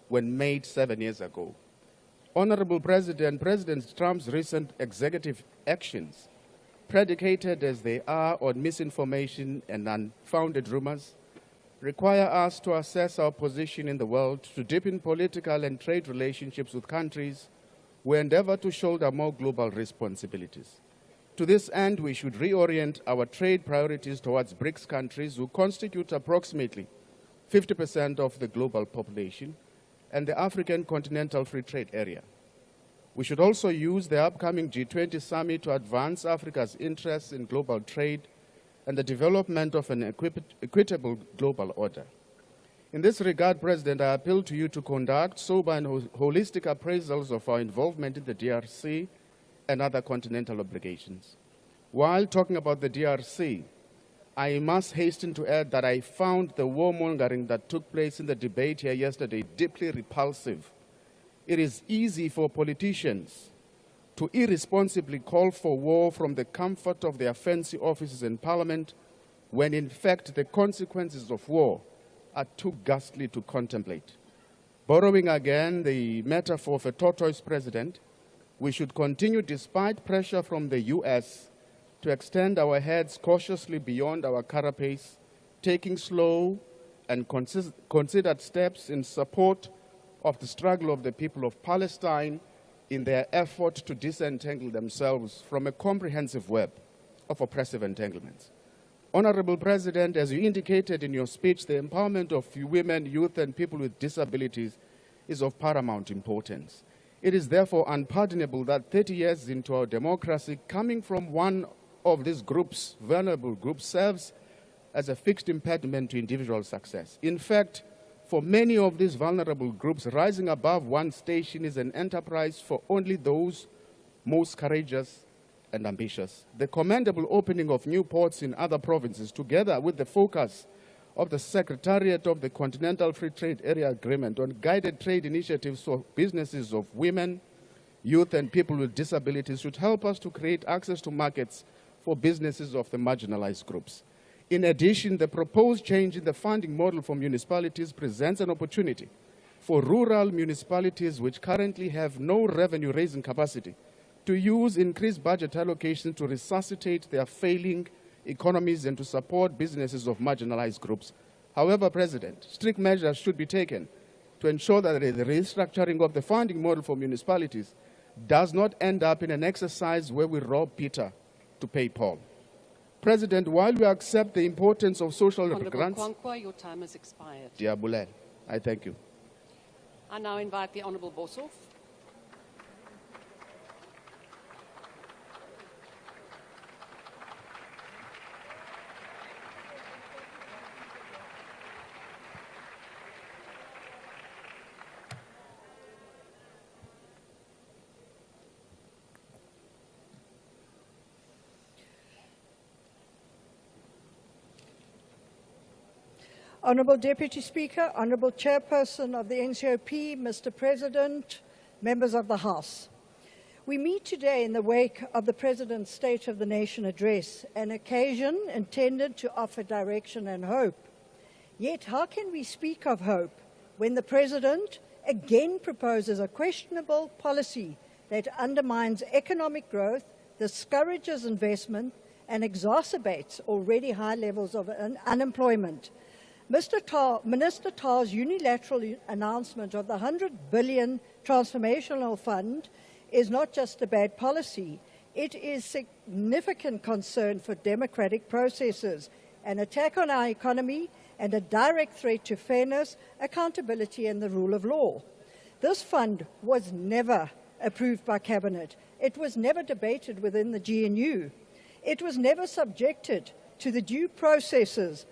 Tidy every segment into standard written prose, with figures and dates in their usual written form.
when made 7 years ago. Honorable President, President Trump's recent executive actions, predicated as they are on misinformation and unfounded rumors, require us to assess our position in the world, to deepen political and trade relationships with countries we endeavor to shoulder more global responsibilities. To this end, we should reorient our trade priorities towards BRICS countries, who constitute approximately 50% of the global population, and the African Continental Free Trade Area. We should also use the upcoming G20 summit to advance Africa's interests in global trade and the development of an equitable global order. In this regard, President, I appeal to you to conduct sober and holistic appraisals of our involvement in the DRC and other continental obligations. While talking about the DRC, I must hasten to add that I found the warmongering that took place in the debate here yesterday deeply repulsive. It is easy for politicians to irresponsibly call for war from the comfort of their fancy offices in Parliament, when in fact the consequences of war are too ghastly to contemplate. Borrowing again the metaphor of a tortoise president, we should continue, despite pressure from the US, to extend our heads cautiously beyond our carapace, taking slow and considered steps in support of the struggle of the people of Palestine in their effort to disentangle themselves from a comprehensive web of oppressive entanglements. Honorable President, as you indicated in your speech, the empowerment of women, youth, and people with disabilities is of paramount importance. It is therefore unpardonable that 30 years into our democracy, coming from one of these groups, vulnerable groups, serves as a fixed impediment to individual success. In fact, for many of these vulnerable groups, rising above one station is an enterprise for only those most courageous and ambitious. The commendable opening of new ports in other provinces, together with the focus of the Secretariat of the Continental Free Trade Area Agreement on guided trade initiatives for businesses of women, youth, and people with disabilities, should help us to create access to markets for businesses of the marginalized groups. In addition, the proposed change in the funding model for municipalities presents an opportunity for rural municipalities which currently have no revenue-raising capacity to use increased budget allocation to resuscitate their failing economies and to support businesses of marginalized groups. However, President, strict measures should be taken to ensure that the restructuring of the funding model for municipalities does not end up in an exercise where we rob Peter to pay Paul. President, while we accept the importance of social grants... Kwankwa, your time has expired. Dear Bulel, I thank you. I now invite the Honourable Boshoff. Honourable Deputy Speaker, Honourable Chairperson of the NCOP, Mr. President, members of the House. We meet today in the wake of the President's State of the Nation address, an occasion intended to offer direction and hope. Yet how can we speak of hope when the President again proposes a questionable policy that undermines economic growth, discourages investment, and exacerbates already high levels of unemployment? Minister Tar's unilateral announcement of the 100 billion transformational fund is not just a bad policy, it is significant concern for democratic processes, an attack on our economy, and a direct threat to fairness, accountability, and the rule of law. This fund was never approved by Cabinet. It was never debated within the GNU. It was never subjected to the due processes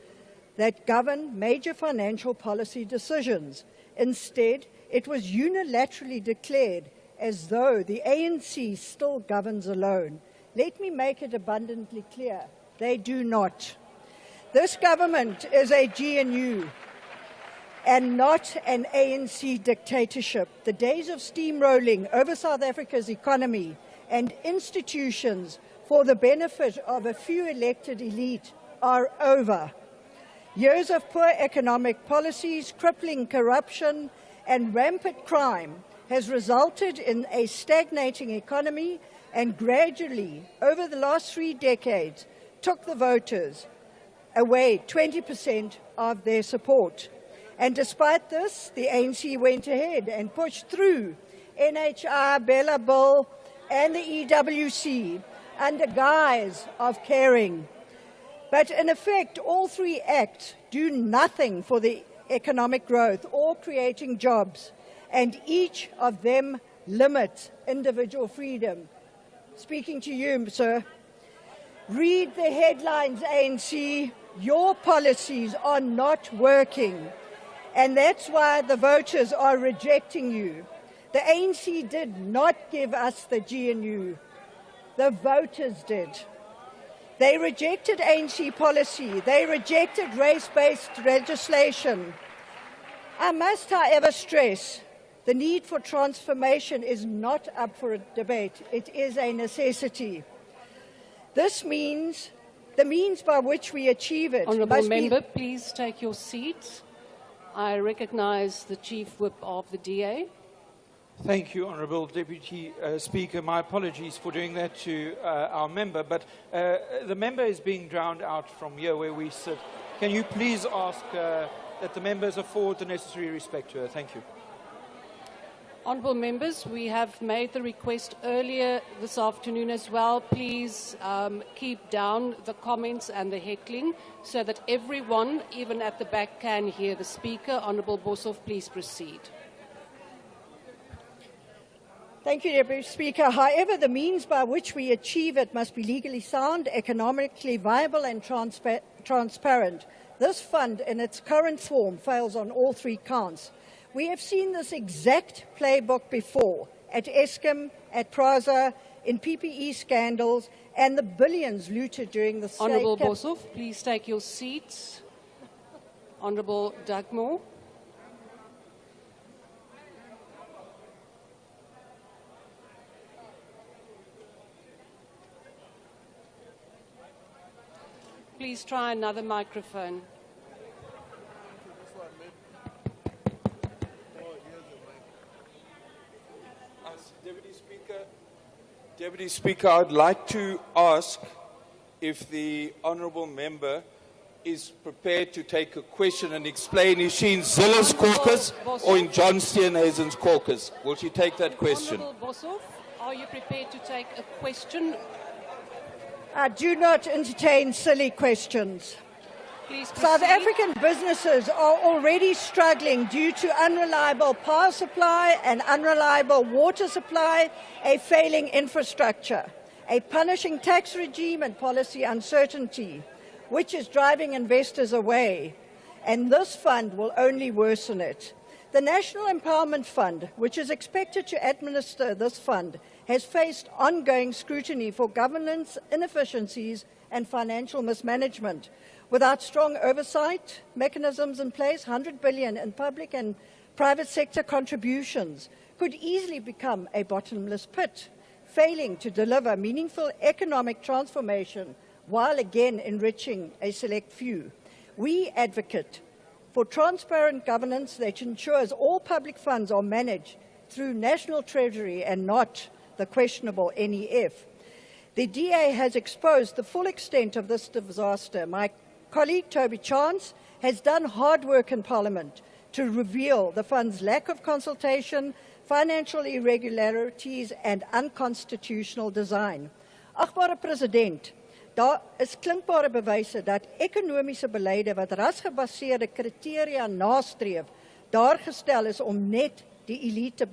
that govern major financial policy decisions. Instead, it was unilaterally declared as though the ANC still governs alone. Let me make it abundantly clear, they do not. This government is a GNU and not an ANC dictatorship. The days of steamrolling over South Africa's economy and institutions for the benefit of a few elected elite are over. Years of poor economic policies, crippling corruption, and rampant crime has resulted in a stagnating economy and gradually, over the last 3 decades, took the voters away 20% of their support. And despite this, the ANC went ahead and pushed through NHR, Bella Bill, and the EWC under guise of caring. But in effect, all 3 acts do nothing for the economic growth or creating jobs, and each of them limits individual freedom. Speaking to you, sir, read the headlines, ANC. Your policies are not working, and that's why the voters are rejecting you. The ANC did not give us the GNU. The voters did. They rejected ANC policy. They rejected race-based legislation. I must, however, stress the need for transformation is not up for a debate. It is a necessity. This means the means by which we achieve it. Honourable Member, please take your seat. I recognise the Chief Whip of the DA. Thank you, Honourable Deputy Speaker. My apologies for doing that to our member, but the member is being drowned out from here where we sit. Can you please ask that the members afford the necessary respect to her? Thank you. Honourable Members, we have made the request earlier this afternoon as well. Please keep down the comments and the heckling so that everyone, even at the back, can hear the Speaker. Honourable Boshoff, please proceed. Thank you, Deputy Speaker. However, the means by which we achieve it must be legally sound, economically viable and transparent. This fund, in its current form, fails on all 3 counts. We have seen this exact playbook before, at Eskom, at Prasa, in PPE scandals, and the billions looted during the state. Honourable Boshoff, please take your seats. Honourable Dugmore. Please try another microphone. Deputy Speaker, I'd like to ask if the honourable member is prepared to take a question and explain, is she in Zilla's caucus or in John Steenhuisen's caucus? Will she take that question? Honourable Boshoff, are you prepared to take a question? I do not entertain silly questions. Please proceed. South African businesses are already struggling due to unreliable power supply and unreliable water supply, a failing infrastructure, a punishing tax regime and policy uncertainty, which is driving investors away. And this fund will only worsen it. The National Empowerment Fund, which is expected to administer this fund, has faced ongoing scrutiny for governance inefficiencies and financial mismanagement. Without strong oversight mechanisms in place, 100 billion in public and private sector contributions could easily become a bottomless pit, failing to deliver meaningful economic transformation while again enriching a select few. We advocate for transparent governance that ensures all public funds are managed through National Treasury and not the questionable NEF. The DA has exposed the full extent of this disaster. My colleague Toby Chance has done hard work in Parliament to reveal the fund's lack of consultation, financial irregularities and unconstitutional design. Agbare President, daar is klinkbare bewyse dat ekonomiese beleide wat rasgebaseerde kriteria nastreef, daar gestel is om net die elite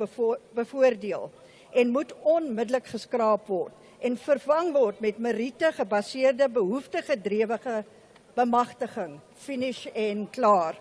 bevoordeel en moet onmiddellik geskraap word en vervang word met meriete gebaseerde behoeftegedrewe bemagtiging. Finish en klaar.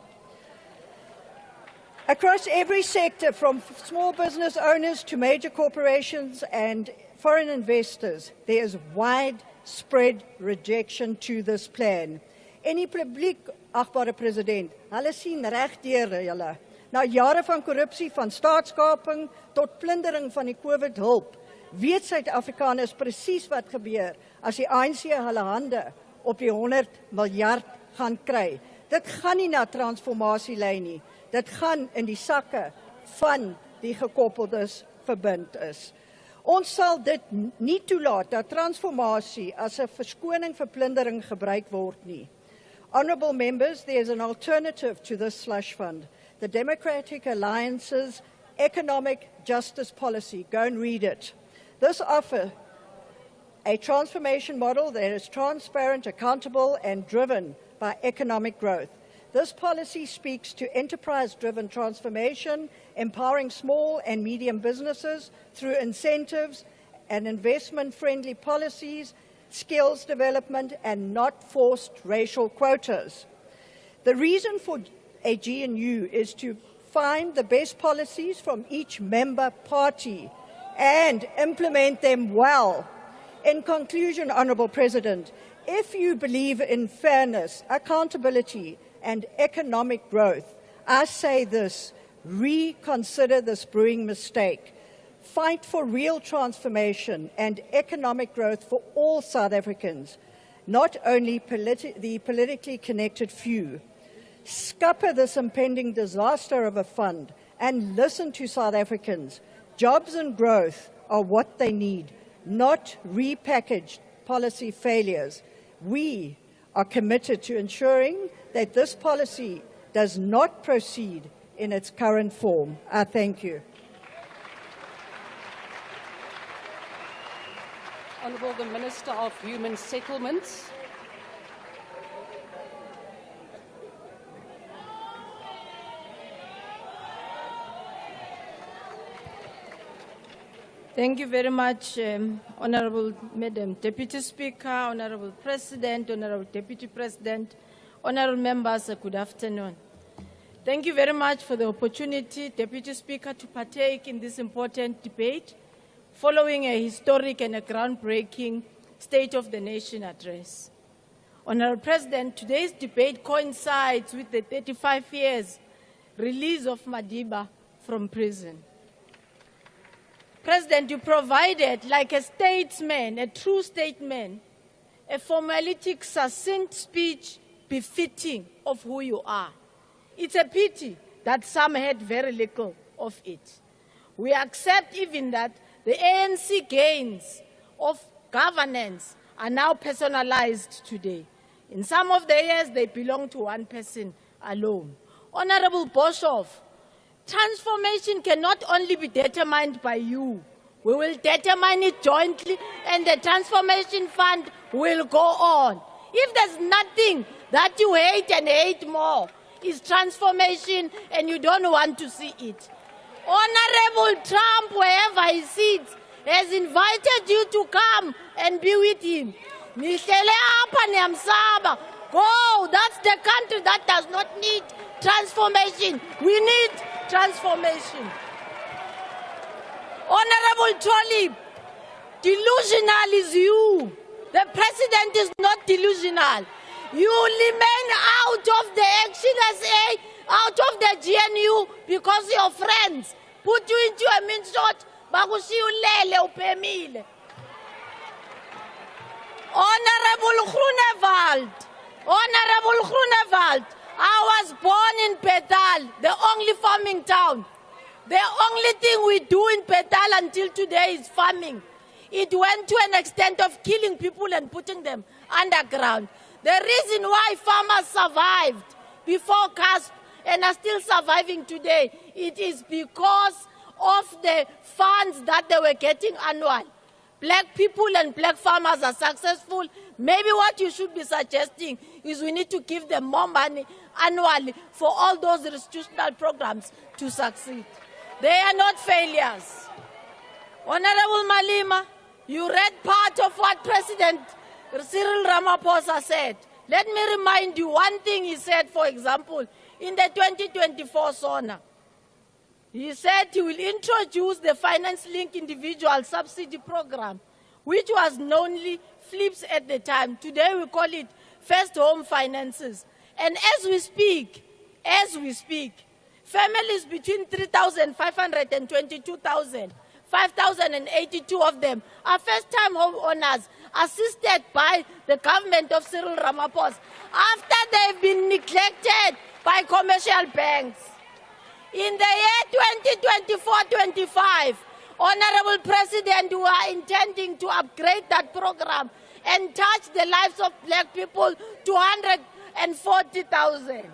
Across every sector, from small business owners to major corporations and foreign investors, there is widespread rejection to this plan. En die publiek, agbare president, hulle sien reg deur julle. Na jare van korrupsie, van staatskaping tot plundering van die COVID-hulp, weet Suid-Afrikaners presies wat gebeur as die ANC hulle hande op die 100 miljard gaan kry. Dit gaan nie na transformasie lei nie. Dit gaan in die sakke van die gekoppeldes verbind is. Ons sal dit nie toelaat dat transformasie as 'n verskoning vir plundering gebruik word nie. Honourable members, there is an alternative to this slush fund. The Democratic Alliance's Economic Justice Policy. Go and read it. This offers a transformation model that is transparent, accountable, and driven by economic growth. This policy speaks to enterprise-driven transformation, empowering small and medium businesses through incentives and investment-friendly policies, skills development, and not forced racial quotas. The reason for a GNU is to find the best policies from each member party and implement them well. In conclusion, Honourable President, if you believe in fairness, accountability, and economic growth, I say this: reconsider this brewing mistake. Fight for real transformation and economic growth for all South Africans, not only the politically connected few. Scupper this impending disaster of a fund and listen to South Africans. Jobs and growth are what they need, not repackaged policy failures. We are committed to ensuring that this policy does not proceed in its current form. I thank you. Honourable the Minister of Human Settlements. Thank you very much, Honourable Madam Deputy Speaker, Honourable President, Honourable Deputy President, Honourable members, good afternoon. Thank you very much for the opportunity, Deputy Speaker, to partake in this important debate following a historic and a groundbreaking State of the Nation address. Honourable President, today's debate coincides with the 35 years release of Madiba from prison. President, you provided, like a statesman, a true statesman, a formalistic, succinct speech befitting of who you are. It's a pity that some had very little of it. We accept even that the ANC gains of governance are now personalized today. In some of the years, they belong to one person alone. Honourable Boshoff, transformation cannot only be determined by you. We will determine it jointly, and the transformation fund will go on. If there's nothing that you hate and hate more, is transformation, and you don't want to see it. Honourable Trump, wherever he sits, has invited you to come and be with him. Go, that's the country that does not need transformation. We need transformation. Honourable Trolley, delusional is you. The president is not delusional. You remain out of the XLSA, out of the GNU, because your friends put you into a minshot, bakushiyulele upemile. Honourable Groenewald, I was born in Petal, the only farming town. The only thing we do in Petal until today is farming. It went to an extent of killing people and putting them underground. The reason why farmers survived before CASP and are still surviving today, it is because of the funds that they were getting annual. Black people and black farmers are successful. Maybe what you should be suggesting is we need to give them more money annually for all those institutional programs to succeed. They are not failures. Honourable Malema, you read part of what President Cyril Ramaphosa said. Let me remind you one thing he said, for example, in the 2024 Sona. He said he will introduce the finance-linked individual subsidy program, which was knownly FLIPS at the time. Today we call it First Home Finances. And as we speak, families between 3,500 and 22,000, 5,082 of them are first-time home owners, assisted by the government of Cyril Ramaphosa, after they've been neglected by commercial banks. In the year 2024-25, Honorable President, we are intending to upgrade that program and touch the lives of black people to 140,000.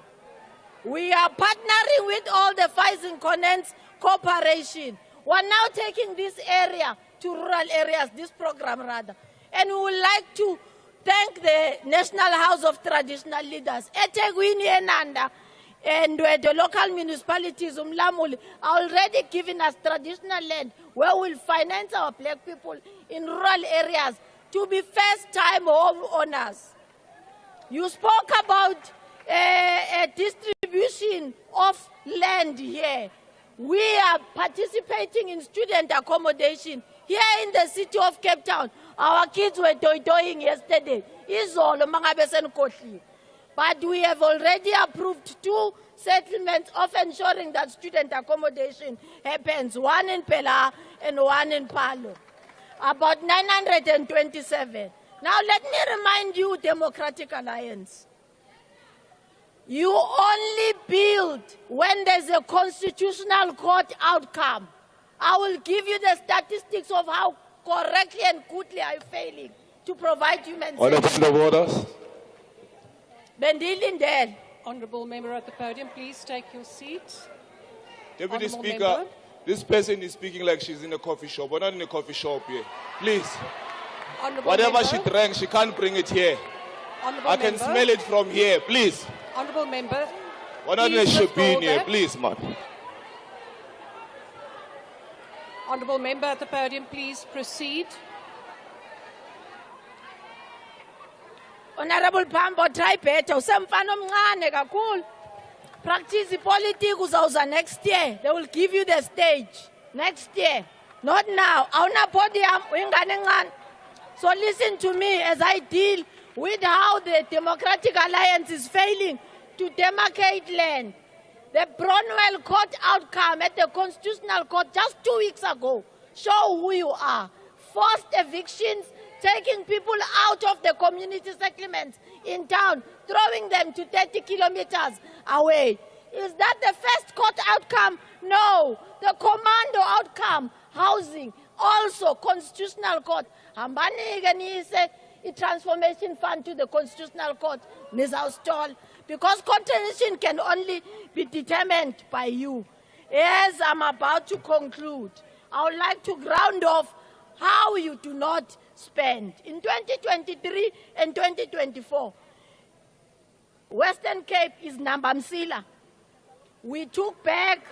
We are partnering with all the Phasing Connects Corporation. We are now taking this area to rural areas, this program rather. And we would like to thank the National House of Traditional Leaders, eThekwini eNanda, and the local municipalities, Umlamuli, are already giving us traditional land where we'll finance our black people in rural areas to be first-time home owners. You spoke about a distribution of land here. We are participating in student accommodation here in the city of Cape Town. Our kids were doing yesterday. But we have already approved 2 settlements of ensuring that student accommodation happens, one in Pela and one in Palo. About 927. Now let me remind you, Democratic Alliance. You only build when there's a constitutional court outcome. I will give you the statistics of how correctly and goodly are you failing to provide human services. Bendilindel. Honourable member at the podium, please take your seat. Deputy Honourable Speaker, member. this person is speaking like she's in a coffee shop. We're not in a coffee shop here. Please. Honourable Whatever member. she drank, she can't bring it here. Honourable I can member. smell it from here. Please. Honourable member. We're not in a Please shopee withdraw here. that. Please, man. Honourable member at the podium, please proceed. Honorable Pambo, try better. Usemfana omncane kakhulu. Practice politics uzawuza next year. They will give you the stage. Next year. Not now. Awuna podium, uyingane encane. So listen to me as I deal with how the Democratic Alliance is failing to demarcate land. The Bronwell Court outcome at the Constitutional Court just 2 weeks ago show who you are. Forced evictions, taking people out of the community settlements in town, throwing them to 30 kilometers away. Is that the first court outcome? No. The commando outcome, housing, also Constitutional Court. Hambani ganise a transformation fund to the Constitutional Court. Nizawustall. Because contradiction can only be determined by you. As I'm about to conclude, I would like to ground off how you do not spend. In 2023 and 2024, Western Cape is Nambamsila. We took back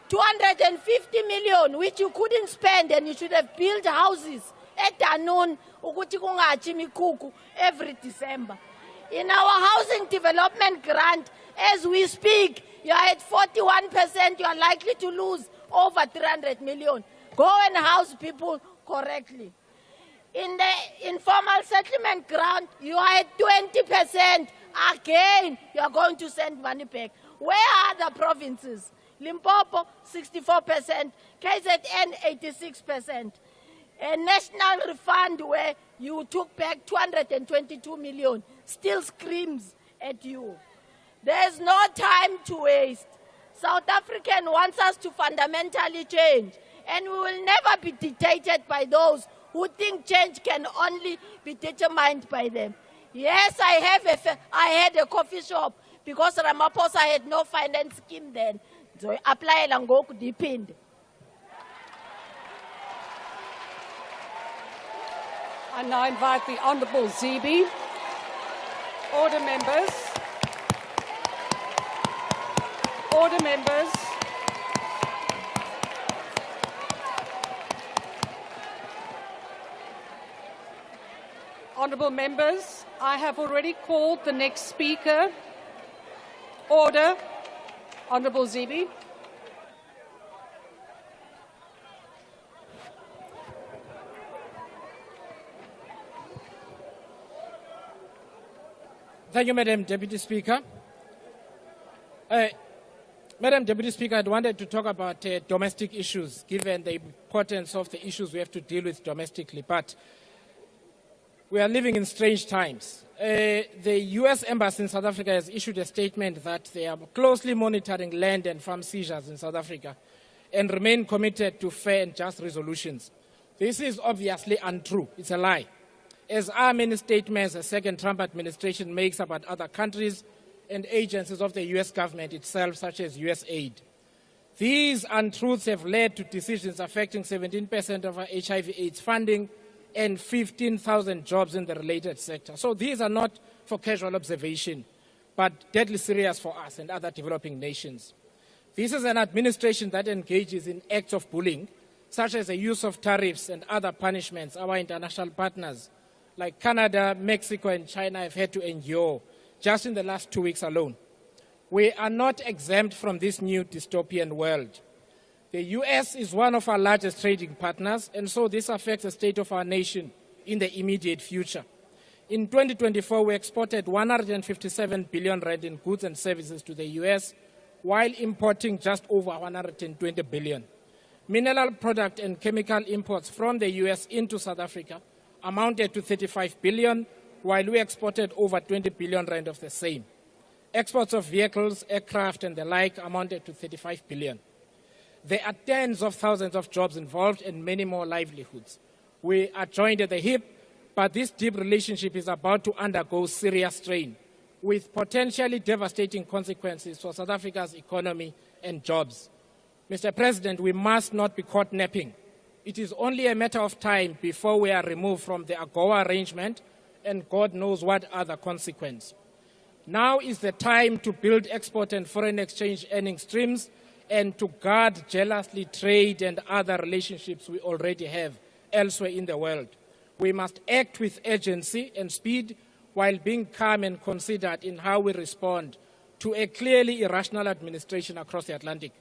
250 million, which you couldn't spend, and you should have built houses at Danon, ukuthi kungachi mikuku every December. In our housing development grant, as we speak, you are at 41%, you are likely to lose over 300 million. Go and house people correctly. In the informal settlement grant, you are at 20%. Again, you are going to send money back. Where are the provinces? Limpopo, 64%, KZN, 86%. A national refund where you took back 222 million still screams at you. There's no time to waste. South African wants us to fundamentally change, and we will never be dictated by those who think change can only be determined by them. Yes, I had a coffee shop because Ramaphosa had no finance scheme then. So apply and go to depend. I now invite the Honourable Zibi. Order members. Order members. Honourable members, I have already called the next speaker. Order. Honourable Zibi. Thank you, Madam Deputy Speaker. Madam Deputy Speaker, I wanted to talk about domestic issues, given the importance of the issues we have to deal with domestically. But we are living in strange times. The US Embassy in South Africa has issued a statement that they are closely monitoring land and farm seizures in South Africa and remain committed to fair and just resolutions. This is obviously untrue. It's a lie. As are many statements the second Trump administration makes about other countries and agencies of the US government itself, such as US aid. These untruths have led to decisions affecting 17% of our HIV/AIDS funding and 15,000 jobs in the related sector. So these are not for casual observation, but deadly serious for us and other developing nations. This is an administration that engages in acts of bullying, such as the use of tariffs and other punishments our international partners like Canada, Mexico, and China have had to endure just in the last 2 weeks alone. We are not exempt from this new dystopian world. The US is one of our largest trading partners, and so this affects the state of our nation in the immediate future. In 2024, we exported 157 billion rand in goods and services to the US, while importing just over 120 billion. Mineral product and chemical imports from the US into South Africa amounted to 35 billion, while we exported over 20 billion rand of the same. Exports of vehicles, aircraft, and the like amounted to 35 billion. There are tens of thousands of jobs involved and many more livelihoods. We are joined at the hip, but this deep relationship is about to undergo serious strain, with potentially devastating consequences for South Africa's economy and jobs. Mr. President, we must not be caught napping. It is only a matter of time before we are removed from the AGOA arrangement and God knows what other consequence. Now is the time to build export and foreign exchange earning streams and to guard jealously trade and other relationships we already have elsewhere in the world. We must act with urgency and speed while being calm and considered in how we respond to a clearly irrational administration across the Atlantic.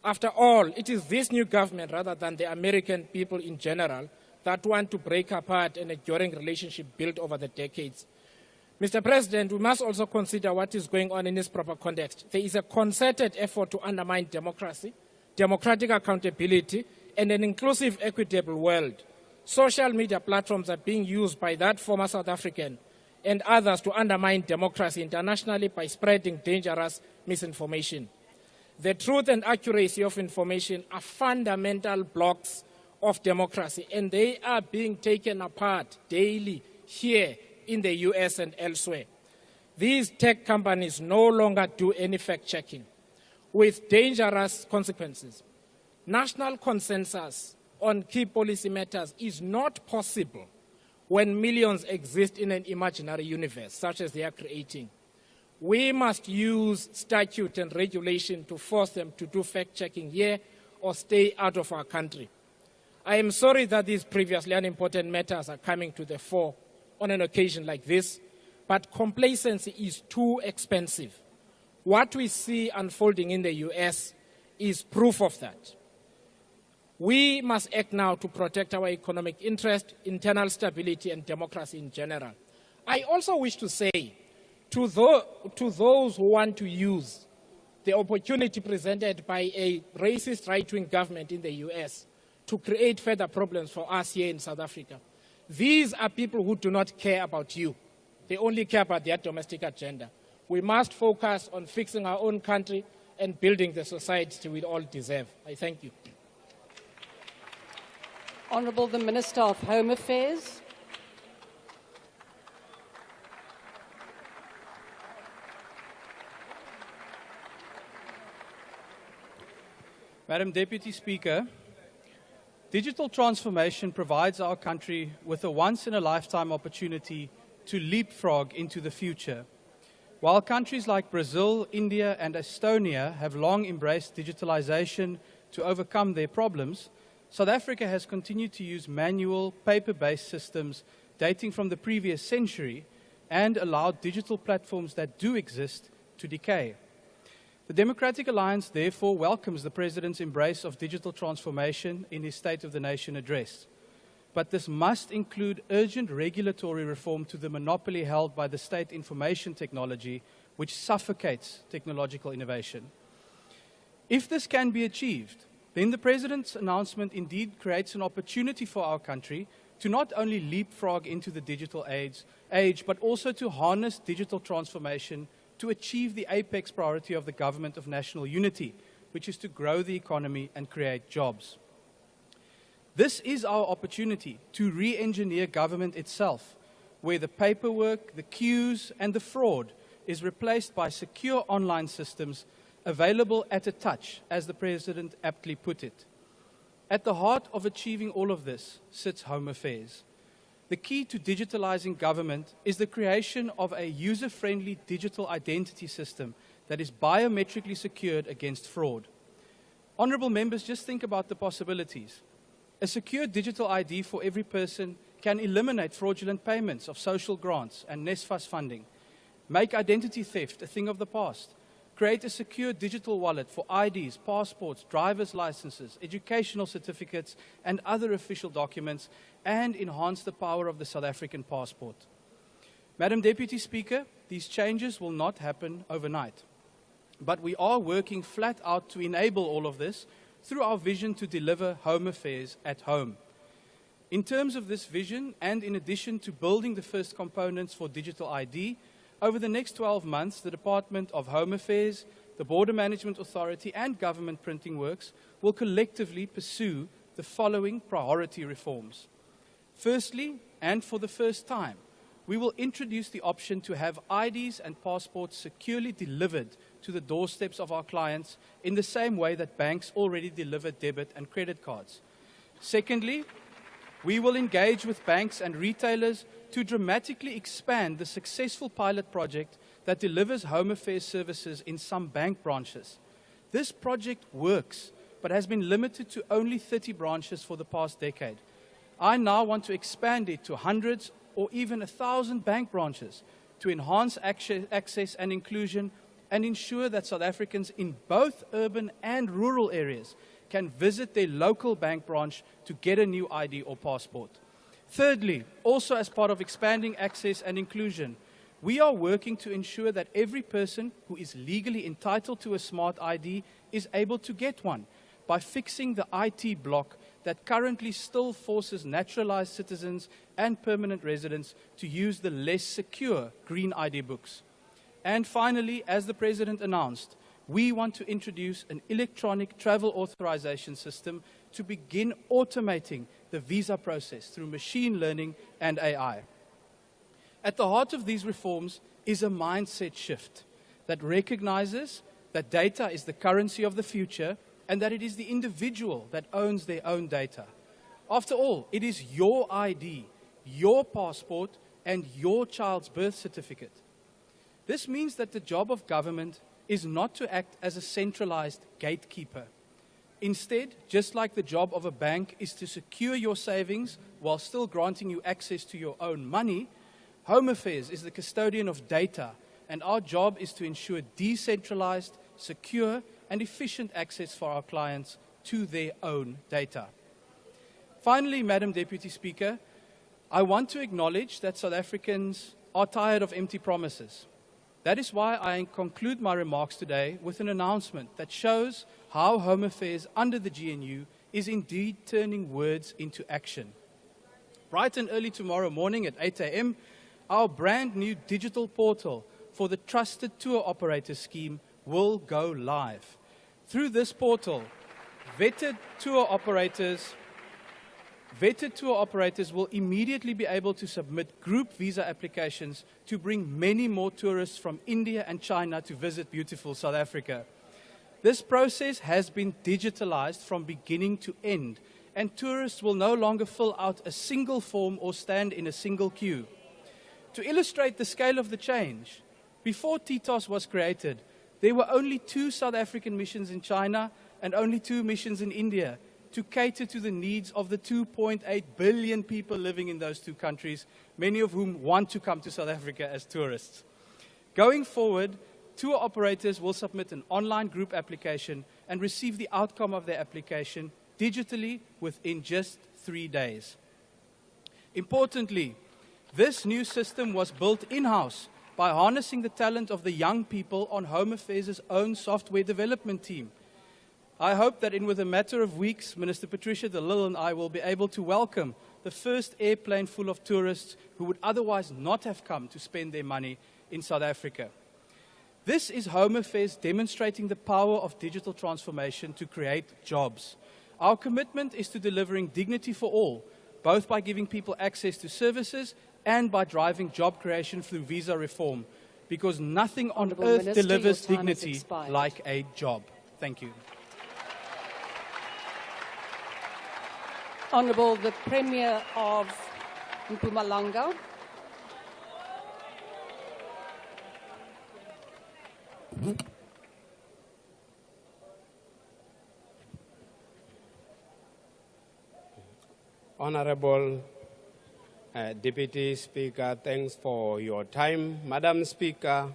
After all, it is this new government, rather than the American people in general, that want to break apart an enduring relationship built over the decades. Mr. President, we must also consider what is going on in this proper context. There is a concerted effort to undermine democracy, democratic accountability, and an inclusive, equitable world. Social media platforms are being used by that former South African and others to undermine democracy internationally by spreading dangerous misinformation. The truth and accuracy of information are fundamental blocks of democracy, and they are being taken apart daily here in the US and elsewhere. These tech companies no longer do any fact-checking, with dangerous consequences. National consensus on key policy matters is not possible when millions exist in an imaginary universe, such as they are creating. We must use statute and regulation to force them to do fact-checking here or stay out of our country. I am sorry that these previously unimportant matters are coming to the fore on an occasion like this, but complacency is too expensive. What we see unfolding in the US is proof of that. We must act now to protect our economic interest, internal stability, and democracy in general. I also wish to say to those who want to use the opportunity presented by a racist right-wing government in the US to create further problems for us here in South Africa, these are people who do not care about you. They only care about their domestic agenda. We must focus on fixing our own country and building the society we all deserve. I thank you. Honourable the Minister of Home Affairs. Madam Deputy Speaker, digital transformation provides our country with a once-in-a-lifetime opportunity to leapfrog into the future. While countries like Brazil, India, and Estonia have long embraced digitalization to overcome their problems, South Africa has continued to use manual, paper-based systems dating from the previous century and allowed digital platforms that do exist to decay. The Democratic Alliance therefore welcomes the President's embrace of digital transformation in his State of the Nation address. But this must include urgent regulatory reform to the monopoly held by the state information technology, which suffocates technological innovation. If this can be achieved, then the President's announcement indeed creates an opportunity for our country to not only leapfrog into the digital age, but also to harness digital transformation to achieve the apex priority of the Government of National Unity, which is to grow the economy and create jobs. This is our opportunity to re-engineer government itself, where the paperwork, the queues, and the fraud is replaced by secure online systems available at a touch, as the President aptly put it. At the heart of achieving all of this sits Home Affairs. The key to digitalizing government is the creation of a user-friendly digital identity system that is biometrically secured against fraud. Honourable members, just think about the possibilities. A secure digital ID for every person can eliminate fraudulent payments of social grants and NSFAS funding, make identity theft a thing of the past, create a secure digital wallet for IDs, passports, driver's licenses, educational certificates, and other official documents, and enhance the power of the South African passport. Madam Deputy Speaker, these changes will not happen overnight, but we are working flat out to enable all of this through our vision to deliver Home Affairs at home. In terms of this vision, and in addition to building the first components for digital ID, over the next 12 months, the Department of Home Affairs, the Border Management Authority, and Government Printing Works will collectively pursue the following priority reforms. Firstly, and for the first time, we will introduce the option to have IDs and passports securely delivered to the doorsteps of our clients in the same way that banks already deliver debit and credit cards. Secondly, we will engage with banks and retailers to dramatically expand the successful pilot project that delivers Home Affairs services in some bank branches. This project works, but has been limited to only 30 branches for the past decade. I now want to expand it to hundreds or even 1,000 bank branches to enhance access and inclusion and ensure that South Africans in both urban and rural areas can visit their local bank branch to get a new ID or passport. Thirdly, also as part of expanding access and inclusion, we are working to ensure that every person who is legally entitled to a smart ID is able to get one by fixing the IT block that currently still forces naturalized citizens and permanent residents to use the less secure green ID books. And finally, as the President announced, we want to introduce an electronic travel authorization system to begin automating the visa process through machine learning and AI. At the heart of these reforms is a mindset shift that recognizes that data is the currency of the future and that it is the individual that owns their own data. After all, it is your ID, your passport, and your child's birth certificate. This means that the job of government is not to act as a centralized gatekeeper. Instead, just like the job of a bank is to secure your savings while still granting you access to your own money, Home Affairs is the custodian of data, and our job is to ensure decentralized, secure, and efficient access for our clients to their own data. Finally, Madam Deputy Speaker, I want to acknowledge that South Africans are tired of empty promises. That is why I conclude my remarks today with an announcement that shows how Home Affairs under the GNU is indeed turning words into action. Bright and early tomorrow morning at 8 a.m., our brand new digital portal for the Trusted Tour Operator Scheme will go live. Through this portal, vetted tour operators will immediately be able to submit group visa applications to bring many more tourists from India and China to visit beautiful South Africa. This process has been digitalized from beginning to end, and tourists will no longer fill out a single form or stand in a single queue. To illustrate the scale of the change, before TTOS was created, there were only 2 South African missions in China and only 2 missions in India to cater to the needs of the 2.8 billion people living in those 2 countries, many of whom want to come to South Africa as tourists. Going forward, tour operators will submit an online group application and receive the outcome of their application digitally within just 3 days. Importantly, this new system was built in-house by harnessing the talent of the young people on Home Affairs' own software development team. I hope that in with a matter of weeks, Minister Patricia de Lille and I will be able to welcome the first airplane full of tourists who would otherwise not have come to spend their money in South Africa. This is Home Affairs demonstrating the power of digital transformation to create jobs. Our commitment is to delivering dignity for all, both by giving people access to services and by driving job creation through visa reform, because nothing on Honourable earth Minister, delivers your time has dignity expired. like a job. Thank you. Honourable the Premier of Mpumalanga. Honorable Deputy Speaker, thanks for your time. Madam Speaker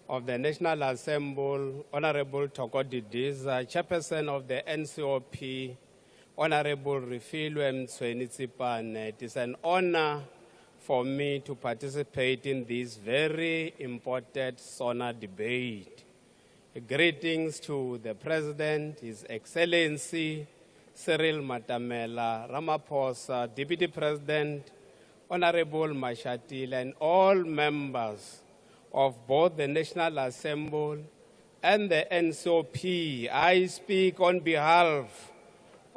of the National Assembly, Honorable Tokodi Diza, Chairperson of the NCOP, Honorable Refilwe Mtsweni-Tsipane, it is an honor for me to participate in this very important Sona debate. Greetings to the President, His Excellency Cyril Matamela Ramaphosa, Deputy President, Honorable Mashatile, and all members of both the National Assembly and the NCOP. I speak on behalf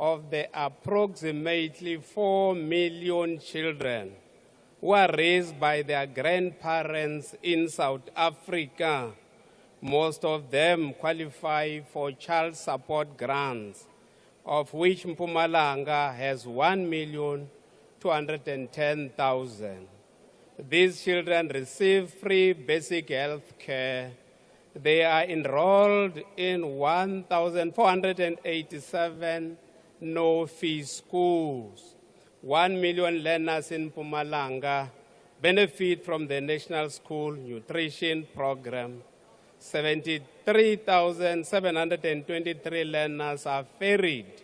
of the approximately 4 million children who are raised by their grandparents in South Africa. Most of them qualify for child support grants, of which Mpumalanga has 1,210,000. These children receive free basic health care. They are enrolled in 1,487 no-fee schools. 1 million learners in Mpumalanga benefit from the National School Nutrition Program. 73,723 learners are ferried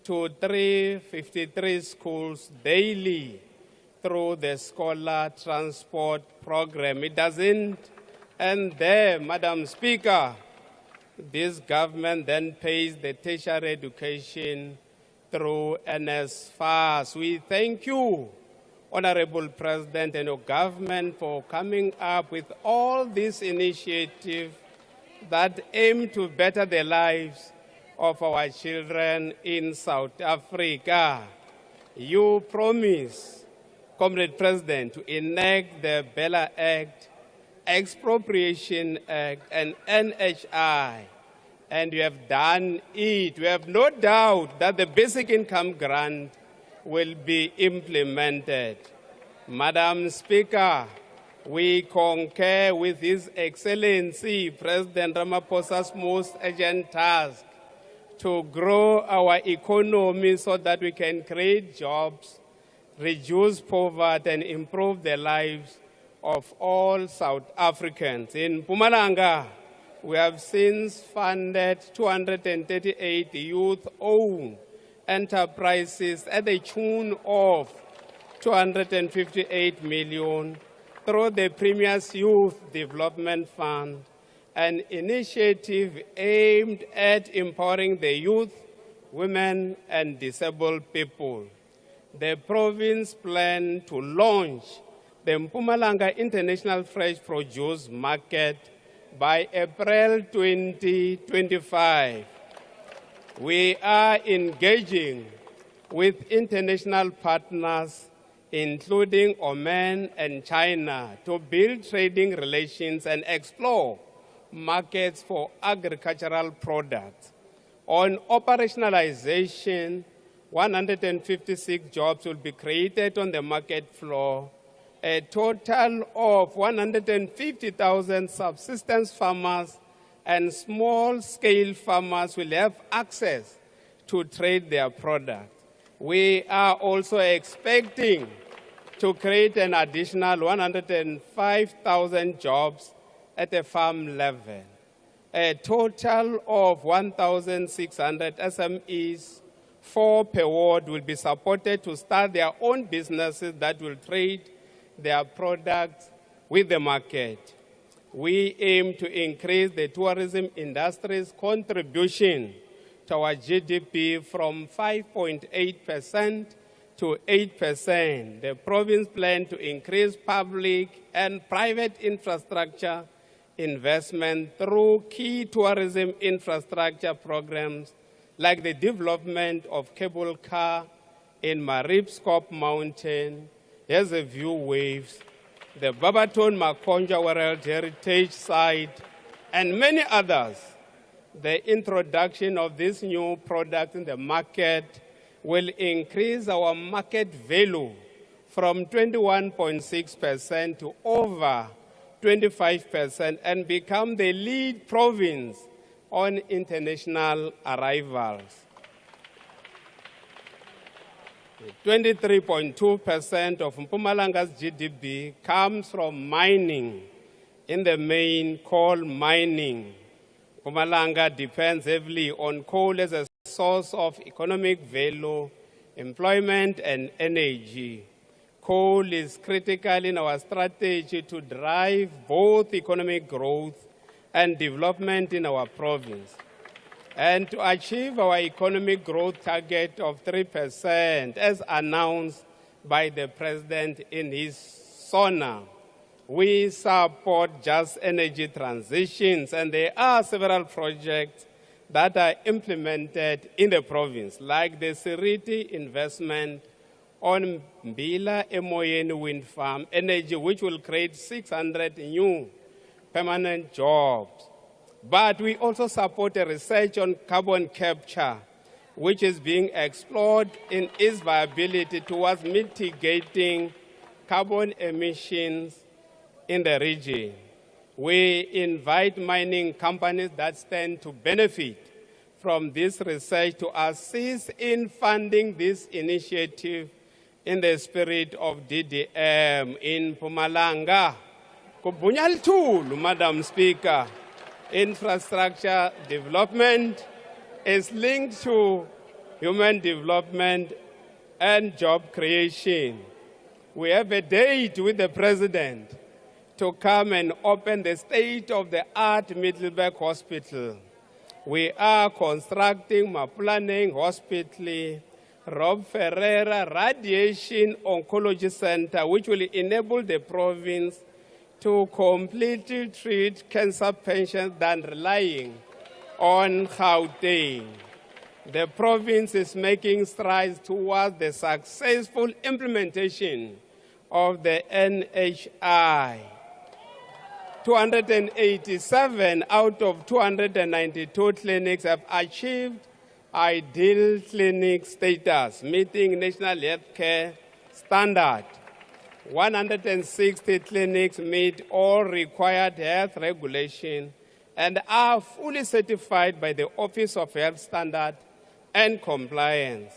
to 353 schools daily through the Scholar Transport Program. It doesn't end there, Madam Speaker. This government then pays the tertiary education through NSFAS. We thank you, Honorable President, and your government for coming up with all these initiatives that aim to better the lives of our children in South Africa. You promise, Comrade President, to enact the Bella Act, Expropriation Act, and NHI, and you have done it. We have no doubt that the basic income grant will be implemented. Madam Speaker, we concur with His Excellency President Ramaphosa's most urgent task to grow our economy so that we can create jobs, reduce poverty, and improve the lives of all South Africans. In Mpumalanga, we have since funded 238 youth-owned enterprises at the tune of 258 million through the Premier's Youth Development Fund, an initiative aimed at empowering the youth, women, and disabled people. The province planned to launch the Mpumalanga International Fresh Produce Market by April 2025. We are engaging with international partners, including Oman and China, to build trading relations and explore markets for agricultural products. On operationalization, 156 jobs will be created on the market floor. A total of 150,000 subsistence farmers and small-scale farmers will have access to trade their products. We are also expecting to create an additional 105,000 jobs at the farm level. A total of 1,600 SMEs, 4 per ward, will be supported to start their own businesses that will trade their products with the market. We aim to increase the tourism industry's contribution to our GDP from 5.8% to 8%. The province plans to increase public and private infrastructure investment through key tourism infrastructure programs like the development of cable car in Maripskop Mountain, Here's a View Waves, the Babaton Makonja World Heritage Site, and many others. The introduction of this new product in the market will increase our market value from 21.6% to over 25% and become the lead province on international arrivals. 23.2% of Mpumalanga's GDP comes from mining, in the main coal mining. Mpumalanga depends heavily on coal as a source of economic value, employment, and energy. Coal is critical in our strategy to drive both economic growth and development in our province. And to achieve our economic growth target of 3%, as announced by the President in his Sona, we support just energy transitions, and there are several projects that are implemented in the province, like the Siriti investment on Mbila Emoyeni wind farm, energy which will create 600 new permanent jobs. But we also support a research on carbon capture, which is being explored in its viability towards mitigating carbon emissions in the region. We invite mining companies that stand to benefit from this research to assist in funding this initiative in the spirit of DDM in Mpumalanga. Kubunyal Tulu, Madam Speaker. Infrastructure development is linked to human development and job creation. We have a date with the President to come and open the state-of-the-art Middelburg Hospital. We are constructing Mapulaneng Hospital, Rob Ferreira Radiation Oncology Center, which will enable the province to completely treat cancer patients than relying on Gauteng. The province is making strides towards the successful implementation of the NHI. 287 out of 292 clinics have achieved ideal clinic status, meeting national healthcare standard. 160 clinics meet all required health regulation and are fully certified by the Office of Health Standard and Compliance.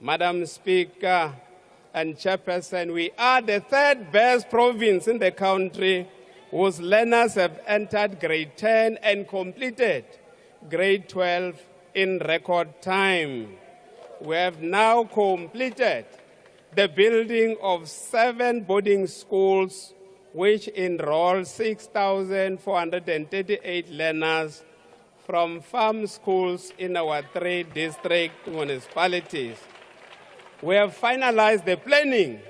Madam Speaker and Chairperson, we are the third best province in the country whose learners have entered grade 10 and completed grade 12 in record time. We have now completed the building of 7 boarding schools which enroll 6,438 learners from farm schools in our 3 district municipalities. We have finalized the planning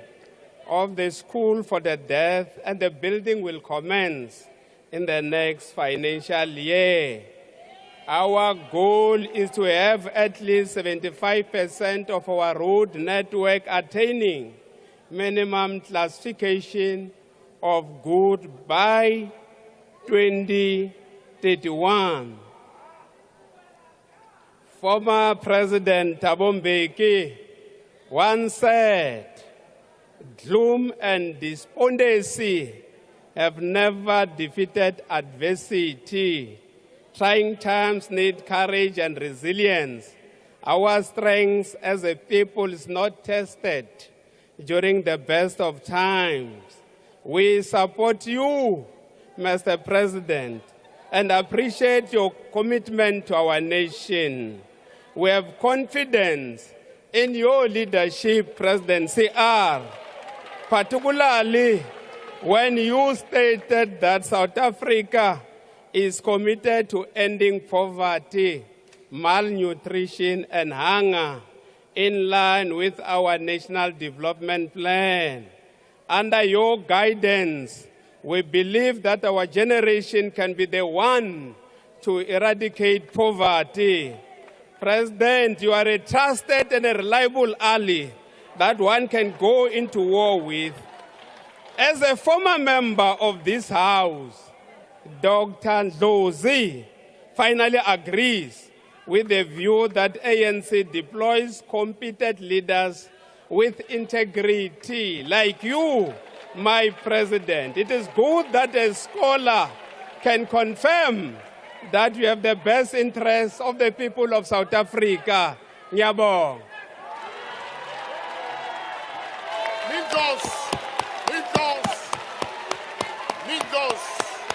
of the school for the deaf, and the building will commence in the next financial year. Our goal is to have at least 75% of our road network attaining minimum classification of good by 2031. Former President Thabo Mbeki once said, "Gloom and despondency have never defeated adversity. Trying times need courage and resilience. Our strength as a people is not tested during the best of times. We support you, Mr. President, and appreciate your commitment to our nation. We have confidence in your leadership, President CR, particularly when you stated that South Africa is committed to ending poverty. malnutrition, and hunger in line with our National Development Plan. Under your guidance, we believe that our generation can be the one to eradicate poverty. President, you are a trusted and a reliable ally that one can go into war with. As a former member of this House, Dr. Ndlozi finally agrees with the view that ANC deploys competent leaders with integrity, like you, my president. It is good that a scholar can confirm that you have the best interests of the people of South Africa. Ngiyabonga.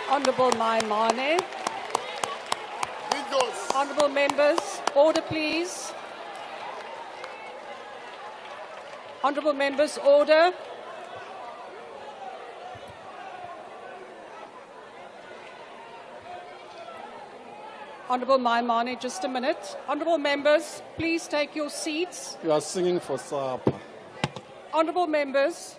Honourable Maimane. Honourable members, order please. Honourable members, order. Honourable Maimane, just a minute. Honourable members, please take your seats. You are singing for supper. Honourable members.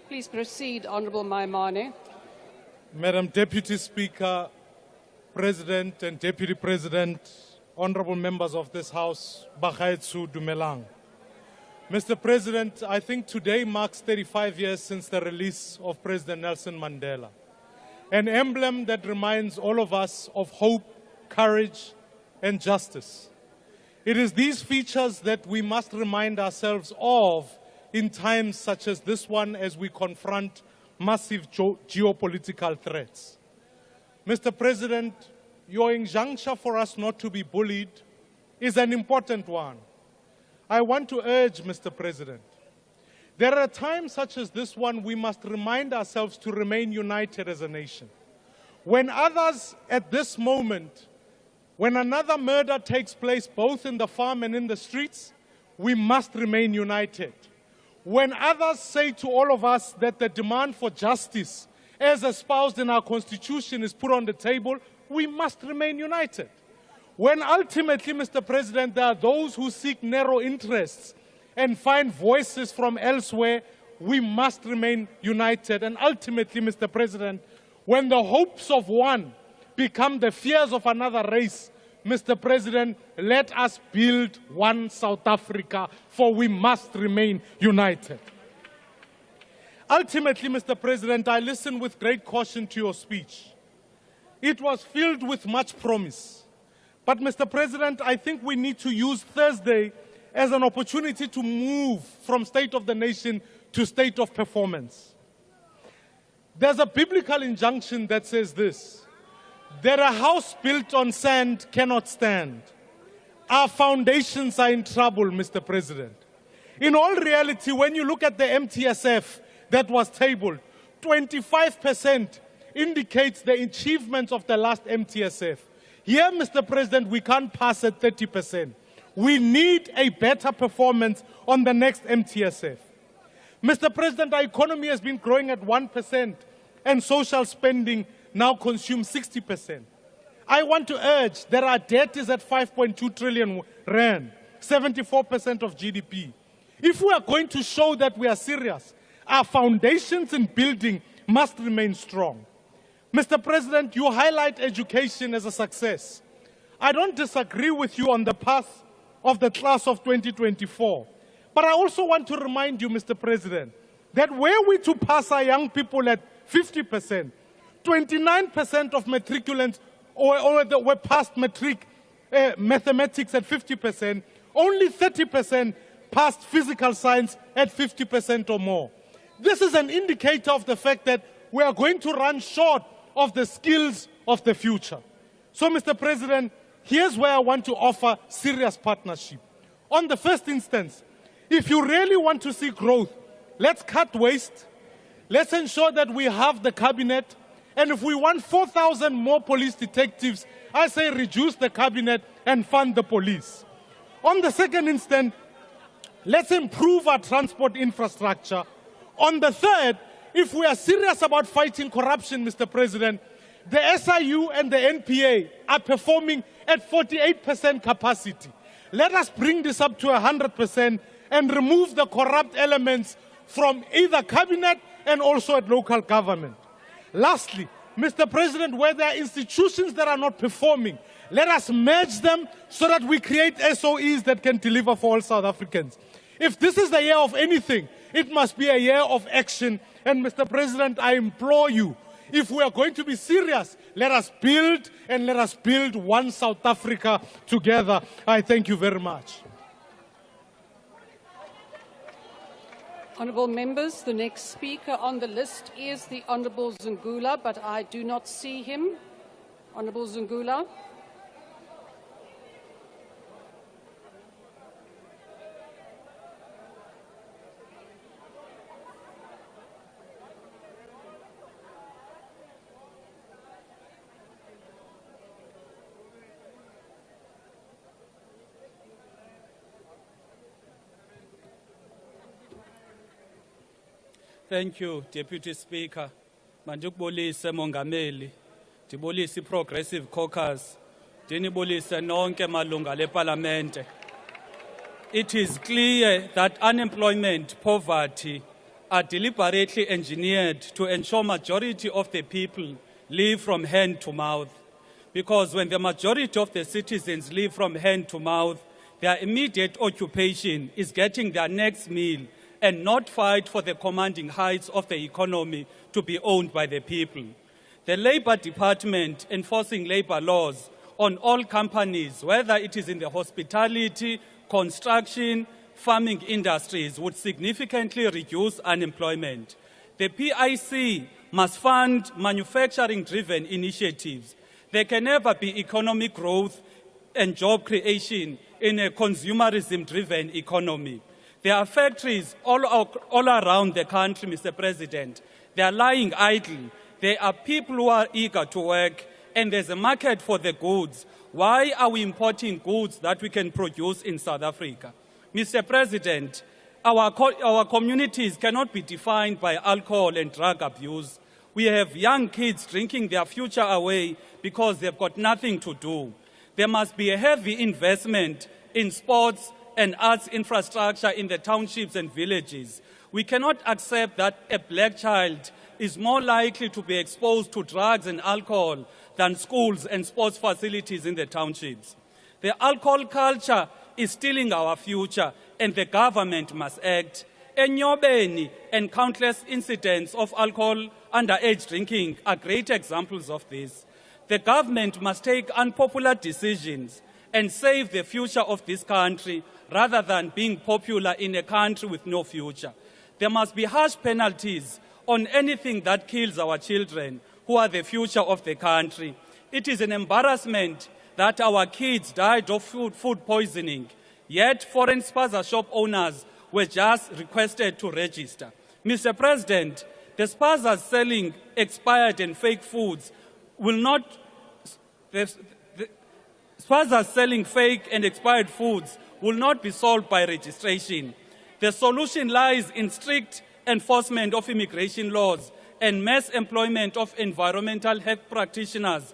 Please proceed, Honourable Maimane. Madam Deputy Speaker, President and Deputy President, honourable members of this House, Bagaetsu Dumelang. Mr. President, I think today marks 35 years since the release of President Nelson Mandela, an emblem that reminds all of us of hope, courage, and justice. It is these features that we must remind ourselves of in times such as this one as we confront massive geopolitical threats. Mr. President, your injunction for us not to be bullied is an important one. I want to urge, Mr. President, there are times such as this one we must remind ourselves to remain united as a nation. When others at this moment, when another murder takes place both in the farm and in the streets, we must remain united. When others say to all of us that the demand for justice, as espoused in our Constitution, is put on the table, we must remain united. When ultimately, Mr. President, there are those who seek narrow interests and find voices from elsewhere, we must remain united. And ultimately, Mr. President, when the hopes of one become the fears of another race, Mr. President, let us build one South Africa, for we must remain united. Ultimately, Mr. President, I listened with great caution to your speech. It was filled with much promise. But, Mr. President, I think we need to use Thursday as an opportunity to move from state of the nation to state of performance. There's a biblical injunction that says this: that a house built on sand cannot stand. Our foundations are in trouble, Mr. President. In all reality, when you look at the MTSF that was tabled, 25% indicates the achievements of the last MTSF. Here, Mr. President, we can't pass at 30%. We need a better performance on the next MTSF. Mr. President, our economy has been growing at 1%, and social spending now consumes 60%. I want to urge that our debt is at 5.2 trillion rand, 74% of GDP. If we are going to show that we are serious, our foundations in building must remain strong. Mr. President, you highlight education as a success. I don't disagree with you on the path of the class of 2024. But I also want to remind you, Mr. President, that were we to pass our young people at 50%, 29% of matriculants were past matric mathematics at 50%, only 30% passed physical science at 50% or more. This is an indicator of the fact that we are going to run short of the skills of the future. So, Mr. President, here's where I want to offer serious partnership. On the first instance, if you really want to see growth, let's cut waste. Let's ensure that we have the cabinet. And if we want 4,000 more police detectives, I say reduce the cabinet and fund the police. On the second instance, let's improve our transport infrastructure. On the third, if we are serious about fighting corruption, Mr. President, the SIU and the NPA are performing at 48% capacity. Let us bring this up to 100% and remove the corrupt elements from either cabinet and also at local government. Lastly, Mr. President, where there are institutions that are not performing, let us merge them so that we create SOEs that can deliver for all South Africans. If this is the year of anything, it must be a year of action. And Mr. President, I implore you, if we are going to be serious, let us build and let us build one South Africa together. I thank you very much. Honourable members, the next speaker on the list is the Honourable Zungula, but I do not see him. Honourable Zungula. Thank you, Deputy Speaker. Mandikubulise Mongameli, ndibulise Progressive Caucus, ndinibulise nonke malunga leParlamente. It is clear that unemployment, poverty are deliberately engineered to ensure majority of the people live from hand to mouth. Because when the majority of the citizens live from hand to mouth, their immediate occupation is getting their next meal and not fight for the commanding heights of the economy to be owned by the people. The Labour Department enforcing labour laws on all companies, whether it is in the hospitality, construction, farming industries, would significantly reduce unemployment. The PIC must fund manufacturing-driven initiatives. There can never be economic growth and job creation in a consumerism-driven economy. There are factories all around the country, Mr. President. They are lying idle. There are people who are eager to work, and there's a market for the goods. Why are we importing goods that we can produce in South Africa? Mr. President, our communities cannot be defined by alcohol and drug abuse. We have young kids drinking their future away because they've got nothing to do. There must be a heavy investment in sports and arts infrastructure in the townships and villages. We cannot accept that a black child is more likely to be exposed to drugs and alcohol than schools and sports facilities in the townships. The alcohol culture is stealing our future, and the government must act. Enyobeni and countless incidents of alcohol underage drinking are great examples of this. The government must take unpopular decisions and save the future of this country rather than being popular in a country with no future. There must be harsh penalties on anything that kills our children, who are the future of the country. It is an embarrassment that our kids died of food poisoning, yet foreign spaza shop owners were just requested to register. Mr. President, the spazas selling expired and fake foods will not... Spazas selling fake and expired foods will not be solved by registration. The solution lies in strict enforcement of immigration laws and mass employment of environmental health practitioners.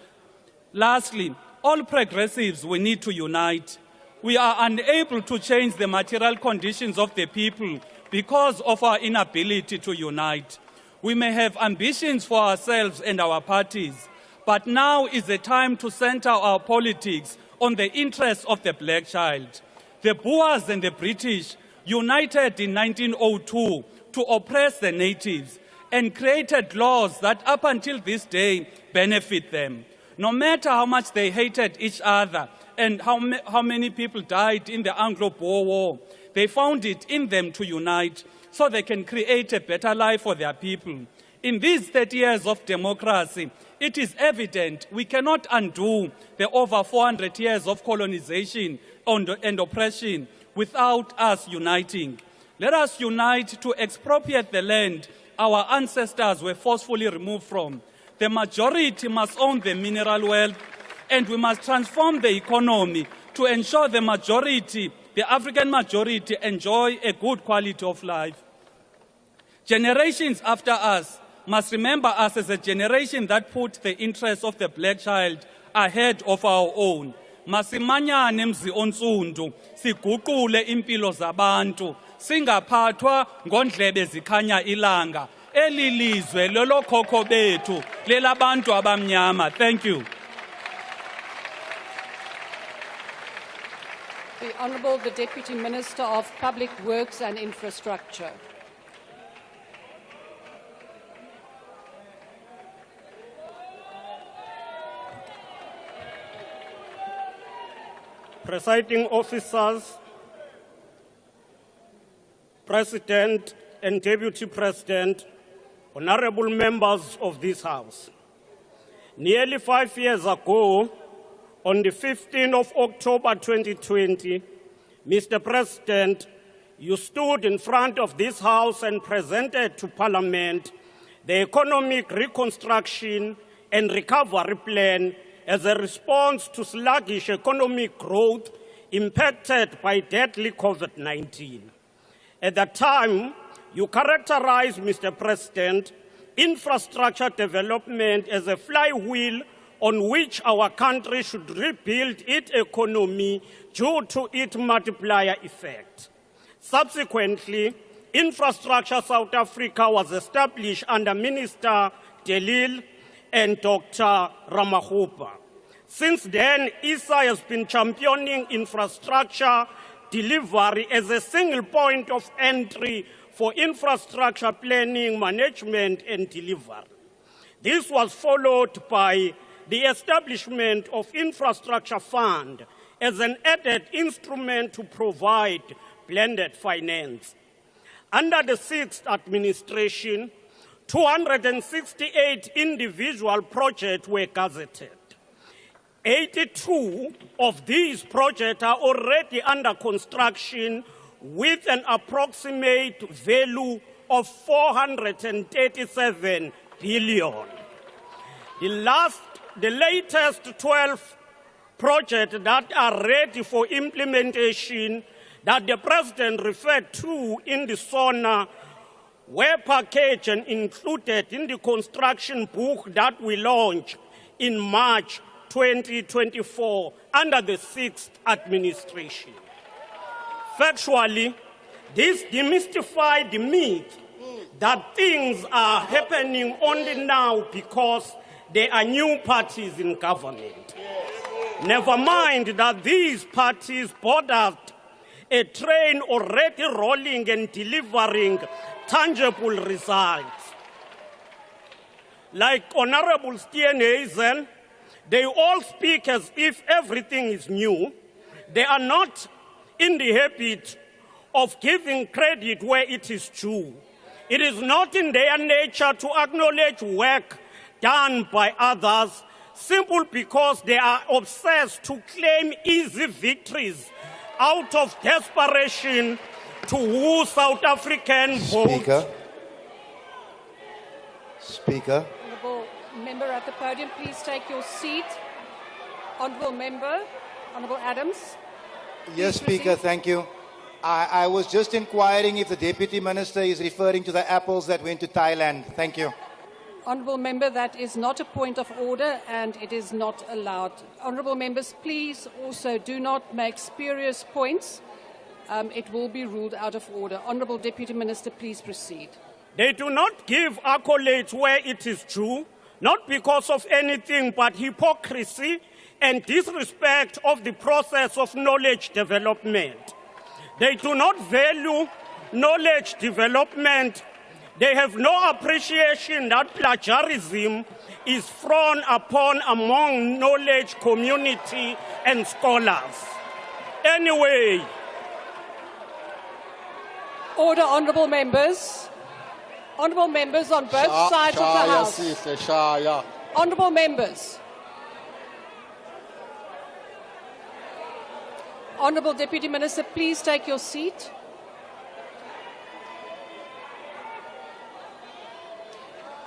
Lastly, all progressives we need to unite. We are unable to change the material conditions of the people because of our inability to unite. We may have ambitions for ourselves and our parties, but now is the time to center our politics on the interests of the black child. The Boers and the British united in 1902 to oppress the natives and created laws that up until this day benefit them. No matter how much they hated each other and how many people died in the Anglo-Boer War, they found it in them to unite so they can create a better life for their people. In these 30 years of democracy, it is evident we cannot undo the over 400 years of colonization and oppression without us uniting. Let us unite to expropriate the land our ancestors were forcefully removed from. The majority must own the mineral wealth, and we must transform the economy to ensure the majority, the African majority, enjoy a good quality of life. Generations after us must remember us as a generation that put the interests of the black child ahead of our own. Masimanyane mzi onsundu, siguqule impilo zabantu, singaphathwa ngondlebe zikhanya ilanga. Eli lizwe lolokhokho bethu, lelabantu abamnyama. Thank you. The Honourable the Deputy Minister of Public Works and Infrastructure. Presiding officers, President and Deputy President, honorable members of this House. Nearly 5 years ago, on the 15th of October 2020, Mr. President, you stood in front of this House and presented to Parliament the Economic Reconstruction and Recovery Plan as a response to sluggish economic growth impacted by deadly COVID-19. At that time, you characterized, Mr. President, infrastructure development as a flywheel on which our country should rebuild its economy due to its multiplier effect. Subsequently, Infrastructure South Africa was established under Minister Delil and Dr. Ramaphosa. Since then, ISA has been championing infrastructure delivery as a single point of entry for infrastructure planning, management, and delivery. This was followed by the establishment of Infrastructure Fund as an added instrument to provide blended finance. Under the sixth administration, 268 individual projects were gazetted. 82 of these projects are already under construction with an approximate value of 437 billion. The latest 12 projects that are ready for implementation that the President referred to in the Sona were packaged and included in the construction book that we launched in March 2024 under the sixth administration. Factually, this demystified the myth that things are happening only now because there are new parties in government. Never mind that these parties boarded a train already rolling and delivering tangible results. Like Honorable Steenhuisen, they all speak as if everything is new. They are not in the habit of giving credit where it is due. It is not in their nature to acknowledge work done by others simply because they are obsessed to claim easy victories out of desperation to woo South African votes. Speaker. Honourable member at the podium, please take your seat. Honourable member, Honourable Adams. Yes, Speaker, thank you. I was just inquiring if the Deputy Minister is referring to the apples that went to Thailand. Thank you. Honourable member, that is not a point of order and it is not allowed. Honourable members, please also do not make spurious points. It will be ruled out of order. Honourable Deputy Minister, please proceed. They do not give accolades where it is due, not because of anything but hypocrisy and disrespect of the process of knowledge development. They do not value knowledge development. They have no appreciation that plagiarism is frowned upon among knowledge community and scholars. Anyway. Order, honourable members. Honourable members on both sides of the House. Honourable members. Honourable Deputy Minister, please take your seat.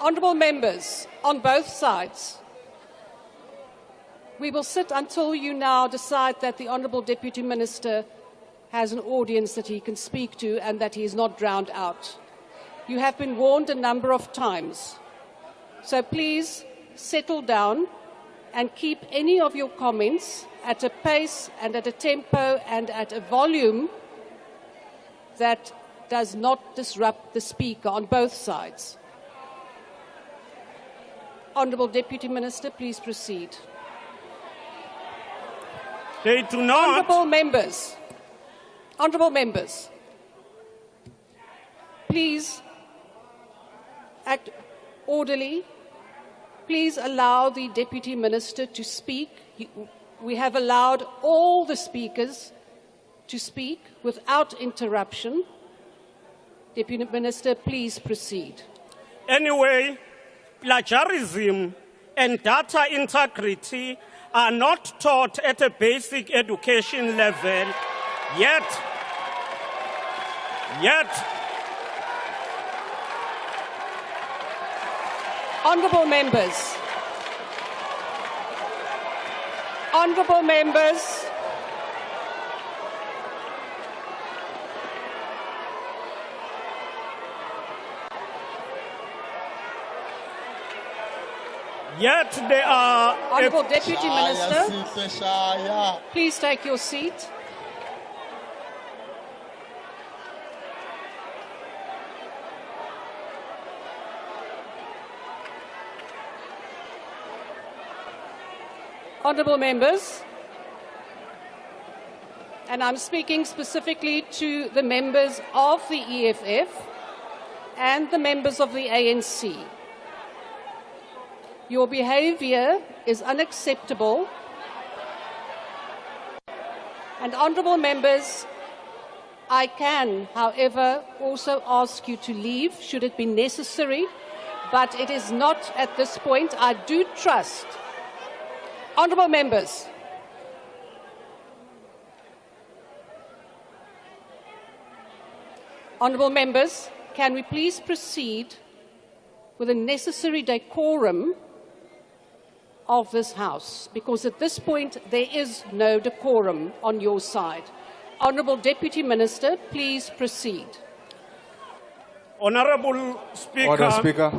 Honourable members on both sides, we will sit until you now decide that the Honourable Deputy Minister has an audience that he can speak to and that he is not drowned out. You have been warned a number of times. So please settle down and keep any of your comments at a pace and at a tempo and at a volume that does not disrupt the speaker on both sides. Honourable Deputy Minister, please proceed. They do not. Honourable members, please act orderly. Please allow the Deputy Minister to speak. We have allowed all the speakers to speak without interruption. Deputy Minister, please proceed. Anyway, plagiarism and data integrity are not taught at a basic education level, yet Honourable members, yet they are... Honourable Deputy Minister, please take your seat. Honourable members, and I'm speaking specifically to the members of the EFF and the members of the ANC. Your behaviour is unacceptable. And honourable members, I can, however, also ask you to leave should it be necessary, but it is not at this point. I do trust. Honourable members, can we please proceed with the necessary decorum of this House? Because at this point, there is no decorum on your side. Honourable Deputy Minister, please proceed. Honourable Speaker. Order, Speaker.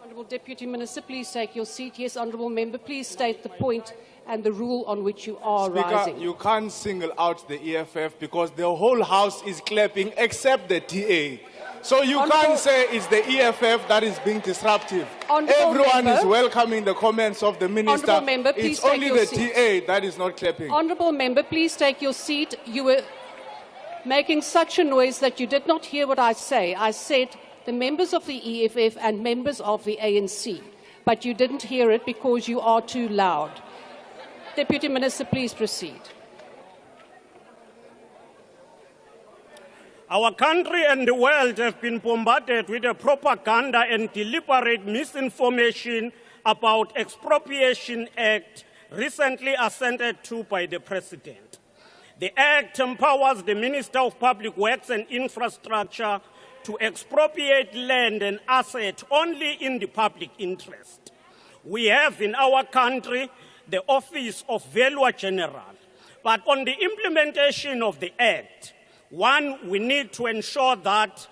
Honourable Deputy Minister, please take your seat. Yes, Honourable Member, please state the point and the rule on which you are rising. Speaker, you can't single out the EFF because the whole House is clapping except the DA. So you can't say it's the EFF that is being disruptive. Everyone is welcoming the comments of the Minister. Member, please it's only the seat. DA that is not clapping. Honourable Member, please take your seat. You were making such a noise that you did not hear what I say. I said the members of the EFF and members of the ANC, but you didn't hear it because you are too loud. Deputy Minister, please proceed. Our country and the world have been bombarded with a propaganda and deliberate misinformation about Expropriation Act recently assented to by the President. The Act empowers the Minister of Public Works and Infrastructure to expropriate land and assets only in the public interest. We have in our country the Office of Valuer General, but on the implementation of the Act, one, we need to ensure that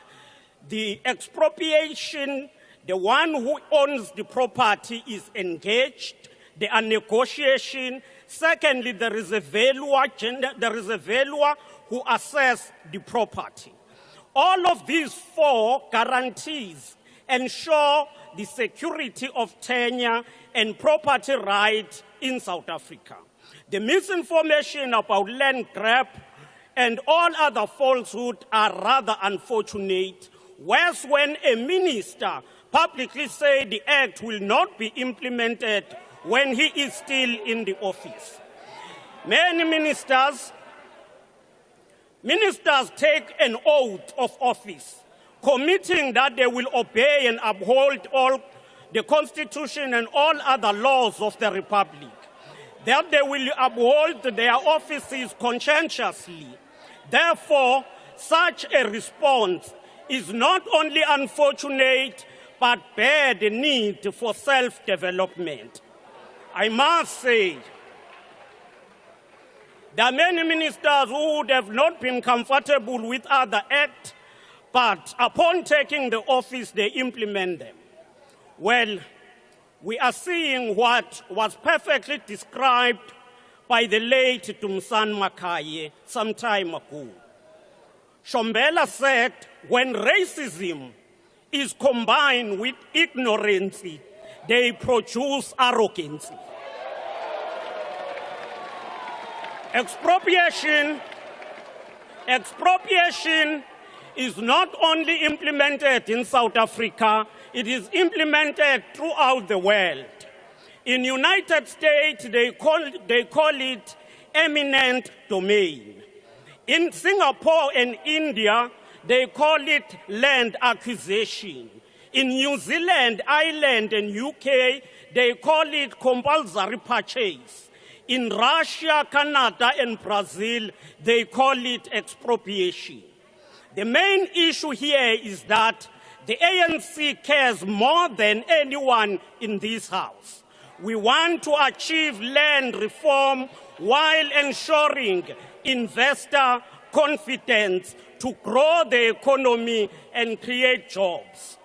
the expropriation, the one who owns the property is engaged, there are negotiations. Secondly, there is a valuer who assesses the property. All of these four guarantees ensure the security of tenure and property rights in South Africa. The misinformation about land grab and all other falsehoods are rather unfortunate. Worse when a minister publicly says the act will not be implemented when he is still in the office. Many ministers take an oath of office, committing that they will obey and uphold all the Constitution and all other laws of the Republic, that they will uphold their offices conscientiously. Therefore, such a response is not only unfortunate, but bear the need for self-development. I must say, there are many ministers who would have not been comfortable with other acts, but upon taking the office, they implement them. Well, we are seeing what was perfectly described by the late Tumsan Makaye some time ago. Shombela said, when racism is combined with ignorance, they produce arrogance. Expropriation is not only implemented in South Africa, it is implemented throughout the world. In the United States, they call it eminent domain. In Singapore and India, they call it land acquisition. In New Zealand, Ireland, and UK, they call it compulsory purchase. In Russia, Canada, and Brazil, they call it expropriation. The main issue here is that the ANC cares more than anyone in this house. We want to achieve land reform while ensuring investor confidence to grow the economy and create jobs.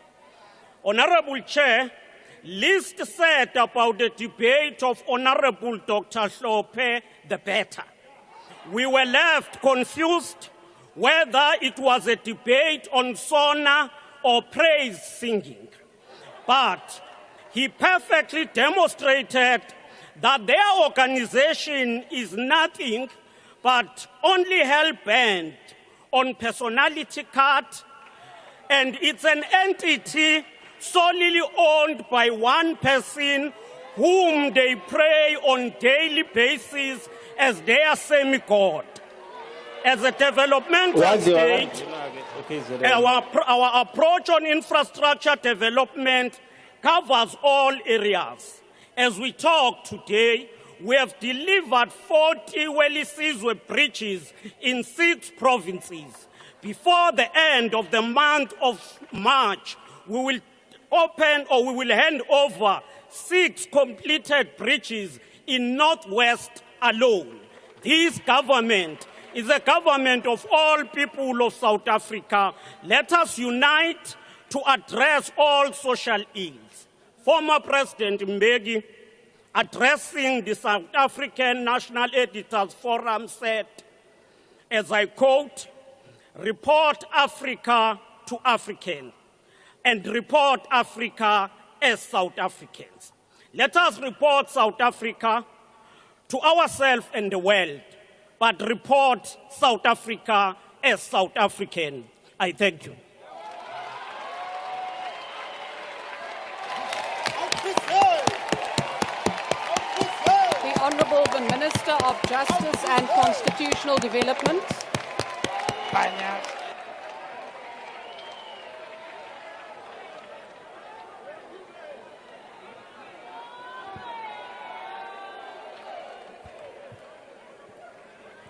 Honorable Chair, least said about the debate of Honorable Dr. Hlophe, the better. We were left confused whether it was a debate on Sona or praise singing. But he perfectly demonstrated that their organization is nothing but only hell-bent on personality card, and it's an entity solely owned by one person whom they pray on daily basis as their semi-god. As a developmental state, our approach on infrastructure development covers all areas. As we talk today, we have delivered 40 Welisizwe bridges in 6 provinces. Before the end of the month of March, we will hand over 6 completed bridges in Northwest alone. This government is a government of all people of South Africa. Let us unite to address all social ills. Former President Mbeki, addressing the South African National Editors Forum, said, as I quote, "Report Africa to Africans and report Africa as South Africans." Let us report South Africa to ourselves and the world, but report South Africa as South African. I thank you. The Honourable the Minister of Justice and Constitutional Development.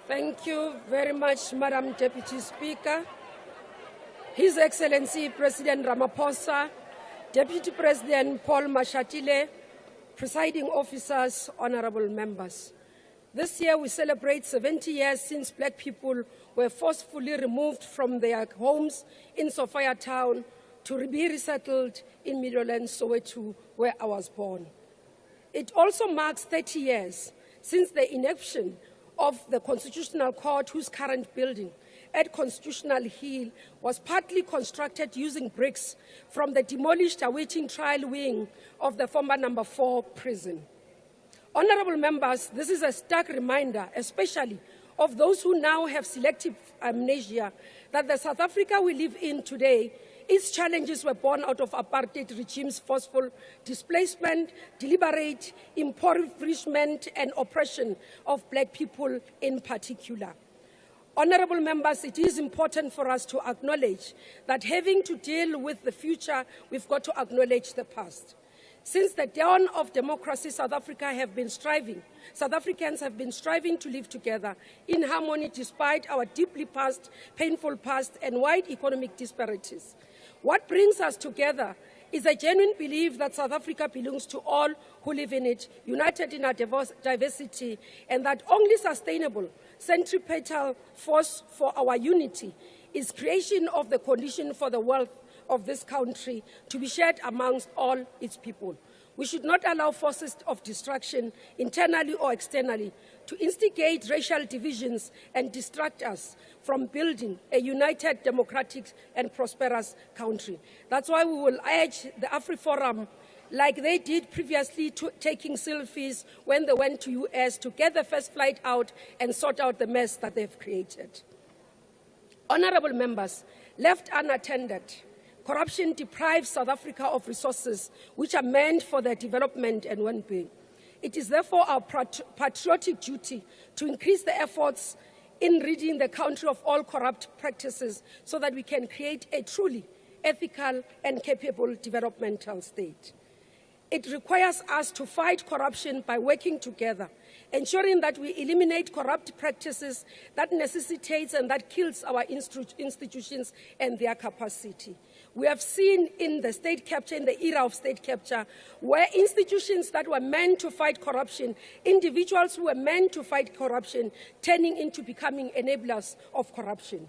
Thank you very much, Madam Deputy Speaker. His Excellency President Ramaphosa, Deputy President Paul Mashatile, presiding officers, honorable members. This year we celebrate 70 years since black people were forcefully removed from their homes in Sophia town to be resettled in Meadowlands, Soweto, where I was born. It also marks 30 years since the inaction of the Constitutional Court, whose current building at Constitutional Hill was partly constructed using bricks from the demolished awaiting trial wing of the former number 4 prison. Honorable members, this is a stark reminder, especially of those who now have selective amnesia, that the South Africa we live in today, its challenges were born out of apartheid regime's forceful displacement, deliberate impoverishment and oppression of black people in particular. Honorable members, it is important for us to acknowledge that having to deal with the future, we've got to acknowledge the past. Since the dawn of democracy, South Africans have been striving to live together in harmony despite our deeply past, painful past and wide economic disparities. What brings us together is a genuine belief that South Africa belongs to all who live in it, united in our diversity, and that only sustainable, centripetal force for our unity is creation of the condition for the wealth of this country to be shared amongst all its people. We should not allow forces of destruction, internally or externally, to instigate racial divisions and distract us from building a united, democratic, and prosperous country. That's why we will urge the AfriForum, like they did previously, to taking selfies when they went to US, to get the first flight out and sort out the mess that they've created. Honorable members, left unattended, corruption deprives South Africa of resources which are meant for their development and well-being. It is therefore our patriotic duty to increase the efforts in ridding the country of all corrupt practices so that we can create a truly ethical and capable developmental state. It requires us to fight corruption by working together, ensuring that we eliminate corrupt practices that necessitates and that kills our institutions and their capacity. We have seen in the state capture, in the era of state capture, where institutions that were meant to fight corruption, individuals who were meant to fight corruption, turning into becoming enablers of corruption.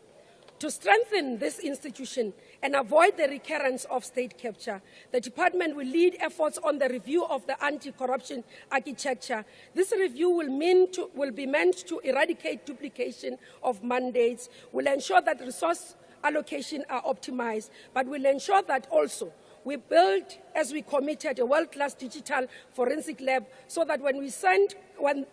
To strengthen this institution and avoid the recurrence of state capture, the department will lead efforts on the review of the anti-corruption architecture. This review will be meant to eradicate duplication of mandates, will ensure that resource allocation are optimized, but will ensure that also we build, as we committed, a world-class digital forensic lab so that when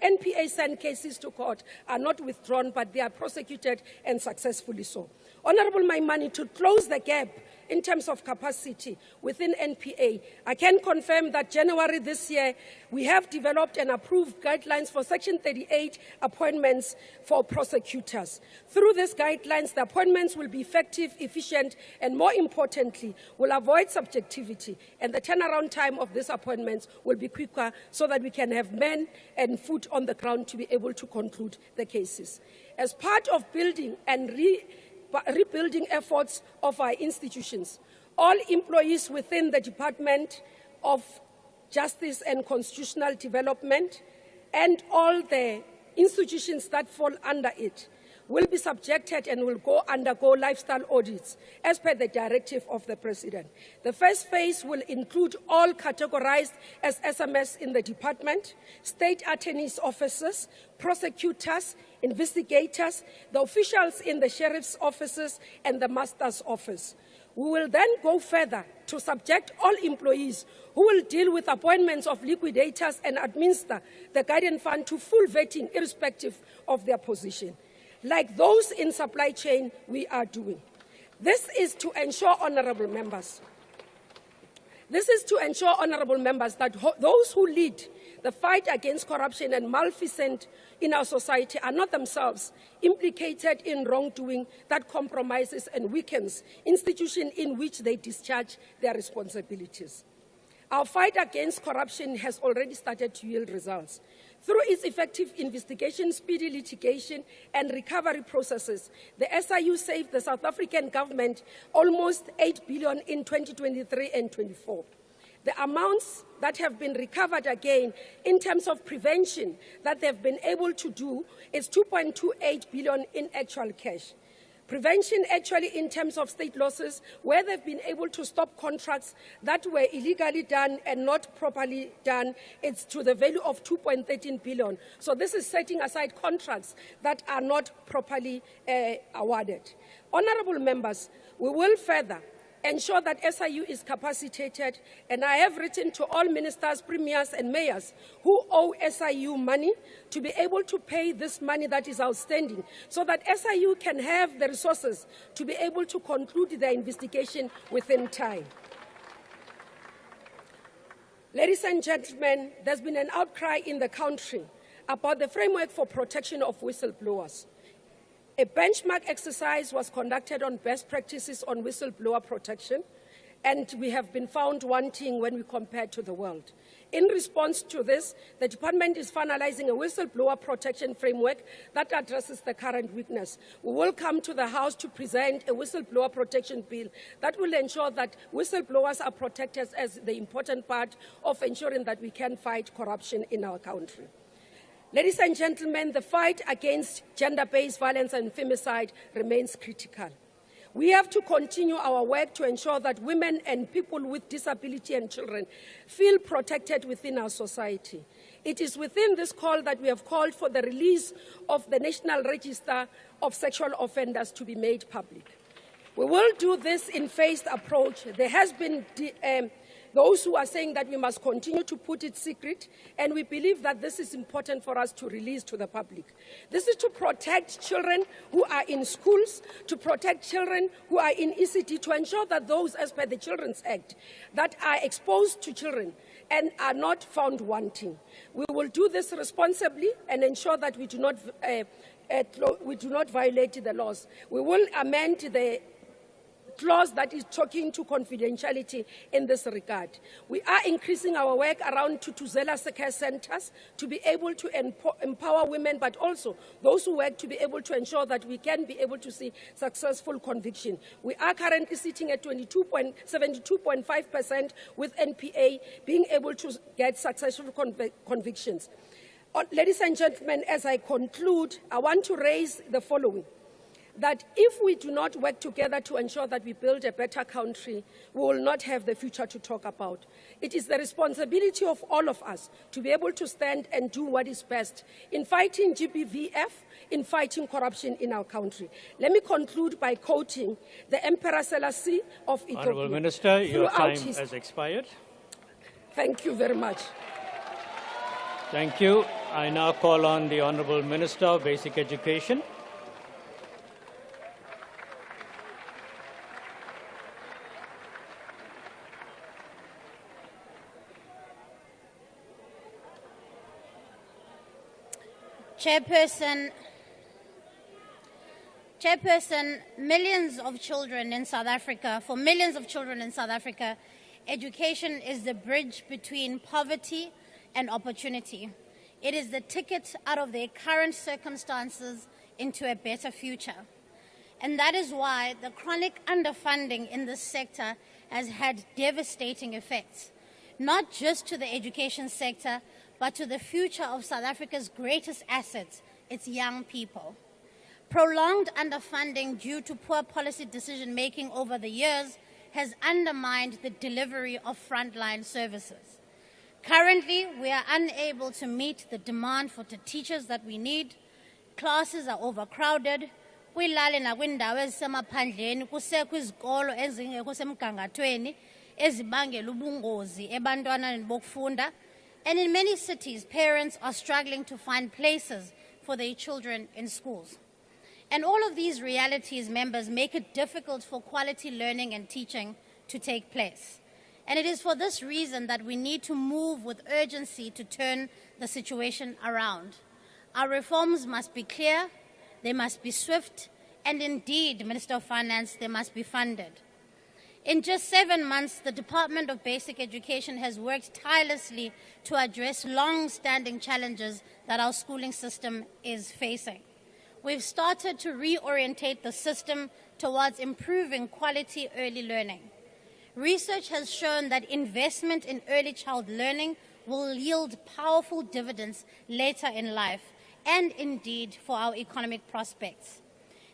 NPA send cases to court are not withdrawn, but they are prosecuted and successfully so. Honorable Maimani, to close the gap in terms of capacity within NPA, I can confirm that January this year, we have developed and approved guidelines for Section 38 appointments for prosecutors. Through these guidelines, the appointments will be effective, efficient, and more importantly, will avoid subjectivity, and the turnaround time of these appointments will be quicker so that we can have men and foot on the ground to be able to conclude the cases. As part of building and rebuilding efforts of our institutions, all employees within the Department of Justice and Constitutional Development and all the institutions that fall under it will be subjected and will undergo lifestyle audits as per the directive of the President. The first phase will include all categorized as SMS in the department, state attorneys' offices, prosecutors, investigators, the officials in the sheriff's offices, and the master's office. We will then go further to subject all employees who will deal with appointments of liquidators and administer the guardian fund to full vetting irrespective of their position, like those in supply chain we are doing. This is to ensure, honorable members, that those who lead the fight against corruption and malfeasance in our society are not themselves implicated in wrongdoing that compromises and weakens institutions in which they discharge their responsibilities. Our fight against corruption has already started to yield results. Through its effective investigation, speedy litigation, and recovery processes, the SIU saved the South African government almost 8 billion in 2023 and 24. The amounts that have been recovered again in terms of prevention that they've been able to do is 2.28 billion in actual cash. Prevention actually in terms of state losses, where they've been able to stop contracts that were illegally done and not properly done, it's to the value of 2.13 billion. So this is setting aside contracts that are not properly awarded. Honorable members, we will further ensure that SIU is capacitated, and I have written to all ministers, premiers, and mayors who owe SIU money to be able to pay this money that is outstanding so that SIU can have the resources to be able to conclude their investigation within time. Ladies and gentlemen, there's been an outcry in the country about the framework for protection of whistleblowers. A benchmark exercise was conducted on best practices on whistleblower protection, and we have been found wanting when we compare to the world. In response to this, the department is finalizing a whistleblower protection framework that addresses the current weakness. We will come to the House to present a whistleblower protection bill that will ensure that whistleblowers are protected as the important part of ensuring that we can fight corruption in our country. Ladies and gentlemen, the fight against gender-based violence and femicide remains critical. We have to continue our work to ensure that women and people with disability and children feel protected within our society. It is within this call that we have called for the release of the National Register of Sexual Offenders to be made public. We will do this in phased approach. There has been those who are saying that we must continue to put it secret, and we believe that this is important for us to release to the public. This is to protect children who are in schools, to protect children who are in ECD, to ensure that those, as per the Children's Act, that are exposed to children and are not found wanting. We will do this responsibly and ensure that we do not violate the laws. We will amend the clause that is talking to confidentiality in this regard. We are increasing our work around Tutuzela care centers to be able to empower women, but also those who work to be able to ensure that we can be able to see successful conviction. We are currently sitting at 72.5% with NPA being able to get successful convictions. Ladies and gentlemen, as I conclude, I want to raise the following: that if we do not work together to ensure that we build a better country, we will not have the future to talk about. It is the responsibility of all of us to be able to stand and do what is best in fighting GBVF, in fighting corruption in our country. Let me conclude by quoting the Emperor Selassie of Ethiopia. Honourable Minister, your time has expired. Thank you very much. Thank you. I now call on the Honourable Minister of Basic Education. Chairperson, millions of children in South Africa, for millions of children in South Africa, education is the bridge between poverty and opportunity. It is the ticket out of their current circumstances into a better future. And that is why the chronic underfunding in this sector has had devastating effects, not just to the education sector, but to the future of South Africa's greatest assets, its young people. Prolonged underfunding due to poor policy decision-making over the years has undermined the delivery of frontline services. Currently, we are unable to meet the demand for the teachers that we need. Classes are overcrowded. Kwilali nakwindawo ezisemaphandleni kusekho izikolo ezingekho semgangathweni ezibangela ubungozi ebantwaneni bokufunda. And in many cities, parents are struggling to find places for their children in schools. And all of these realities, members, make it difficult for quality learning and teaching to take place. And it is for this reason that we need to move with urgency to turn the situation around. Our reforms must be clear, they must be swift, and indeed, Minister of Finance, they must be funded. In just 7 months, the Department of Basic Education has worked tirelessly to address long-standing challenges that our schooling system is facing. We've started to reorientate the system towards improving quality early learning. Research has shown that investment in early child learning will yield powerful dividends later in life and indeed for our economic prospects.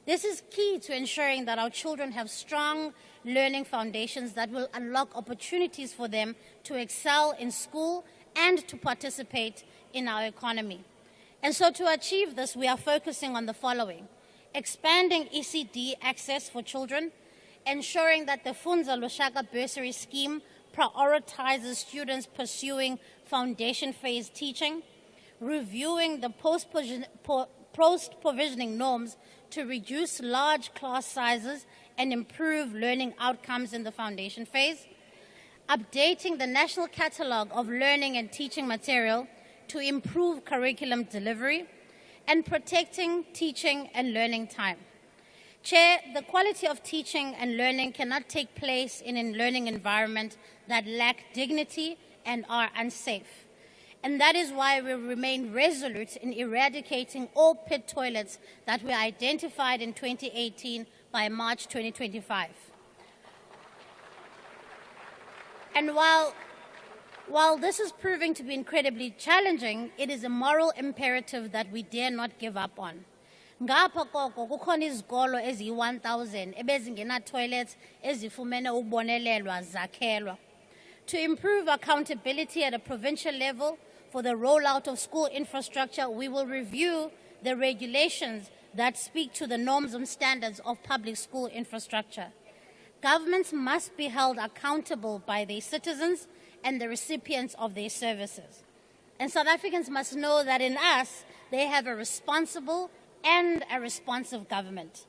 This is key to ensuring that our children have strong learning foundations that will unlock opportunities for them to excel in school and to participate in our economy. And so to achieve this, we are focusing on the following: expanding ECD access for children, ensuring that the Funza Lushaka bursary scheme prioritizes students pursuing foundation phase teaching, reviewing the post-provisioning norms to reduce large class sizes and improve learning outcomes in the foundation phase, updating the national catalogue of learning and teaching material to improve curriculum delivery, and protecting teaching and learning time. Chair, the quality of teaching and learning cannot take place in a learning environment that lack dignity and are unsafe. And that is why we remain resolute in eradicating all pit toilets that were identified in 2018 by March 2025. And while this is proving to be incredibly challenging, it is a moral imperative that we dare not give up on. Ngapha koko kukhona izikolo eziyi-1000 ebezingena toilets ezifumene ukubonelelwa zakhelwa. To improve accountability at a provincial level for the rollout of school infrastructure, we will review the regulations that speak to the norms and standards of public school infrastructure. Governments must be held accountable by their citizens and the recipients of their services. And South Africans must know that in us, they have a responsible and a responsive government.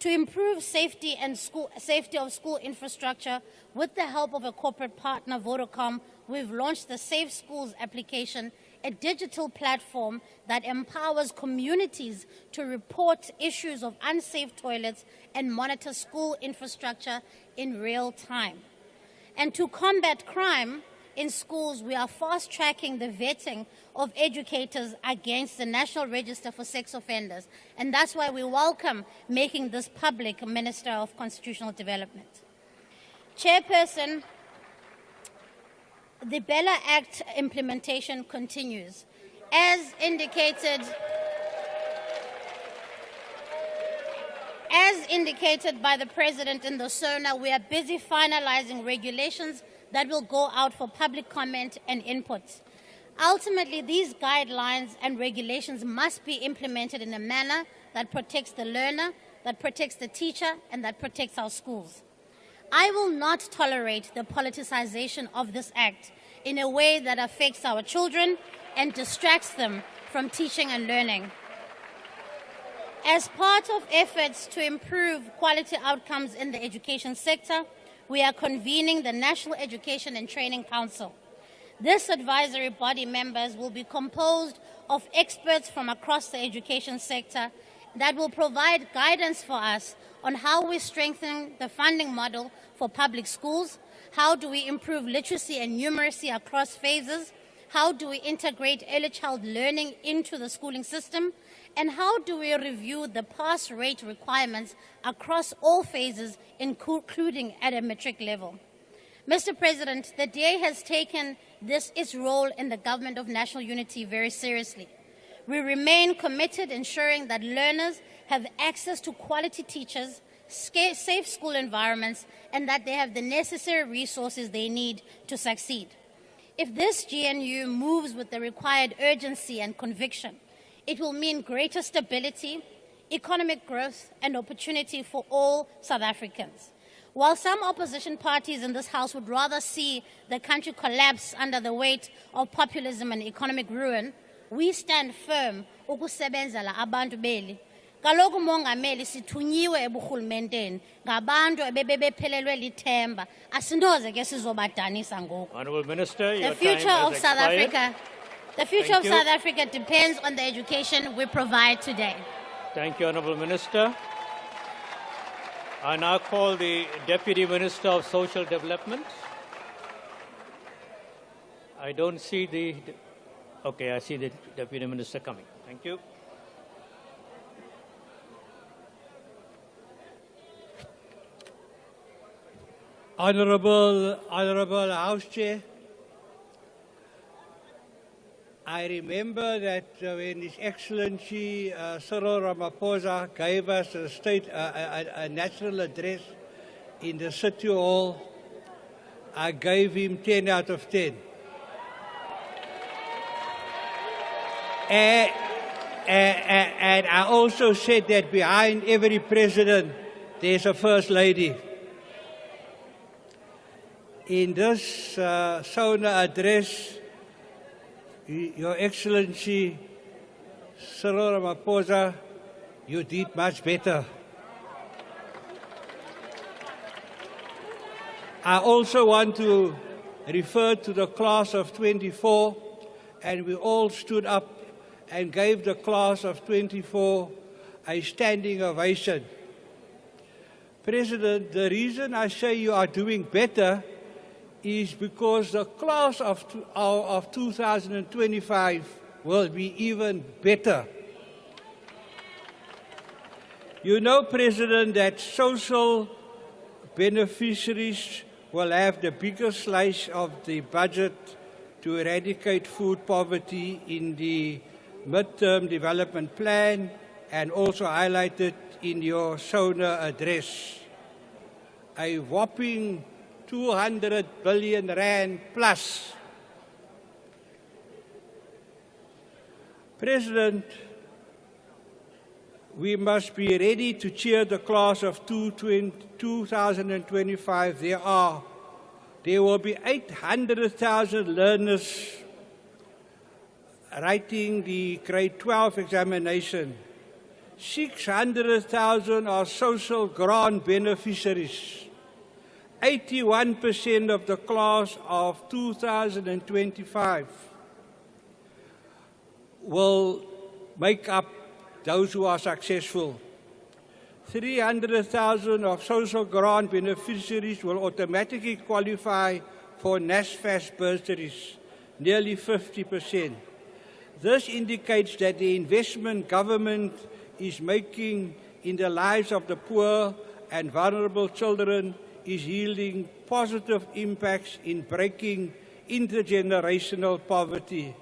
To improve safety of school infrastructure, with the help of a corporate partner, Vodacom, we've launched the Safe Schools application, a digital platform that empowers communities to report issues of unsafe toilets and monitor school infrastructure in real time. And to combat crime in schools, we are fast-tracking the vetting of educators against the National Register for Sex Offenders. And that's why we welcome making this public, Minister of Constitutional Development. Chairperson, the Bella Act implementation continues. As indicated by the President in the Sona, we are busy finalizing regulations that will go out for public comment and input. Ultimately, these guidelines and regulations must be implemented in a manner that protects the learner, that protects the teacher, and that protects our schools. I will not tolerate the politicization of this act in a way that affects our children and distracts them from teaching and learning. As part of efforts to improve quality outcomes in the education sector, we are convening the National Education and Training Council. This advisory body members will be composed of experts from across the education sector that will provide guidance for us on how we strengthen the funding model for public schools, how do we improve literacy and numeracy across phases, how do we integrate early child learning into the schooling system, and how do we review the pass rate requirements across all phases, including at a matric level. Mr. President, the DA has taken its role in the government of national unity very seriously. We remain committed ensuring that learners have access to quality teachers, safe school environments, and that they have the necessary resources they need to succeed. If this GNU moves with the required urgency and conviction, it will mean greater stability, economic growth, and opportunity for all South Africans. While some opposition parties in this House would rather see the country collapse under the weight of populism and economic ruin, we stand firm ukusebenzela abantu beli. Kaloku mongameli sithunyiwe eburhulumenteni ngabantu ebebephelelwe lithemba asindoze ke sizobadanisa ngoku. Honourable Minister, your The future time of has South expired. Africa, the future of South Africa depends on the education we provide today. Thank you, Honourable Minister. I now call the Deputy Minister of Social Development. I don't see the... Okay, I see the Deputy Minister coming. Thank you. Honourable House Chair, I remember that when His Excellency Cyril Ramaphosa gave us a national address in the City Hall, I gave him 10 out of 10. And I also said that behind every president, there's a First Lady. In this Sona address, Your Excellency Cyril Ramaphosa, you did much better. I also want to refer to the class of 24, and we all stood up and gave the class of 24 a standing ovation. President, the reason I say you are doing better is because the class of 2025 will be even better. You know, President, that social beneficiaries will have the biggest slice of the budget to eradicate food poverty in the Mid-Term Development Plan and also highlighted in your Sona address. A whopping 200 billion rand plus. President, we must be ready to cheer the class of 2025. There will be 800,000 learners writing the grade 12 examination. 600,000 are social grant beneficiaries. 81% of the class of 2025 will make up those who are successful. 300,000 of social grant beneficiaries will automatically qualify for NSFAS bursaries, nearly 50%. This indicates that the investment government is making in the lives of the poor and vulnerable children is yielding positive impacts in breaking intergenerational poverty.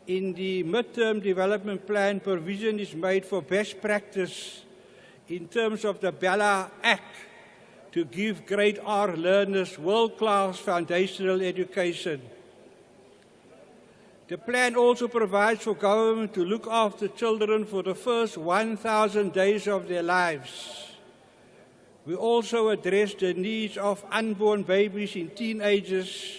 In the midterm development plan, provision is made for best practice in terms of the Bella Act to give grade R learners world-class foundational education. The plan also provides for government to look after children for the first 1,000 days of their lives. We also address the needs of unborn babies in teenagers.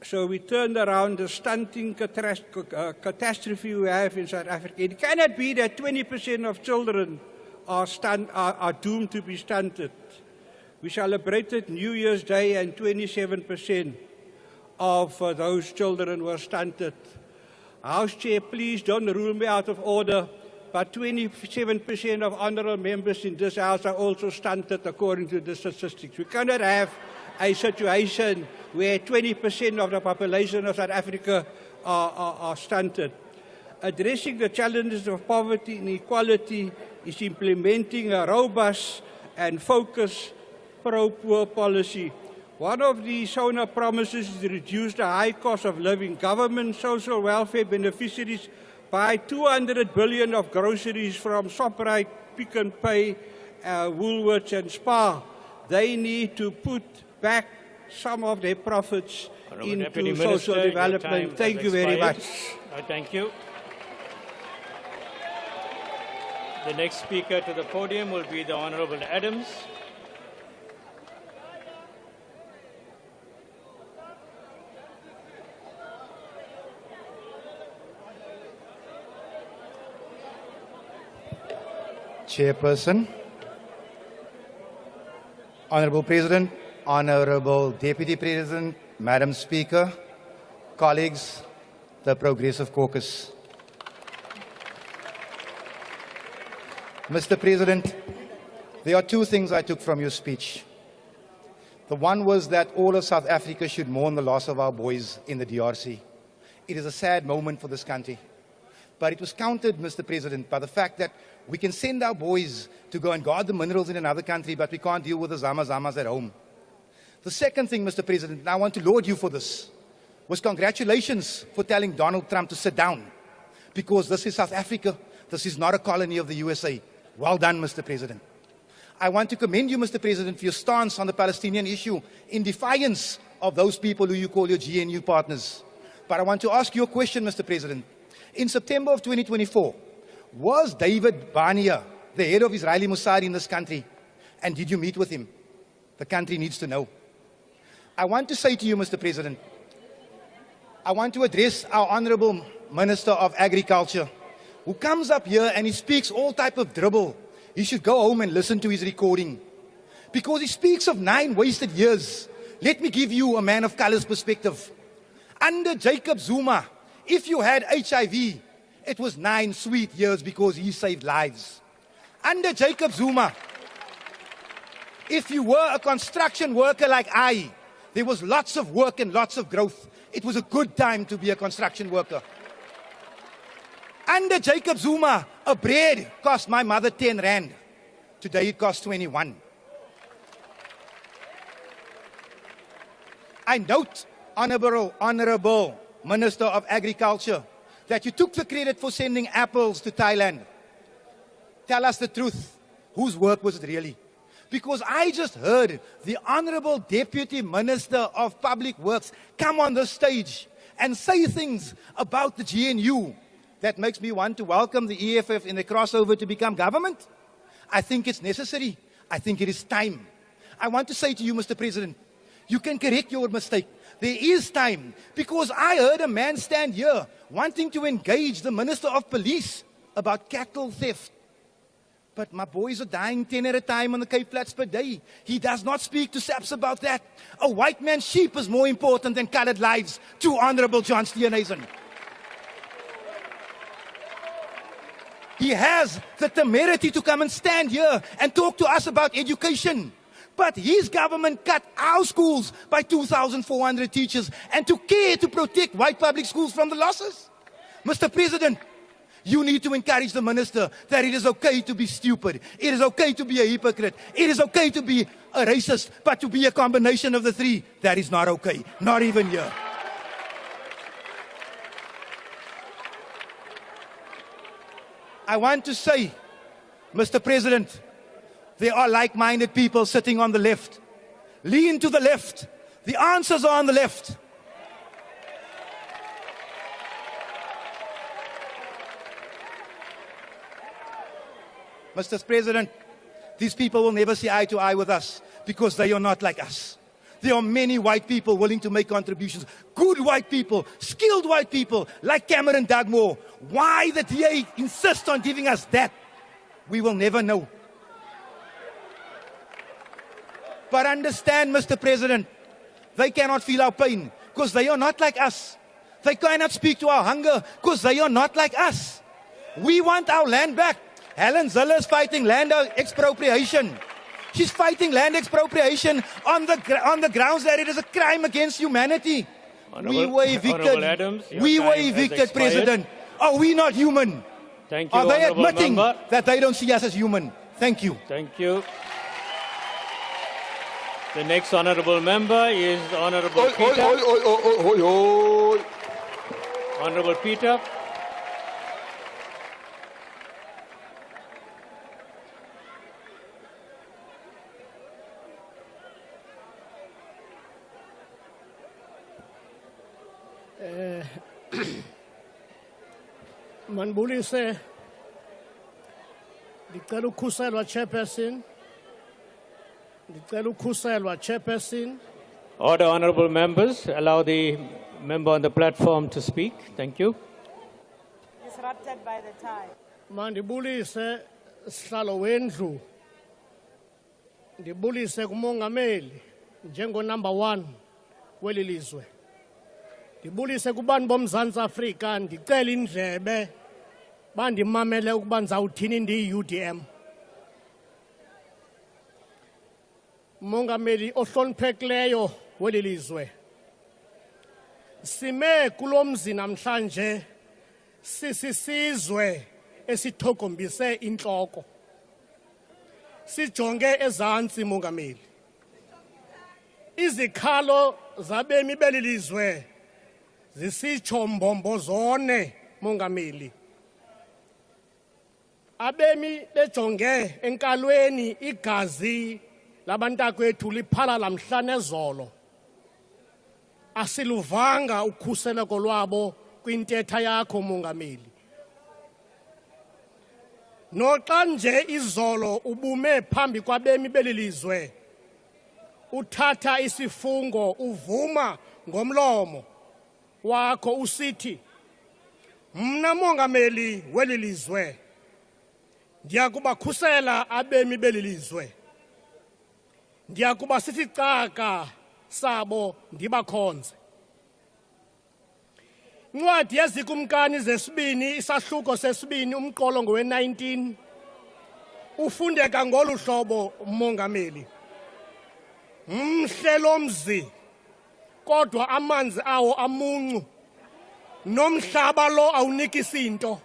So we turned around the stunting catastrophe we have in South Africa. It cannot be that 20% of children are doomed to be stunted. We celebrated New Year's Day and 27% of those children were stunted. House Chair, please don't rule me out of order, but 27% of honourable members in this House are also stunted according to the statistics. We cannot have a situation where 20% of the population of South Africa are stunted. Addressing the challenges of poverty and inequality is implementing a robust and focused pro-poor policy. One of the Sona promises is to reduce the high cost of living. Government social welfare beneficiaries buy 200 billion of groceries from Shoprite, Pick n Pay, Woolworths and Spar. They need to put back some of their profits into social development. Thank you very much. Thank you. The next speaker to the podium will be the Honourable Adams. Chairperson, Honourable President, Honourable Deputy President, Madam Speaker, colleagues, the Progressive Caucus. Mr. President, there are two things I took from your speech. The one was that all of South Africa should mourn the loss of our boys in the DRC. It is a sad moment for this country. But it was countered, Mr. President, by the fact that we can send our boys to go and guard the minerals in another country, but we can't deal with the Zamas at home. The second thing, Mr. President, and I want to laud you for this, was congratulations for telling Donald Trump to sit down, because this is South Africa. This is not a colony of the USA. Well done, Mr. President. I want to commend you, Mr. President, for your stance on the Palestinian issue in defiance of those people who you call your GNU partners. But I want to ask you a question, Mr. President. In September of 2024, was David Barnea the head of Israeli Mossad in this country? And did you meet with him? The country needs to know. I want to say to you, Mr. President, I want to address our Honourable Minister of Agriculture, who comes up here and he speaks all type of dribble. He should go home and listen to his recording. Because he speaks of 9 wasted years. Let me give you a man of colour's perspective. Under Jacob Zuma, if you had HIV, it was 9 sweet years because he saved lives. Under Jacob Zuma, if you were a construction worker like I, there was lots of work and lots of growth. It was a good time to be a construction worker. Under Jacob Zuma, a bread cost my mother 10 rand. Today it costs 21. I note, Honourable Minister of Agriculture, that you took the credit for sending apples to Thailand. Tell us the truth. Whose work was it really? Because I just heard the Honorable Deputy Minister of Public Works come on the stage and say things about the GNU that makes me want to welcome the EFF in the crossover to become government. I think it's necessary. I think it is time. I want to say to you, Mr. President, you can correct your mistake. There is time, because I heard a man stand here wanting to engage the Minister of Police about cattle theft. But my boys are dying 10 at a time on the Cape Flats per day. He does not speak to SAPS about that. A white man's sheep is more important than colored lives to Honorable John Steenhuisen. He has the temerity to come and stand here and talk to us about education. But his government cut our schools by 2,400 teachers and took care to protect white public schools from the losses. Mr. President, you need to encourage the minister that it is okay to be stupid. It is okay to be a hypocrite. It is okay to be a racist, but to be a combination of the three, that is not okay. Not even here. I want to say, Mr. President, there are like-minded people sitting on the left. Lean to the left. The answers are on the left. Mr. President, these people will never see eye to eye with us because they are not like us. There are many white people willing to make contributions. Good white people, skilled white people, like Cameron Dugmore. Why the DA insists on giving us that, we will never know. But understand, Mr. President, they cannot feel our pain because they are not like us. They cannot speak to our hunger because they are not like us. We want our land back. Helen Zille is fighting land expropriation. She's fighting land expropriation on the grounds that it is a crime against humanity. We were evicted. We were evicted, President. Are we not human? Thank you, Are they Honourable admitting Member. that they don't see us as human? Thank you. Thank you. The next Honourable Member is Honourable Peter. Honourable Peter. Manbulise, ndicela ukhuselwa chairperson. Ndicela ukhuselwa chairperson. Order, honourable members. Allow the member on the platform to speak. Thank you. Disrupted by the time. Mandibulise sihlalo wendlu. Ndibulise kumongameli njengo number 1 kweli lizwe. Ndibulise kubantu boMzantsi Afrika, ndicela indlebe bandimamele ukuba ndizawuthini ndiyi-UDM. Mongameli ohloniphekileyo weli lizwe, sime kulo mzi namhlanje sisizwe esithokombise intloko. Sijonge ezantsi, Mongameli. Izikhalo zabemi beli lizwe zisitsho mbombozone, Mongameli. Abemi bejonge enkalweni igazi labantakwethu liphala lamhla nezolo. Asiluvanga ukhuseleko lwabo kwintetha yakho, Mongameli. Noxa nje izolo ubume phambi kwabemi beli lizwe, uthatha isifungo, uvuma ngomlomo wakho usithi, mna Mongameli weli lizwe ndiyakubakhusela abemi beli lizwe. Ndiyakuba sisicaka sabo ndibakhonze. Incwadi yezikumkani zesibini, isahluko sesibini, umqolo ngowe-19, ufundeka ngolu hlobo, Mongameli. Mhle lo mzi, kodwa amanzi awo amuncu, nomhlaba lo awunikisi nto.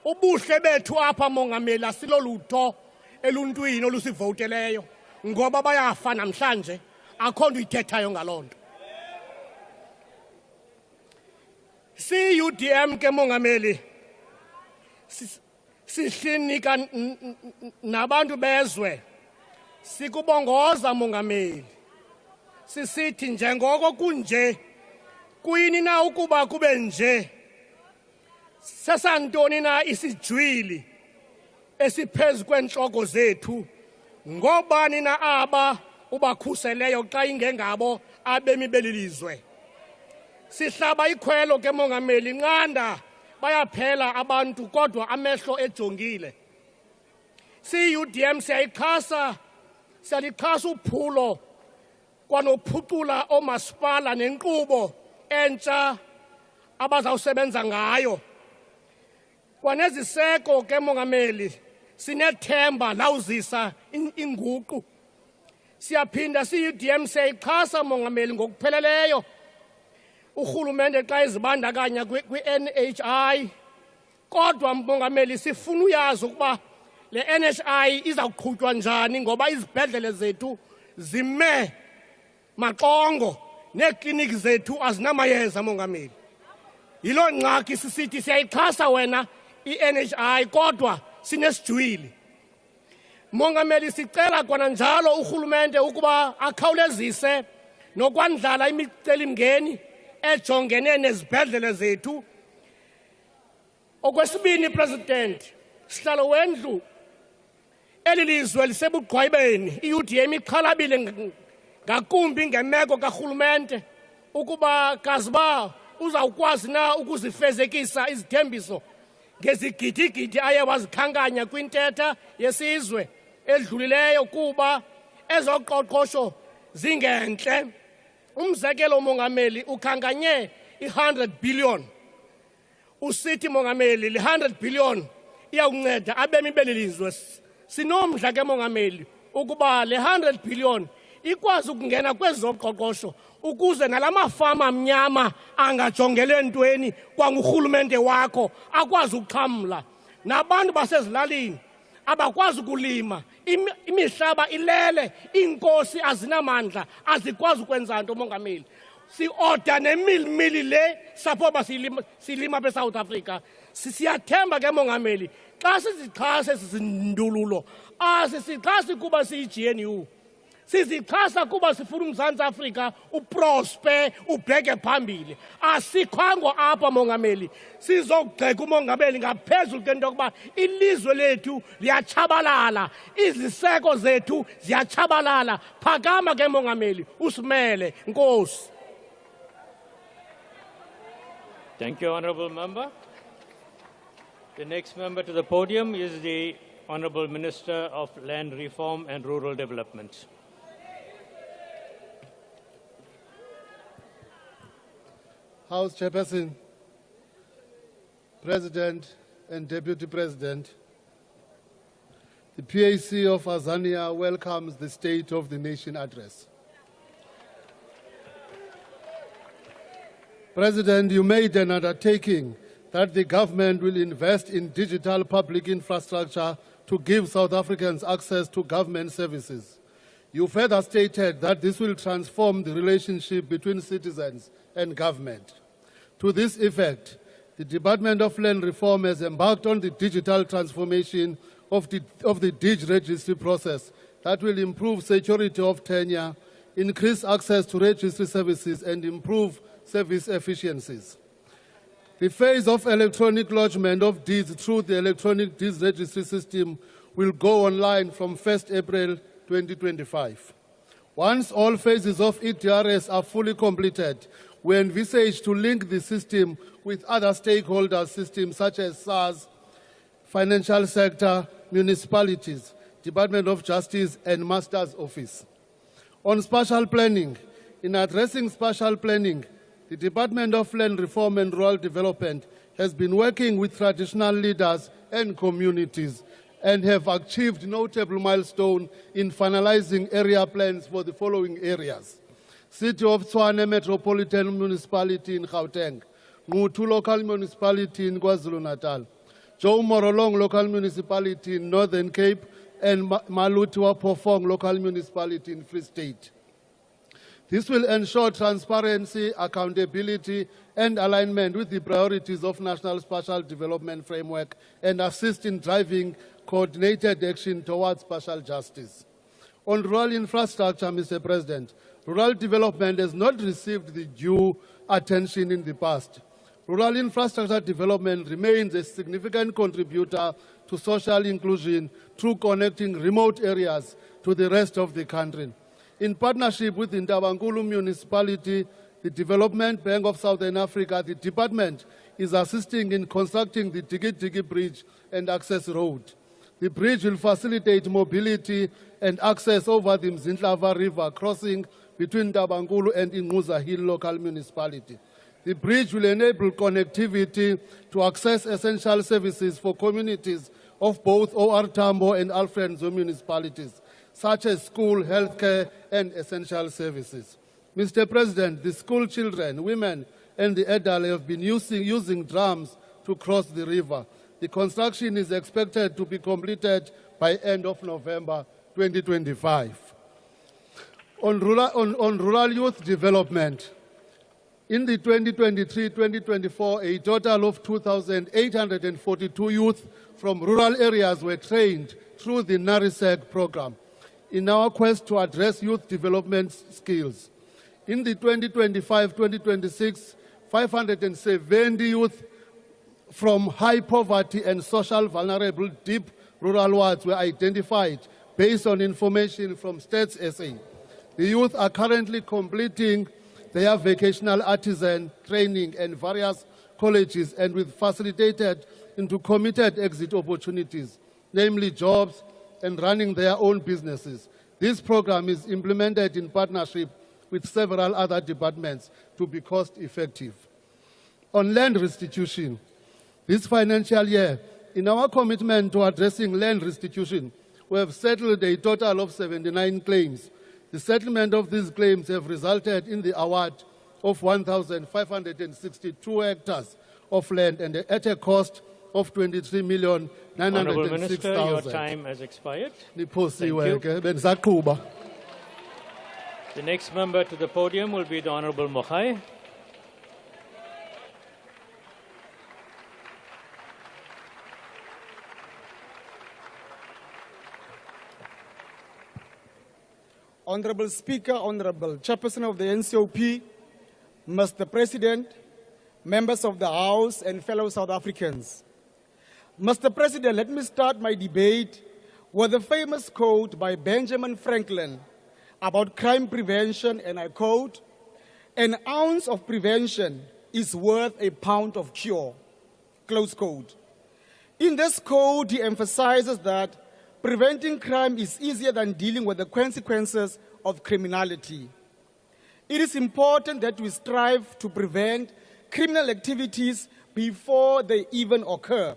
Ubuhle bethu apha, Mongameli, asilolutho eluntwini olusivoteleyo, ngoba bayafa namhlanje, akho nto ithethayo ngaloo nto. Si-UDM ke mongameli sihlinika nabantu bezwe sikubongoza mongameli sisithi njengoko kunje kuyini na ukuba kube nje sesantoni na isijwili esiphezu kwentloko zethu ngobani na aba ubakhuseleyo xa ingengabo abemi belilizwe sihlaba ikhwelo ke mongameli nqanda bayaphela abantu kodwa amehlo ejongile si-UDM siyalikhasa uphulo kwanophucula oomasipala nenkqubo entsha abazawusebenza ngayo kwaneziseko ke mongameli sinethemba lawuzisa inguqu siyaphinda si-UDM siyayixhasa mongameli ngokupheleleyo urhulumente xa ezibandakanya kwi-NHI kodwa mongameli sifuna uyazi ukuba le NHI izawuqhutywa njani ngoba izibhedlele zethu zime maqongo neekliniki zethu azinamayeza mongameli yiloo ngxaki sisithi siyayixhasa wena i-NHI kodwa sinesijwili mongameli sicela kwananjalo urhulumente ukuba akhawulezise nokwandlala imicelimngeni ejongene nezibhedlele zethu okwesibini president sihlalo wendlu eli lizwe lisebugqwayibeni i-UDM ixhalabile ngakumbi ngemeko karhulumente ukuba kaziba uzawukwazi na ukuzifezekisa izithembiso ngezigidigidi aye wazikhankanya kwintetha yesizwe edlulileyo kuba ezoqoqosho zingentle umzekelo mongameli ukhankanye i-100 billion usithi mongameli le 100 billion iyawunceda abemi belilizwe sinomdla ke mongameli ukuba le 100 billion ikwazi ukungena kwezoqoqosho ukuze nalamafama amnyama angajongele ntweni kwangurhulumente wakho akwazi ukuxhamla nabantu basezilalini abakwazi ukulima imihlaba ilele iinkosi azinamandla azikwazi ukwenza nto mongameli si-order nemilimili le saphoba silima beSouth Africa siyathemba ke mongameli xa sizixhasa ezi zindululo asisixhasi kuba siyi-GNU sizixhasa kuba sifuna uMzantsi Afrika uprosper ubheke phambili asikhwango apha mongameli sizogxeka umongameli ngaphezulu ke into yokuba ilizwe lethu liyatshabalala iziseko zethu ziyatshabalala phakama ke mongameli usimele nkosi. Thank you, Honourable Member. The next member to the podium is the Honourable Minister of Land Reform and Rural Development. House Chairperson, President and Deputy President, the PAC of Azania welcomes the State of the Nation address. President, you made an undertaking that the government will invest in digital public infrastructure to give South Africans access to government services. You further stated that this will transform the relationship between citizens and government. To this effect, the Department of Land Reform has embarked on the digital transformation of the DIG registry process that will improve security of tenure, increase access to registry services, and improve service efficiencies. The phase of electronic lodgement of deeds through the electronic deeds registry system will go online from 1st April 2025. Once all phases of EDRS are fully completed, we envisage to link the system with other stakeholder systems such as SARS, financial sector, municipalities, Department of Justice, and Master's Office. On spatial planning, in addressing spatial planning, the Department of Land Reform and Rural Development has been working with traditional leaders and communities and have achieved notable milestone in finalizing area plans for the following areas. City of Tshwane Metropolitan Municipality in Gauteng, Ngutu Local Municipality in KwaZulu-Natal, Joe Morolong Local Municipality in Northern Cape, and Maluti Wapofong Local Municipality in Free State. This will ensure transparency, accountability, and alignment with the priorities of National Spatial Development Framework and assist in driving coordinated action towards spatial justice. On rural infrastructure, Mr. President, rural development has not received the due attention in the past. Rural infrastructure development remains a significant contributor to social inclusion through connecting remote areas to the rest of the country. In partnership with the Ntabankulu municipality, the Development Bank of Southern Africa, the department is assisting in constructing the Tiki Bridge and access road. The bridge will facilitate mobility and access over the Mzindlava River crossing between Ntabankulu and Inguza Hill local municipality. The bridge will enable connectivity to access essential services for communities of both OR Tambo and Alfred Nzo municipalities, such as school, healthcare, and essential services. Mr. President, the school children, women, and the elderly have been using drums to cross the river. The construction is expected to be completed by end of November 2025. On rural youth development, in the 2023-2024, a total of 2,842 youth from rural areas were trained through the NARISEC program in our quest to address youth development skills. In the 2025-2026, 570 youth from high poverty and social vulnerable deep rural wards were identified based on information from Stats SA. The youth are currently completing their vocational artisan training and various colleges and with facilitated into committed exit opportunities, namely jobs and running their own businesses. This program is implemented in partnership with several other departments to be cost effective. On land restitution, this financial year, in our commitment to addressing land restitution, we have settled a total of 79 claims. The settlement of these claims have resulted in the award of 1,562 hectares of land and at a cost of 23,906,000. Honourable Minister, your time has expired. Thank you. The next member to the podium will be the Honourable Mokhai. Honourable Speaker, Honourable Chairperson of the NCOP, Mr. President, members of the House and fellow South Africans. Mr. President, let me start my debate with a famous quote by Benjamin Franklin about crime prevention, and I quote, "An ounce of prevention is worth a pound of cure," close quote. In this quote, he emphasizes that preventing crime is easier than dealing with the consequences of criminality. It is important that we strive to prevent criminal activities before they even occur.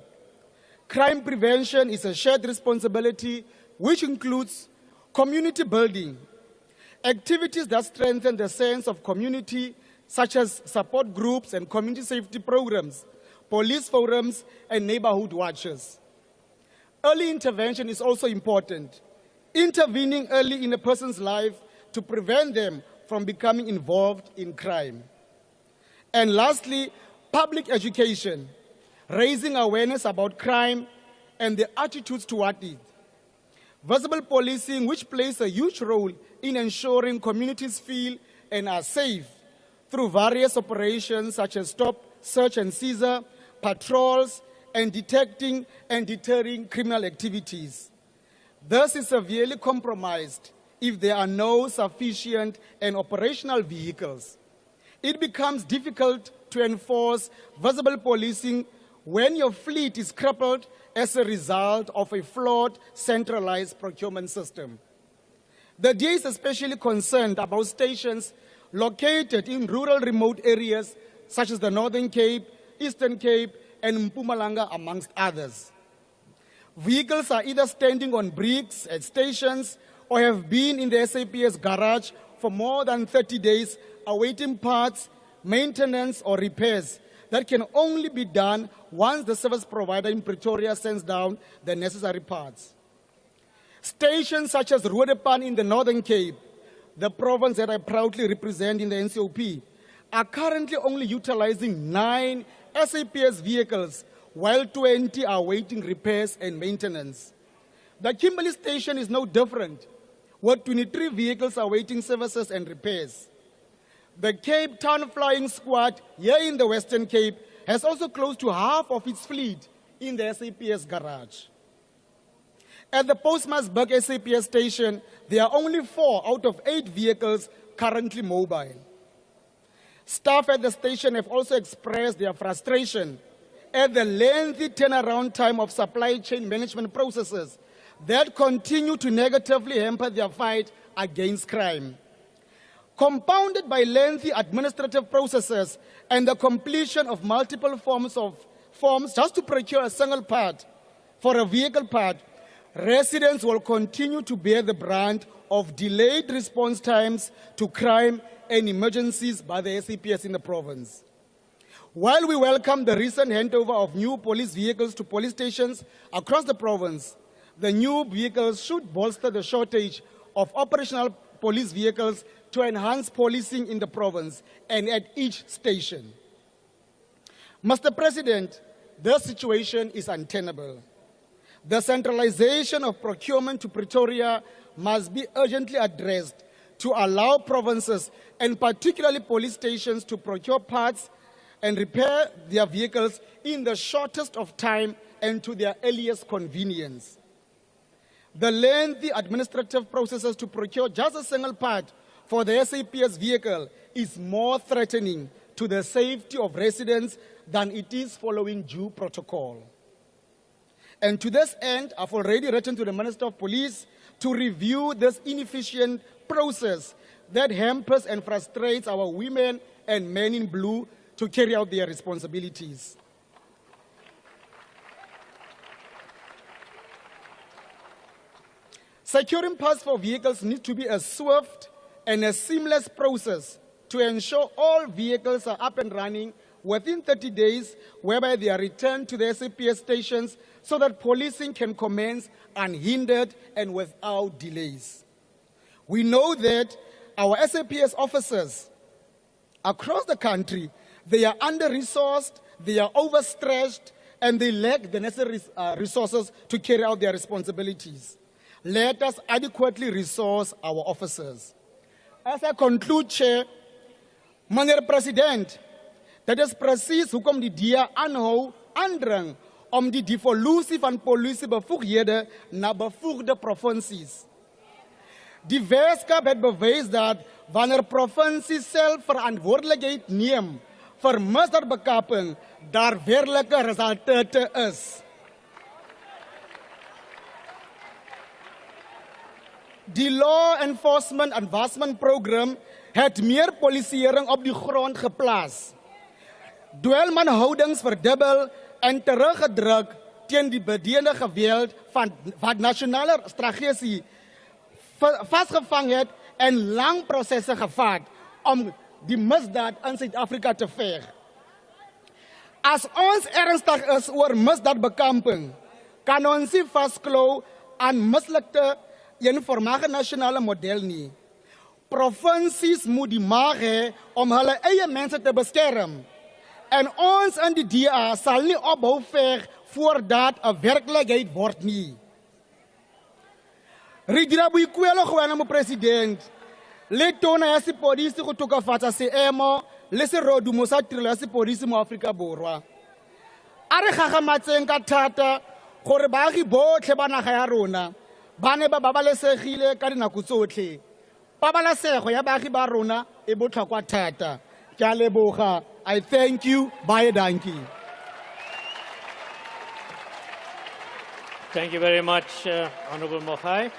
Crime prevention is a shared responsibility which includes community building, activities that strengthen the sense of community, such as support groups and community safety programs, police forums, and neighborhood watches. Early intervention is also important, intervening early in a person's life to prevent them from becoming involved in crime. And lastly, public education, raising awareness about crime and the attitudes toward it. Visible policing, which plays a huge role in ensuring communities feel and are safe through various operations such as stop, search and seizure, patrols, and detecting and deterring criminal activities. Thus is severely compromised if there are no sufficient and operational vehicles. It becomes difficult to enforce visible policing when your fleet is crippled as a result of a flawed centralized procurement system. The DA is especially concerned about stations located in rural remote areas such as the Northern Cape, Eastern Cape, and Mpumalanga, amongst others. Vehicles are either standing on bricks at stations or have been in the SAPS garage for more than 30 days awaiting parts, maintenance, or repairs that can only be done once the service provider in Pretoria sends down the necessary parts. Stations such as Roodepan in the Northern Cape, the province that I proudly represent in the NCOP, are currently only utilizing 9 SAPS vehicles, while 20 are awaiting repairs and maintenance. The Kimberley station is no different, with 23 vehicles awaiting services and repairs. The Cape Town Flying Squad here in the Western Cape has also close to half of its fleet in the SAPS garage. At the Postmasburg SAPS station, there are only 4 out of 8 vehicles currently mobile. Staff at the station have also expressed their frustration at the lengthy turnaround time of supply chain management processes that continue to negatively hamper their fight against crime. Compounded by lengthy administrative processes and the completion of multiple forms just to procure a single part for a vehicle part, residents will continue to bear the brunt of delayed response times to crime and emergencies by the SAPS in the province. While we welcome the recent handover of new police vehicles to police stations across the province, the new vehicles should bolster the shortage of operational police vehicles to enhance policing in the province and at each station. Mr. President, the situation is untenable. The centralization of procurement to Pretoria must be urgently addressed to allow provinces, and particularly police stations, to procure parts and repair their vehicles in the shortest of time and to their earliest convenience. The lengthy administrative processes to procure just a single part for the SAPS vehicle is more threatening to the safety of residents than it is following due protocol. And to this end, I've already written to the Minister of Police to review this inefficient process that hampers and frustrates our women and men in blue to carry out their responsibilities. Securing parts for vehicles needs to be a swift and a seamless process to ensure all vehicles are up and running within 30 days, whereby they are returned to the SAPS stations so that policing can commence unhindered and without delays. We know that our SAPS officers across the country, they are under-resourced, they are overstretched, and they lack the necessary resources to carry out their responsibilities. Let us adequately resource our officers. As I conclude, Chair, Meneer President, dit is precies hoekom die DA aanhou aandring om die devolusie van polisiebevoegdhede na bevoegde provinsies. Die Weskaap het bewys dat wanneer provinsies self verantwoordelikheid neem vir misdaadbekamping, daar werklike resultate is. Die Law Enforcement Advancement Program het meer polisieering op die grond geplaas. Dwelmanhoudings verdubbel en teruggedruk teen die bedeende geweld van wat nasionale strategie vastgevang het en lang prosesse gevat om die misdaad in Suid-Afrika te veg. As ons ernstig is oor misdaadbekamping, kan ons nie vasklou aan mislukte een voormalige nasionale model nie. Provinsies moet die mag hê om hulle eie mense te beskerm. En ons in die DA sal nie ophou veg voordat 'n werklikheid word nie. Re dira boikuelo go wena mo president. Le tona ya sepodisi go tokafatsa seemo le serodumo sa tirelo ya sepodisi mo Afrika Borwa. A re gagamatseng ka thata gore baagi botlhe ba naga ya rona ba ne ba babalesegile ka dinako tsotlhe. Pabalesego ya baagi ba rona e botlhokwa thata. Ke a leboga. I thank you. Baie dankie. Thank you very much, Honorable Mohai.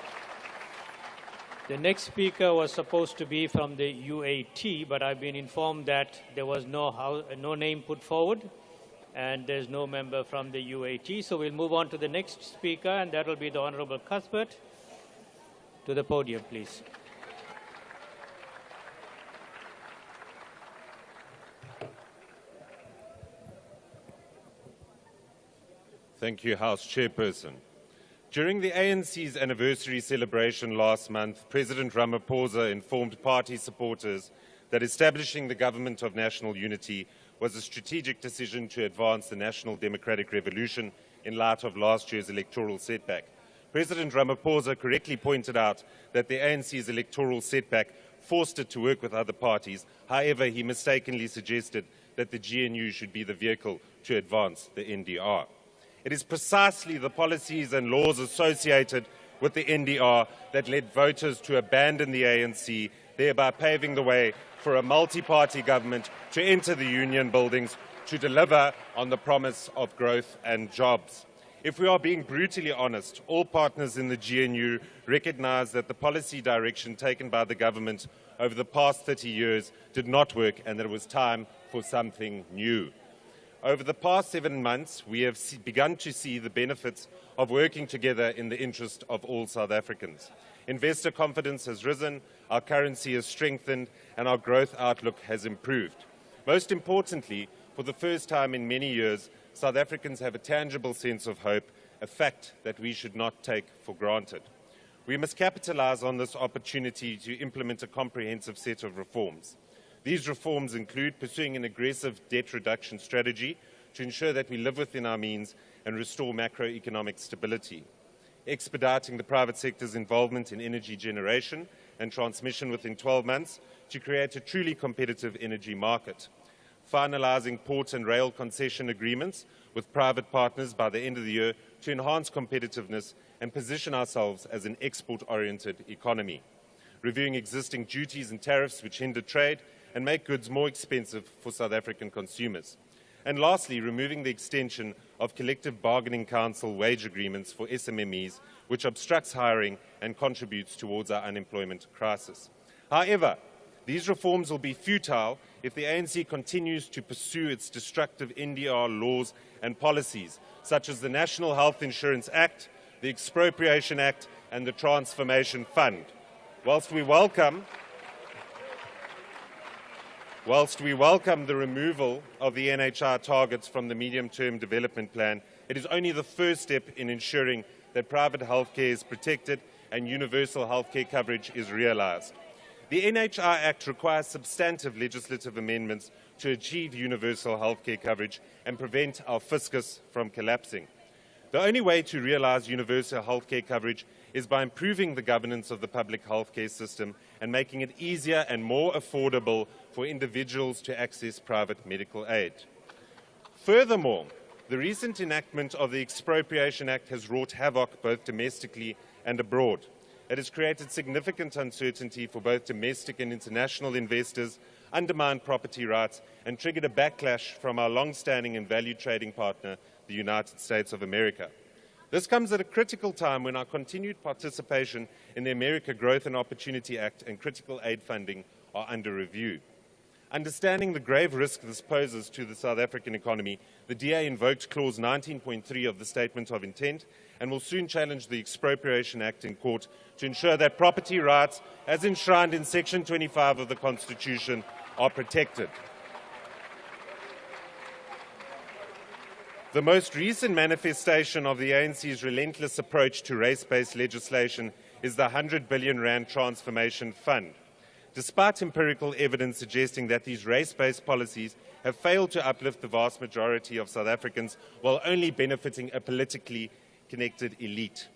The next speaker was supposed to be from the UAT, but I've been informed that there was no name put forward, and there's no member from the UAT. So we'll move on to the next speaker, and that will be the Honorable Cuthbert. To the podium, please. Thank you, House Chairperson. During the ANC's anniversary celebration last month, President Ramaphosa informed party supporters that establishing the Government of National Unity was a strategic decision to advance the national democratic revolution in light of last year's electoral setback. President Ramaphosa correctly pointed out that the ANC's electoral setback forced it to work with other parties. However, he mistakenly suggested that the GNU should be the vehicle to advance the NDR. It is precisely the policies and laws associated with the NDR that led voters to abandon the ANC, thereby paving the way for a multi-party government to enter the union buildings to deliver on the promise of growth and jobs. If we are being brutally honest, all partners in the GNU recognize that the policy direction taken by the government over the past 30 years did not work and that it was time for something new. Over the past 7 months, we have begun to see the benefits of working together in the interest of all South Africans. Investor confidence has risen, our currency has strengthened, and our growth outlook has improved. Most importantly, for the first time in many years, South Africans have a tangible sense of hope, a fact that we should not take for granted. We must capitalize on this opportunity to implement a comprehensive set of reforms. These reforms include pursuing an aggressive debt reduction strategy to ensure that we live within our means and restore macroeconomic stability, expediting the private sector's involvement in energy generation and transmission within 12 months to create a truly competitive energy market, finalizing port and rail concession agreements with private partners by the end of the year to enhance competitiveness and position ourselves as an export-oriented economy, reviewing existing duties and tariffs which hinder trade and make goods more expensive for South African consumers. And lastly, removing the extension of collective bargaining council wage agreements for SMMEs, which obstructs hiring and contributes towards our unemployment crisis. However, these reforms will be futile if the ANC continues to pursue its destructive NDR laws and policies, such as the National Health Insurance Act, the Expropriation Act, and the Transformation Fund. Whilst we welcome the removal of the NHI targets from the medium-term development plan, it is only the first step in ensuring that private healthcare is protected and universal healthcare coverage is realized. The NHI Act requires substantive legislative amendments to achieve universal healthcare coverage and prevent our fiscus from collapsing. The only way to realize universal healthcare coverage is by improving the governance of the public healthcare system and making it easier and more affordable for individuals to access private medical aid. Furthermore, the recent enactment of the Expropriation Act has wrought havoc both domestically and abroad. It has created significant uncertainty for both domestic and international investors, undermined property rights, and triggered a backlash from our long-standing and valued trading partner, the United States of America. This comes at a critical time when our continued participation in the America Growth and Opportunity Act and critical aid funding are under review. Understanding the grave risk this poses to the South African economy, the DA invoked Clause 19.3 of the Statement of Intent and will soon challenge the Expropriation Act in court to ensure that property rights, as enshrined in Section 25 of the Constitution, are protected. The most recent manifestation of the ANC's relentless approach to race-based legislation is the 100 billion rand Transformation Fund. Despite empirical evidence suggesting that these race-based policies have failed to uplift the vast majority of South Africans while only benefiting a politically connected elite.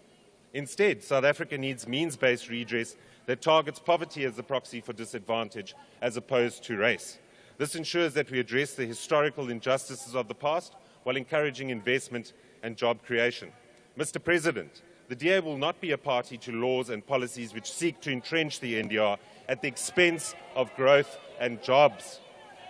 Instead, South Africa needs means-based redress that targets poverty as a proxy for disadvantage as opposed to race. This ensures that we address the historical injustices of the past while encouraging investment and job creation. Mr. President, the DA will not be a party to laws and policies which seek to entrench the NDR at the expense of growth and jobs.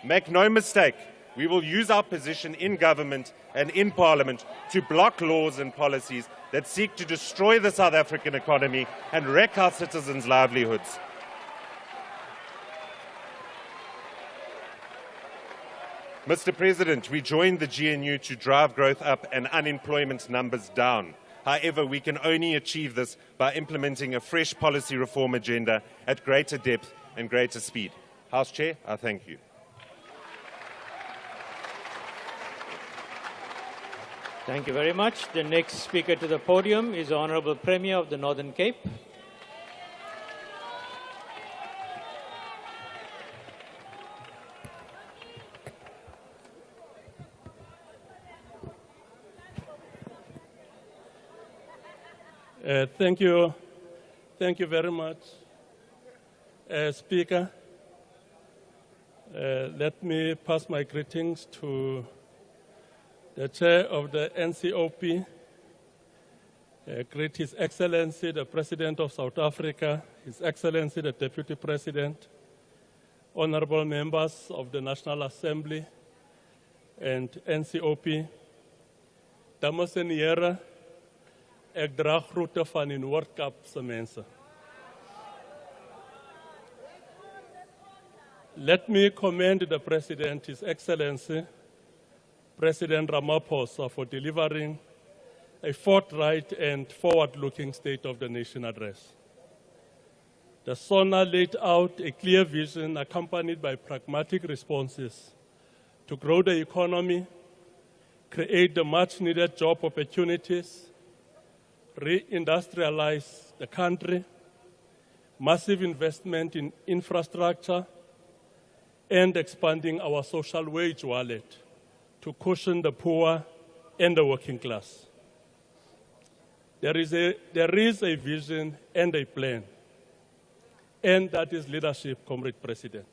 Make no mistake, we will use our position in government and in Parliament to block laws and policies that seek to destroy the South African economy and wreck our citizens' livelihoods. Mr. President, we joined the GNU to drive growth up and unemployment numbers down. However, we can only achieve this by implementing a fresh policy reform agenda at greater depth and greater speed. House Chair, I thank you. Thank you very much. The next speaker to the podium is the Honourable Premier of the Northern Cape. Thank you. Thank you very much, Speaker. Let me pass my greetings to the Chair of the NCOP, greet His Excellency, the President of South Africa, His Excellency, the Deputy President, honorable members of the National Assembly and NCOP, dames en heren, ek dra groete van die Noord-Kaapse mense. Let me commend the President, His Excellency, President Ramaphosa, for delivering a forthright and forward-looking State of the Nation address. The Sona laid out a clear vision accompanied by pragmatic responses to grow the economy, create the much-needed job opportunities, re-industrialize the country, massive investment in infrastructure, and expanding our social wage wallet to cushion the poor and the working class. There is a vision and a plan, and that is leadership, Comrade President,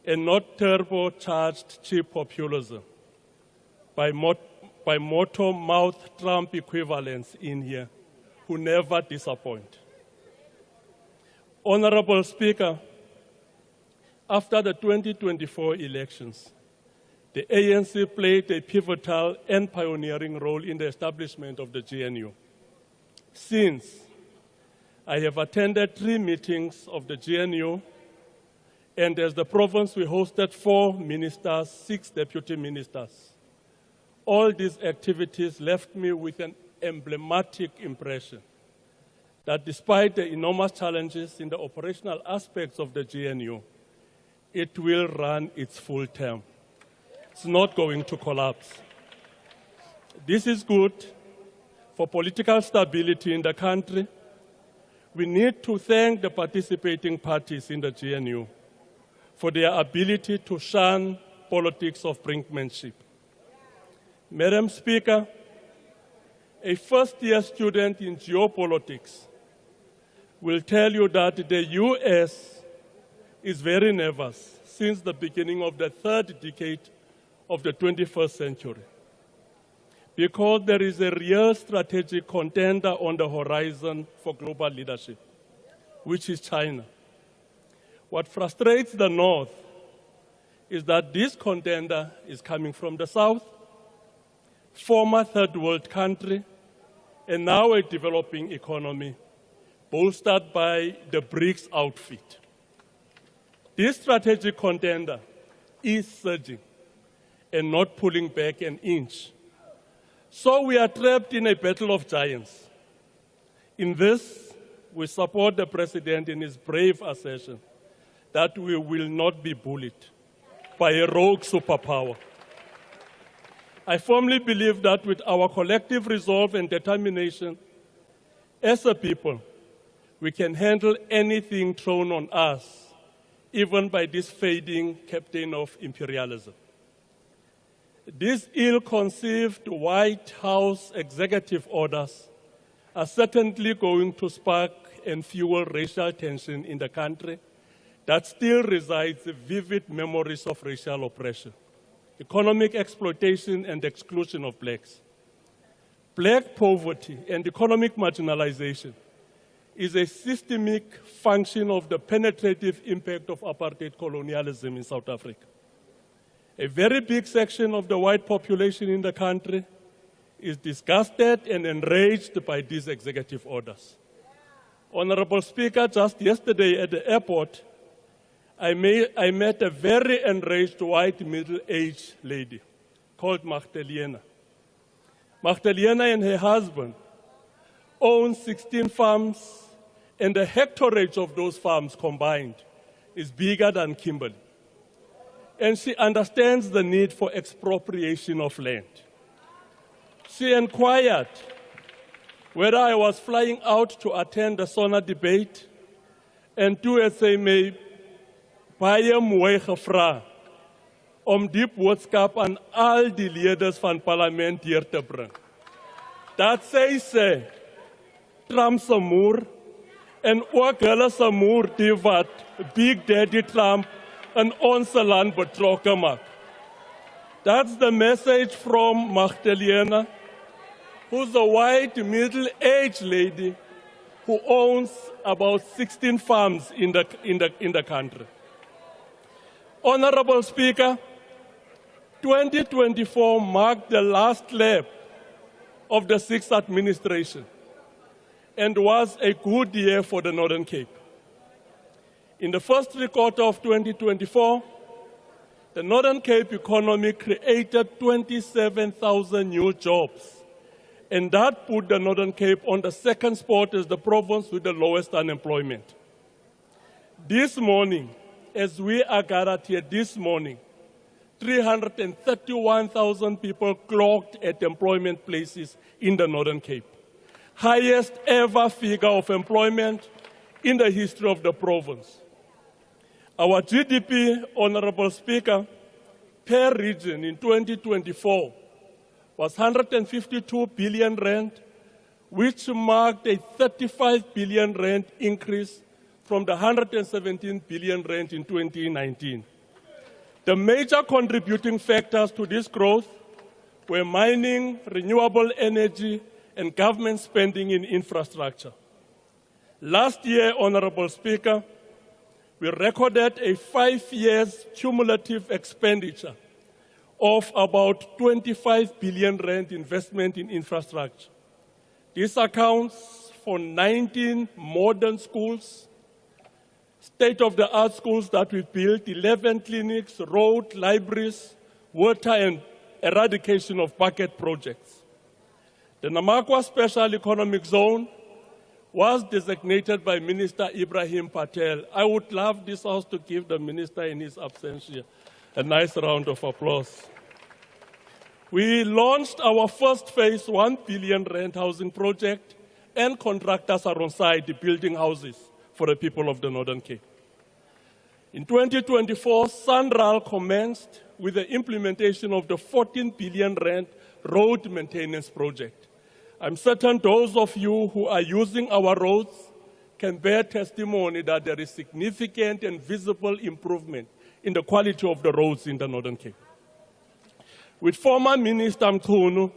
and not turbocharged cheap populism by mouth Trump equivalents in here who never disappoint. Honorable Speaker, after the 2024 elections, the ANC played a pivotal and pioneering role in the establishment of the GNU. Since, I have attended 3 meetings of the GNU, and as the province, we hosted 4 ministers, 6 deputy ministers. All these activities left me with an emblematic impression that despite the enormous challenges in the operational aspects of the GNU, it will run its full term. It's not going to collapse. This is good for political stability in the country. We need to thank the participating parties in the GNU for their ability to shun politics of brinkmanship. Madam Speaker, a first-year student in geopolitics will tell you that the US is very nervous since the beginning of the 3rd decade of the 21st century, because there is a real strategic contender on the horizon for global leadership, which is China. What frustrates the North is that this contender is coming from the South, former third world country, and now a developing economy, bolstered by the BRICS outfit. This strategic contender is surging and not pulling back an inch. So we are trapped in a battle of giants. In this, we support the President in his brave assertion that we will not be bullied by a rogue superpower. I firmly believe that with our collective resolve and determination, as a people, we can handle anything thrown on us, even by this fading captain of imperialism. These ill-conceived White House executive orders are certainly going to spark and fuel racial tension in the country that still resides vivid memories of racial oppression, economic exploitation and exclusion of blacks. Black poverty and economic marginalization is a systemic function of the penetrative impact of apartheid colonialism in South Africa. A very big section of the white population in the country is disgusted and enraged by these executive orders. Honorable Speaker, just yesterday at the airport, I met a very enraged white middle-aged lady called Magdalena. Magdalena and her husband own 16 farms, and the hectareage of those farms combined is bigger than Kimberley. And she understands the need for expropriation of land. She inquired whether I was flying out to attend the Sona debate en toe het sy my baie mooi gevra om die boodskap aan al die leerders van parlement hier te bring. Dat sy sê, Trump se moer en ook hulle se moer die wat Big Daddy Trump in ons land betrokke maak. That's the message from Magdalena, who's a white middle-aged lady who owns about 16 farms in the country. Honorable Speaker, 2024 marked the last lap of the sixth administration and was a good year for the Northern Cape. In the first 3 quarters of 2024, the Northern Cape economy created 27,000 new jobs, and that put the Northern Cape on the second spot as the province with the lowest unemployment. This morning, as we are gathered here this morning, 331,000 people clocked at employment places in the Northern Cape. Highest ever figure of employment in the history of the province. Our GDP, Honorable Speaker, per region in 2024 was 152 billion rand, which marked a 35 billion rand increase from the 117 billion rand in 2019. The major contributing factors to this growth were mining, renewable energy, and government spending in infrastructure. Last year, Honorable Speaker, we recorded a 5 years cumulative expenditure of about 25 billion rand investment in infrastructure. This accounts for 19 modern schools, state-of-the-art schools that we built, 11 clinics, road, libraries, water, and eradication of bucket projects. The Namakwa Special Economic Zone was designated by Minister Ibrahim Patel. I would love this House to give the Minister in his absence here a nice round of applause. We launched our first phase, 1 billion rand housing project, and contractors are on site building houses for the people of the Northern Cape. In 2024, SANRAL commenced with the implementation of the 14 billion rand road maintenance project. I'm certain those of you who are using our roads can bear testimony that there is significant and visible improvement in the quality of the roads in the Northern Cape. With former Minister Mkhunu,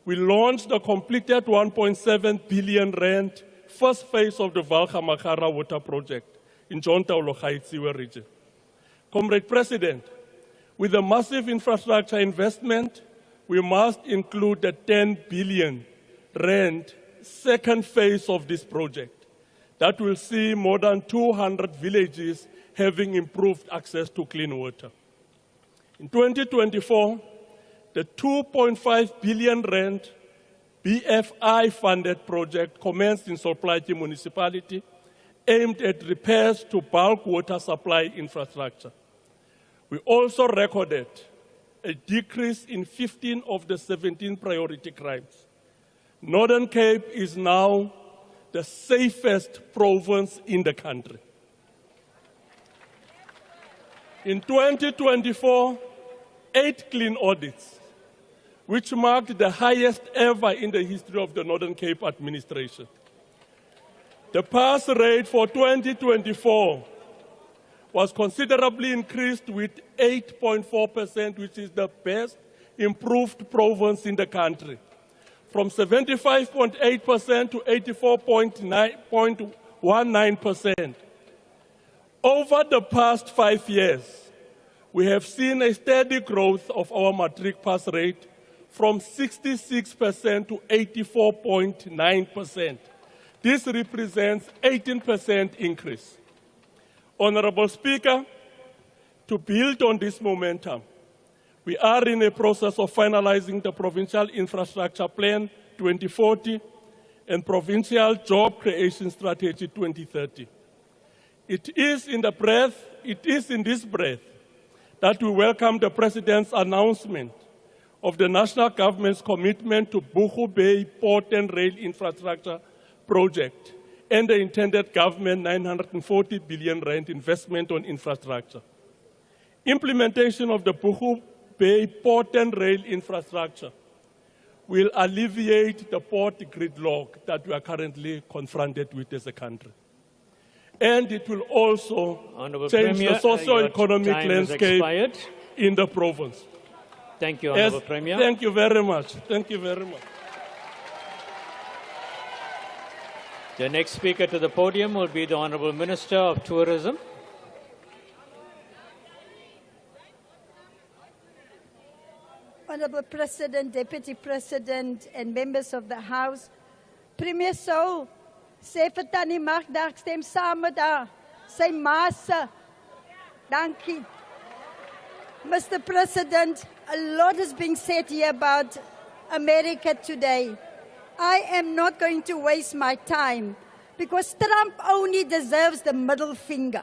we launched the completed 1.7 billion rand first phase of the Valga-Magara water project in John Taolo-Gaetsewe region. Comrade President, with the massive infrastructure investment, we must include the 10 billion rand second phase of this project that will see more than 200 villages having improved access to clean water. In 2024, the 2.5 billion rand BFI-funded project commenced in Solplaatje municipality, aimed at repairs to bulk water supply infrastructure. We also recorded a decrease in 15 of the 17 priority crimes. Northern Cape is now the safest province in the country. In 2024, 8 clean audits, which marked the highest ever in the history of the Northern Cape administration. The pass rate for 2024 was considerably increased with 8.4%, which is the best improved province in the country, from 75.8% to 84.19%. Over the past 5 years, we have seen a steady growth of our matric pass rate from 66% to 84.9%. This represents 18% increase. Honorable Speaker, to build on this momentum, we are in a process of finalizing the Provincial Infrastructure Plan 2040 and Provincial Job Creation Strategy 2030. It is in this breath that we welcome the President's announcement of the national government's commitment to Buchu Bay Port and Rail Infrastructure Project and the intended government 940 billion rand investment on infrastructure. Implementation of the Buchu Bay Port and Rail Infrastructure will alleviate the port gridlock that we are currently confronted with as a country. And it will also change the socio-economic landscape in the province. Thank you, Honourable Premier. Thank you very much. Thank you very much. The next speaker to the podium will be the Honourable Minister of Tourism. Honourable President, Deputy President, and members of the House, Premier Sou, sê vir Tannie Magda, ek stem saam met haar, sy ma se. Dankie. Mr. President, a lot is being said here about America today. I am not going to waste my time because Trump only deserves the middle finger.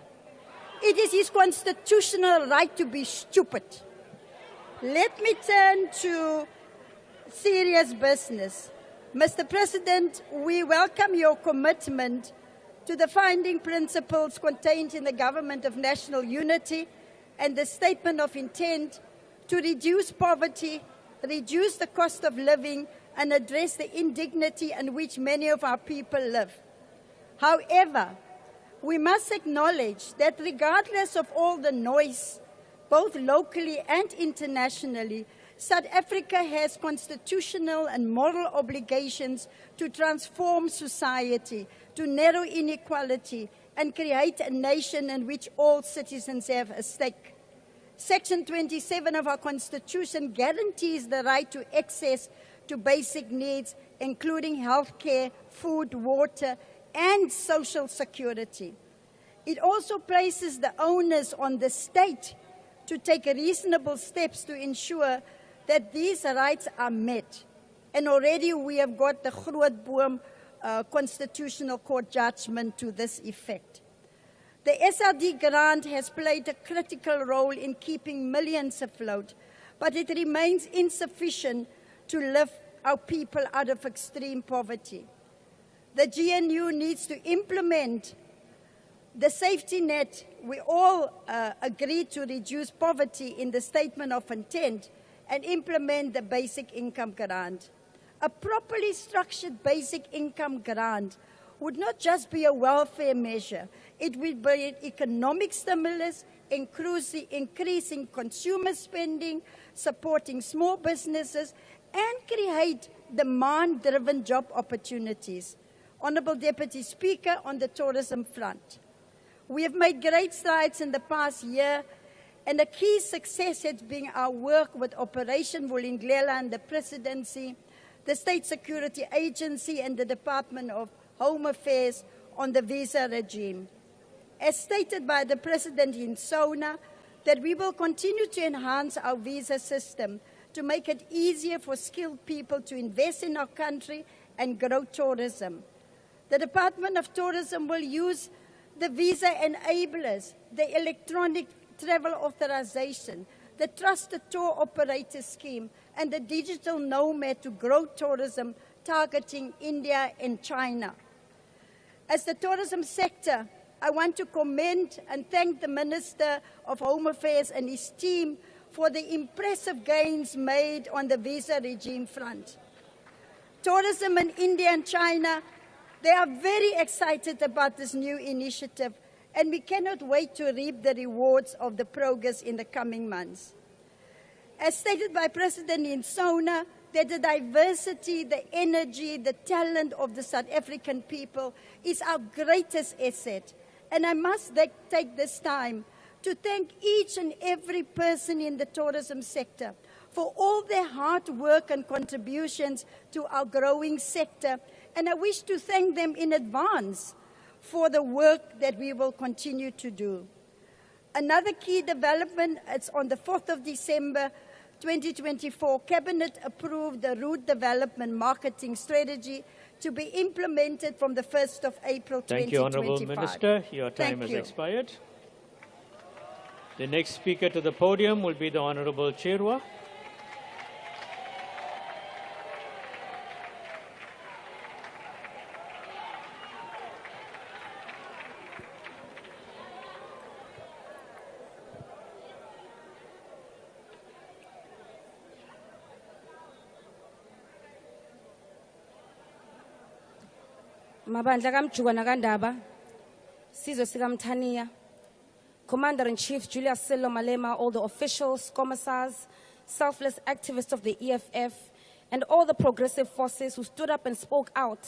It is his constitutional right to be stupid. Let me turn to serious business. Mr. President, we welcome your commitment to the founding principles contained in the Government of National Unity and the Statement of Intent to reduce poverty, reduce the cost of living, and address the indignity in which many of our people live. However, we must acknowledge that regardless of all the noise, both locally and internationally, South Africa has constitutional and moral obligations to transform society, to narrow inequality, and create a nation in which all citizens have a stake. Section 27 of our Constitution guarantees the right to access to basic needs, including health care, food, water, and social security. It also places the onus on the state to take reasonable steps to ensure that these rights are met. And already we have got the Grootboom Constitutional Court judgment to this effect. The SRD grant has played a critical role in keeping millions afloat, but it remains insufficient to lift our people out of extreme poverty. The GNU needs to implement the safety net. We all agreed to reduce poverty in the Statement of Intent and implement the basic income grant. A properly structured basic income grant would not just be a welfare measure, it would be an economic stimulus, increasing consumer spending, supporting small businesses, and create demand-driven job opportunities. Honourable Deputy Speaker, on the tourism front, we have made great strides in the past year, and a key success has been our work with Operation Vulindlela and the Presidency, the State Security Agency, and the Department of Home Affairs on the visa regime. As stated by the President in Sona, that we will continue to enhance our visa system to make it easier for skilled people to invest in our country and grow tourism. The Department of Tourism will use the visa enablers, the electronic travel authorization, the trusted tour operator scheme, and the digital nomad to grow tourism targeting India and China. As the tourism sector, I want to commend and thank the Minister of Home Affairs and his team for the impressive gains made on the visa regime front. Tourism in India and China, they are very excited about this new initiative, and we cannot wait to reap the rewards of the progress in the coming months. As stated by President in Sona, that the diversity, the energy, the talent of the South African people is our greatest asset. And I must take this time to thank each and every person in the tourism sector for all their hard work and contributions to our growing sector. And I wish to thank them in advance for the work that we will continue to do. Another key development is on the 4th of December 2024, Cabinet approved the route development marketing strategy to be implemented from the 1st of April 2025. Thank you, Honourable Minister. Your time has expired. The next speaker to the podium will be the Honourable Chirwa. Mabandla kaMjuba nakandaba, Sizwe sikaMthaniya, Commander-in-Chief Julius Malema, all the officials, commissars, selfless activists of the EFF, and all the progressive forces who stood up and spoke out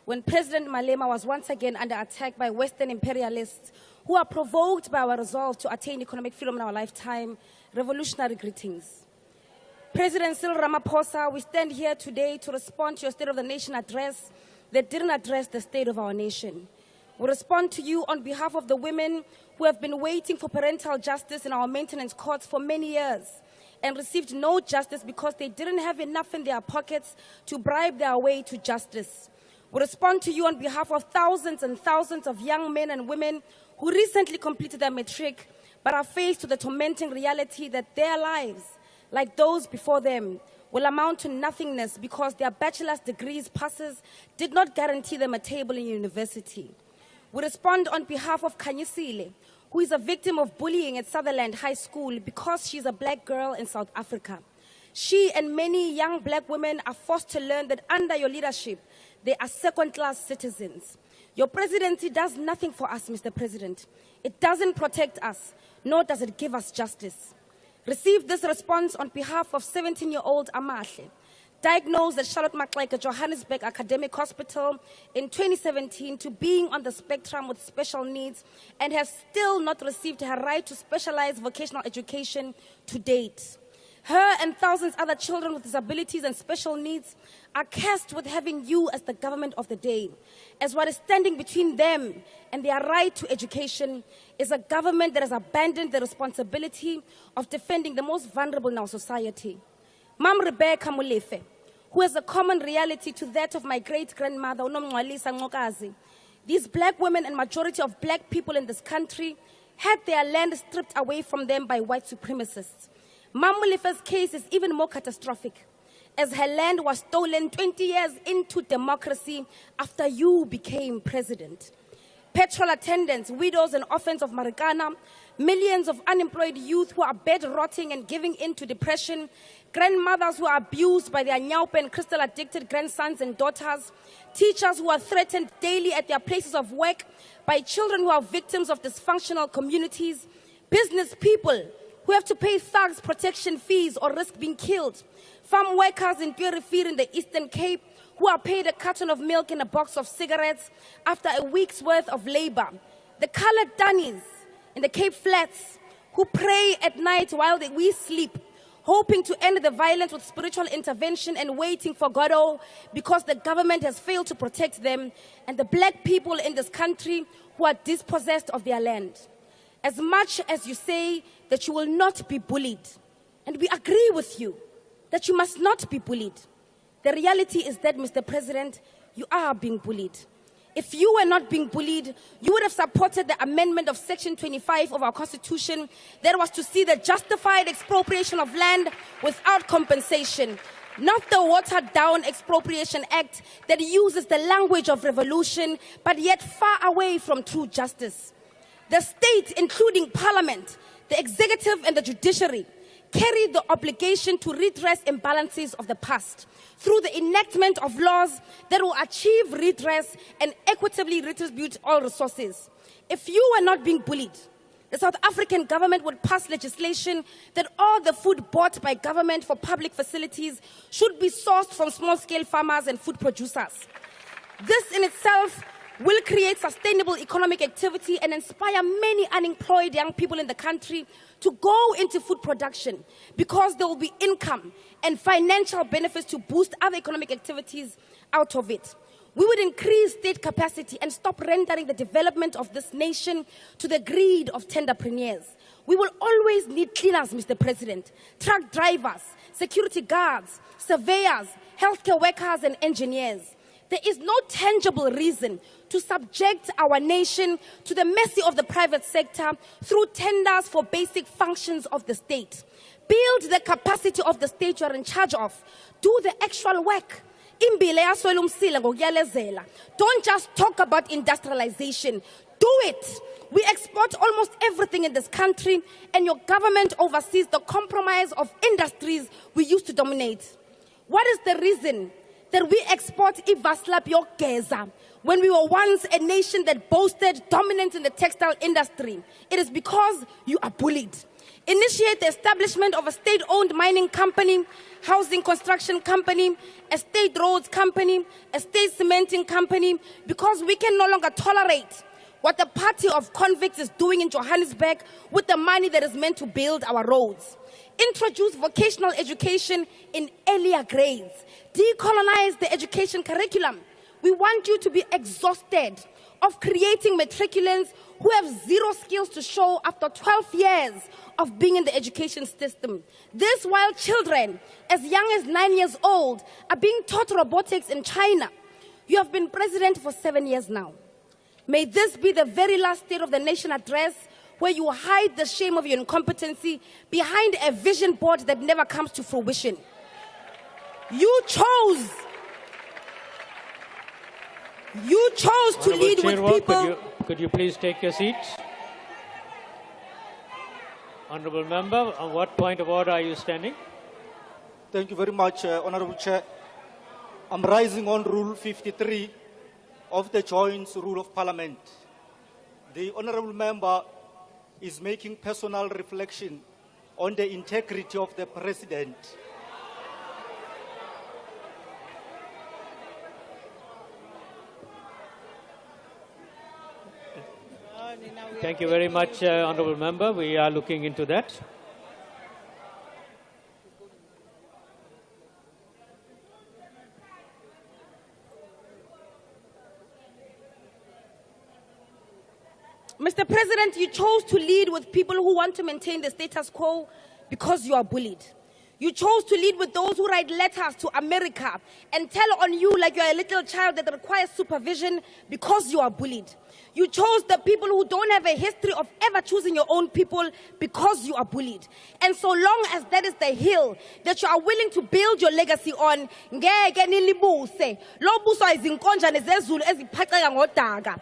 when President Malema was once again under attack by Western imperialists who are provoked by our resolve to attain economic freedom in our lifetime. Revolutionary greetings. President Cyril Ramaphosa, we stand here today to respond to your State of the Nation address that didn't address the state of our nation. We respond to you on behalf of the women who have been waiting for parental justice in our maintenance courts for many years and received no justice because they didn't have enough in their pockets to bribe their way to justice. We respond to you on behalf of thousands and thousands of young men and women who recently completed their matric but are faced with the tormenting reality that their lives, like those before them, will amount to nothingness because their bachelor's degrees passes did not guarantee them a table in university. We respond on behalf of Kanyisile, who is a victim of bullying at Sutherland High School because she's a black girl in South Africa. She and many young black women are forced to learn that under your leadership, they are second-class citizens. Your presidency does nothing for us, Mr. President. It doesn't protect us, nor does it give us justice. Receive this response on behalf of 17-year-old Amahle, diagnosed at Charlotte Maxeke Johannesburg Academic Hospital in 2017 to being on the spectrum with special needs and has still not received her right to specialized vocational education to date. Her and thousands other children with disabilities and special needs are cursed with having you as the government of the day, as what is standing between them and their right to education is a government that has abandoned the responsibility of defending the most vulnerable in our society. Mam Rebecca Molefe, who has a common reality to that of my great-grandmother, Unomngwalisa Ngokazi. These black women and majority of black people in this country had their land stripped away from them by white supremacists. Mam Molefe's case is even more catastrophic, as her land was stolen 20 years into democracy after you became president. Petrol attendants, widows and orphans of Marikana, millions of unemployed youth who are bed-rotting and giving in to depression, grandmothers who are abused by their nyaupe and crystal-addicted grandsons and daughters, teachers who are threatened daily at their places of work by children who are victims of dysfunctional communities, business people who have to pay thugs protection fees or risk being killed, farm workers in Purifir in the Eastern Cape who are paid a carton of milk and a box of cigarettes after a week's worth of labor, the colored Danis in the Cape Flats who pray at night while we sleep, hoping to end the violence with spiritual intervention and waiting for Godot because the government has failed to protect them, and the black people in this country who are dispossessed of their land. As much as you say that you will not be bullied, and we agree with you that you must not be bullied, the reality is that, Mr. President, you are being bullied. If you were not being bullied, you would have supported the amendment of Section 25 of our Constitution that was to see the justified expropriation of land without compensation, not the watered-down Expropriation Act that uses the language of revolution, but yet far away from true justice. The state, including Parliament, the executive and the judiciary, carry the obligation to redress imbalances of the past through the enactment of laws that will achieve redress and equitably redistribute all resources. If you were not being bullied, the South African government would pass legislation that all the food bought by government for public facilities should be sourced from small-scale farmers and food producers. This in itself will create sustainable economic activity and inspire many unemployed young people in the country to go into food production because there will be income and financial benefits to boost other economic activities out of it. We would increase state capacity and stop rendering the development of this nation to the greed of tenderpreneurs. We will always need cleaners, Mr. President, truck drivers, security guards, surveyors, healthcare workers, and engineers. There is no tangible reason to subject our nation to the mercy of the private sector through tenders for basic functions of the state. Build the capacity of the state you are in charge of. Do the actual work. Don't just talk about industrialization. Do it. We export almost everything in this country, and your government oversees the compromise of industries we used to dominate. What is the reason that we export ivaslap yogeza when we were once a nation that boasted dominance in the textile industry? It is because you are bullied. Initiate the establishment of a state-owned mining company, housing construction company, a state roads company, a state cementing company, because we can no longer tolerate what the party of convicts is doing in Johannesburg with the money that is meant to build our roads. Introduce vocational education in earlier grades. Decolonize the education curriculum. We want you to be exhausted of creating matriculants who have zero skills to show after 12 years of being in the education system. This while children as young as 9 years old are being taught robotics in China. You have been president for 7 years now. May this be the very last State of the Nation address where you hide the shame of your incompetency behind a vision board that never comes to fruition. You chose to lead with people. Could you please take your seat? Honourable Member, on what point of order are you standing? Thank you very much, Honourable Chair. I'm rising on Rule 53 of the Joint Rule of Parliament. The Honourable Member is making personal reflection on the integrity of the President. Thank you very much, Honourable Member. We are looking into that. Mr. President, you chose to lead with people who want to maintain the status quo because you are bullied. You chose to lead with those who write letters to America and tell on you like you're a little child that requires supervision because you are bullied. You chose the people who don't have a history of ever choosing your own people because you are bullied. And so long as that is the hill that you are willing to build your legacy on, ngeke nilibuse. Lo buso izinkonjane zezulu eziphatheka ngodaga.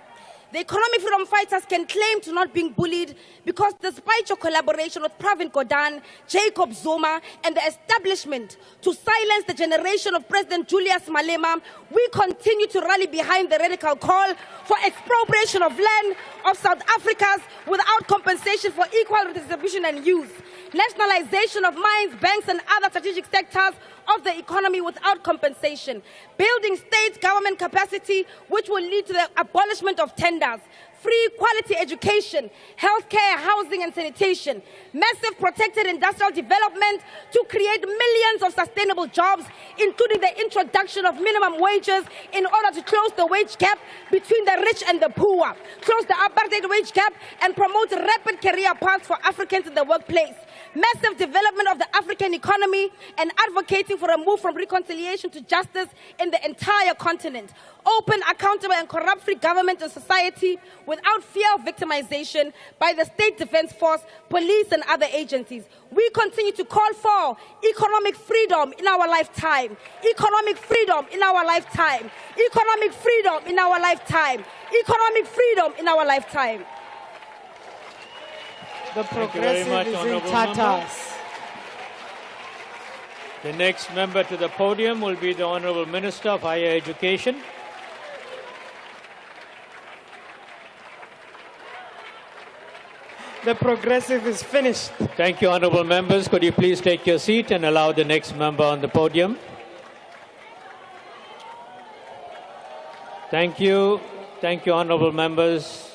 The economic freedom fighters can claim to not being bullied because despite your collaboration with Pravin Gordhan, Jacob Zuma, and the establishment to silence the generation of President Julius Malema, we continue to rally behind the radical call for expropriation of land of South Africans without compensation for equal redistribution and use, nationalization of mines, banks, and other strategic sectors of the economy without compensation, building state government capacity which will lead to the abolishment of tenders, free quality education, healthcare, housing and sanitation, massive protected industrial development to create millions of sustainable jobs, including the introduction of minimum wages in order to close the wage gap between the rich and the poor, close the apartheid wage gap and promote rapid career paths for Africans in the workplace, massive development of the African economy and advocating for a move from reconciliation to justice in the entire continent, open, accountable and corrupt-free government and society without fear of victimization by the State Defense Force, police and other agencies. We continue to call for economic freedom in our lifetime, economic freedom in our lifetime, economic freedom in our lifetime, economic freedom in our lifetime. The progressive is in tatters. The next member to the podium will be the Honourable Minister of Higher Education. The progressive is finished. Thank you, Honourable Members. Could you please take your seat and allow the next member on the podium? Thank you. Thank you, Honourable Members.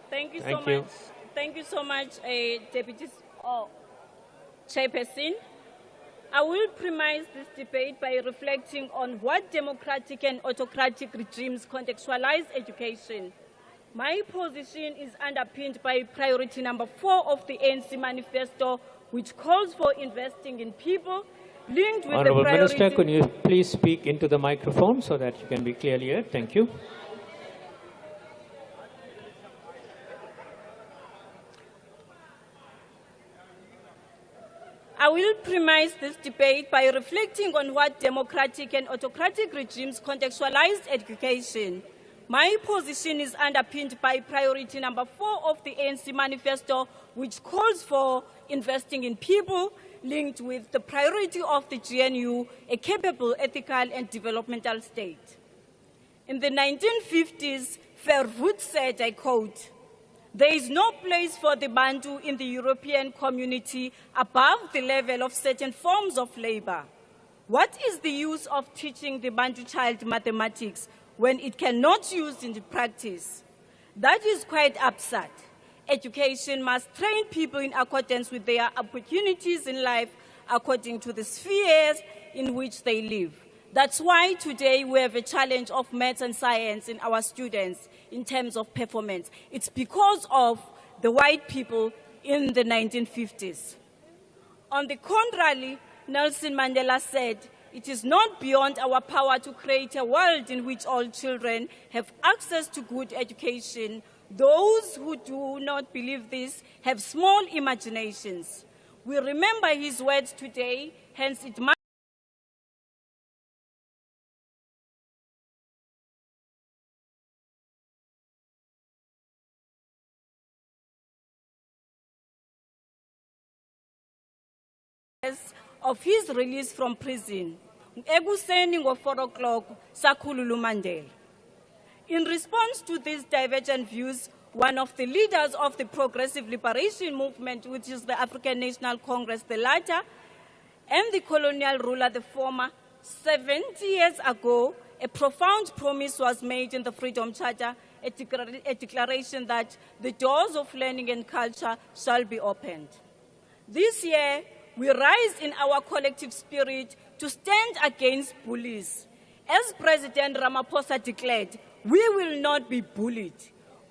Thank you so much. Thank you so much, Deputy Chairperson. I will premise this debate by reflecting on what democratic and autocratic regimes contextualize education. My position is underpinned by priority number 4 of the ANC manifesto, which calls for investing in people, linked with Honourable the priority... Minister, could you please speak into the microphone so that you can be clearly heard? Thank you. I will premise this debate by reflecting on what democratic and autocratic regimes contextualize education. My position is underpinned by priority number 4 of the ANC manifesto, which calls for investing in people, linked with the priority of the GNU, a capable, ethical, and developmental state. In the 1950s, Verwoerd said, I quote, "There is no place for the Bantu in the European community above the level of certain forms of labor. What is the use of teaching the Bantu child mathematics when it cannot use in the practice? That is quite absurd. Education must train people in accordance with their opportunities in life according to the spheres in which they live. That's why today we have a challenge of maths and science in our students in terms of performance. It's because of the white people in the 1950s. On the contrary, Nelson Mandela said, "It is not beyond our power to create a world in which all children have access to good education. Those who do not believe this have small imaginations." We remember his words today, hence it must of his release from prison, ekuseni ngo-4 o'clock, sakhulula uMandela. In response to these divergent views, one of the leaders of the Progressive Liberation Movement, which is the African National Congress, the latter, and the colonial ruler, the former, 70 years ago, a profound promise was made in the Freedom Charter, a declaration that the doors of learning and culture shall be opened. This year, we rise in our collective spirit to stand against bullies. As President Ramaphosa declared, we will not be bullied.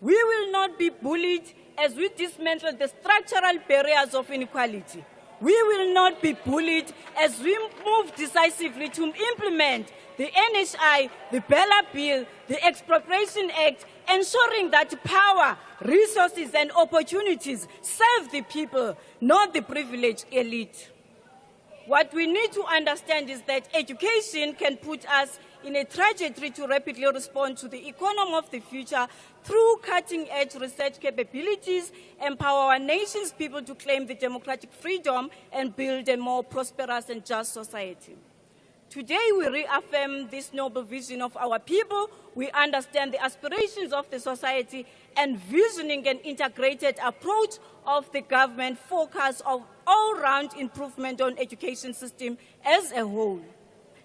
We will not be bullied as we dismantle the structural barriers of inequality. We will not be bullied as we move decisively to implement the NHI, the Bella Bill, the Expropriation Act, ensuring that power, resources, and opportunities serve the people, not the privileged elite. What we need to understand is that education can put us in a trajectory to rapidly respond to the economy of the future through cutting-edge research capabilities, empower our nation's people to claim the democratic freedom, and build a more prosperous and just society. Today, we reaffirm this noble vision of our people. We understand the aspirations of the society, and visioning an integrated approach of the government focus of all-round improvement on education system as a whole.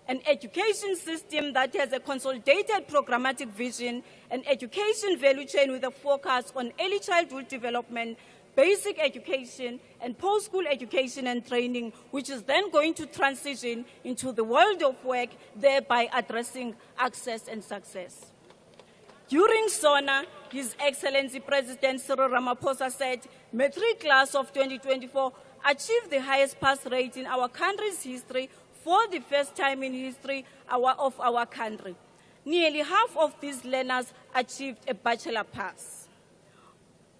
An education system that has a consolidated programmatic vision, an education value chain with a focus on early childhood development, basic education, and post-school education and training, which is then going to transition into the world of work, thereby addressing access and success. During Sona, His Excellency President Cyril Ramaphosa said, matric class of 2024 achieved the highest pass rate in our country's history for the first time in history of our country. Nearly half of these learners achieved a bachelor pass.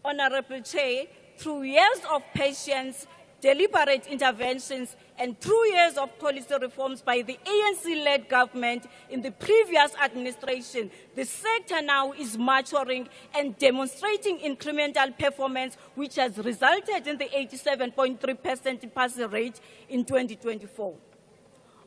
Honorable Chair, through years of patience, deliberate interventions, and through years of policy reforms by the ANC-led government in the previous administration, the sector now is maturing and demonstrating incremental performance, which has resulted in the 87.3% pass rate in 2024.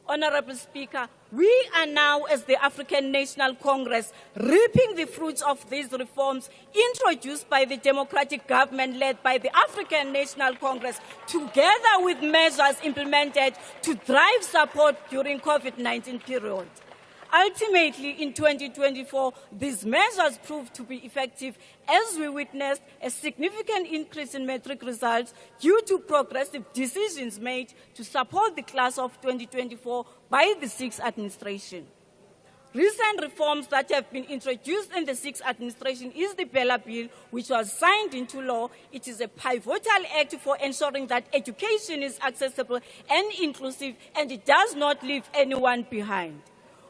Honorable Speaker, we are now, as the African National Congress, reaping the fruits of these reforms introduced by the democratic government led by the African National Congress, together with measures implemented to drive support during COVID-19 period. Ultimately, in 2024, these measures proved to be effective as we witnessed a significant increase in metric results due to progressive decisions made to support the class of 2024 by the sixth administration. Recent reforms that have been introduced in the sixth administration is the Bella Bill, which was signed into law. It is a pivotal act for ensuring that education is accessible and inclusive, and it does not leave anyone behind.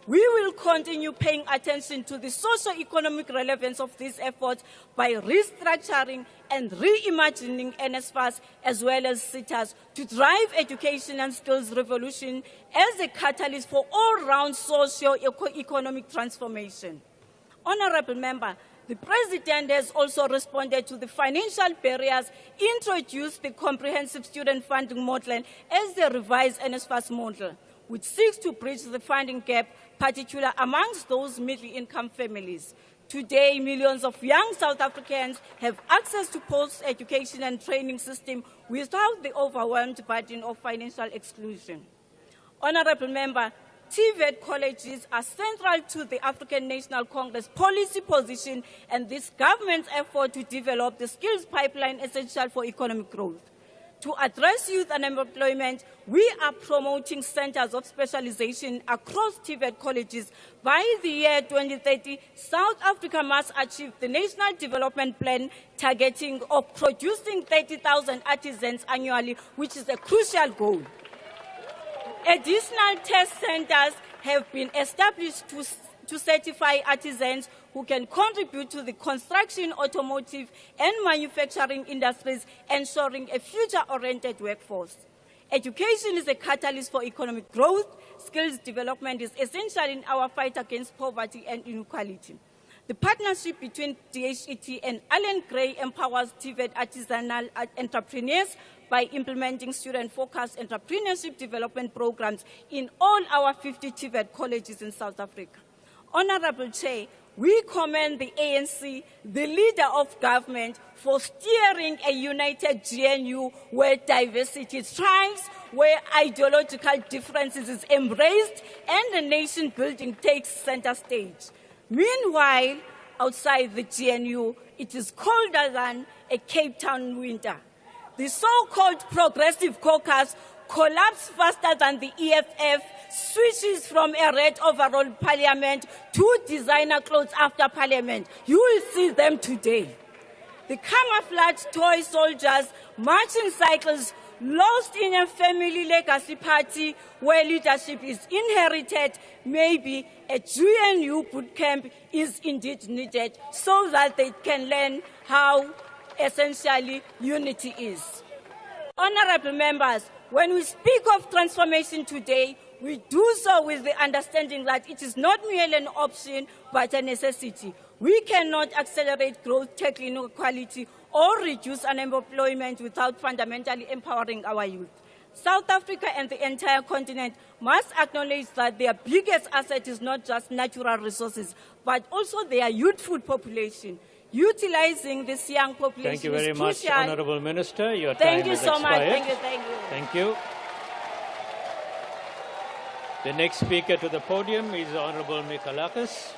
We will continue paying attention to the socio-economic relevance of these efforts by restructuring and reimagining NSFAS as well as CITAS to drive education and skills revolution as a catalyst for all-round socio-economic transformation. Honorable Member, The President has also responded to the financial barriers, introduced the comprehensive student funding model as the revised NSFAS model, which seeks to bridge the funding gap, particularly amongst those middle-income families. Today, millions of young South Africans have access to post-education and training system without the overwhelmed burden of financial exclusion. Honourable Member, TVET colleges are central to the African National Congress policy position and this government's effort to develop the skills pipeline essential for economic growth. To address youth unemployment, we are promoting centers of specialization across TVET colleges. By the year 2030, South Africa must achieve the National Development Plan targeting of producing 30,000 artisans annually, which is a crucial goal. Additional test centers have been established to certify artisans who can contribute to the construction, automotive, and manufacturing industries, ensuring a future-oriented workforce. Education is a catalyst for economic growth. Skills development is essential in our fight against poverty and inequality. The partnership between DHET and Alan Gray empowers TVET artisanal entrepreneurs by implementing student-focused entrepreneurship development programs in all our 50 TVET colleges in South Africa. Honourable Chair, we commend the ANC, the leader of government, for steering a united GNU where diversity thrives, where ideological differences is embraced, and the nation building takes center stage. Meanwhile, outside the GNU, it is colder than a Cape Town winter. The so-called Progressive Caucus collapsed faster than the EFF, switches from a red overall parliament to designer clothes after parliament. You will see them today. The camouflage toy soldiers, marching cycles, lost in a family legacy party where leadership is inherited. Maybe a GNU boot camp is indeed needed so that they can learn how essentially unity is. Honourable members, when we speak of transformation today, we do so with the understanding that it is not merely an option but a necessity. We cannot accelerate growth, tackle inequality, or reduce unemployment without fundamentally empowering our youth. South Africa and the entire continent must acknowledge that their biggest asset is not just natural resources, but also their youthful population. Utilizing this young population Thank you very is much, crucial. Honourable Minister. Your Thank time you has so much. expired. Thank you. Thank you. Thank you. The next speaker to the podium is Honourable Mikalakis.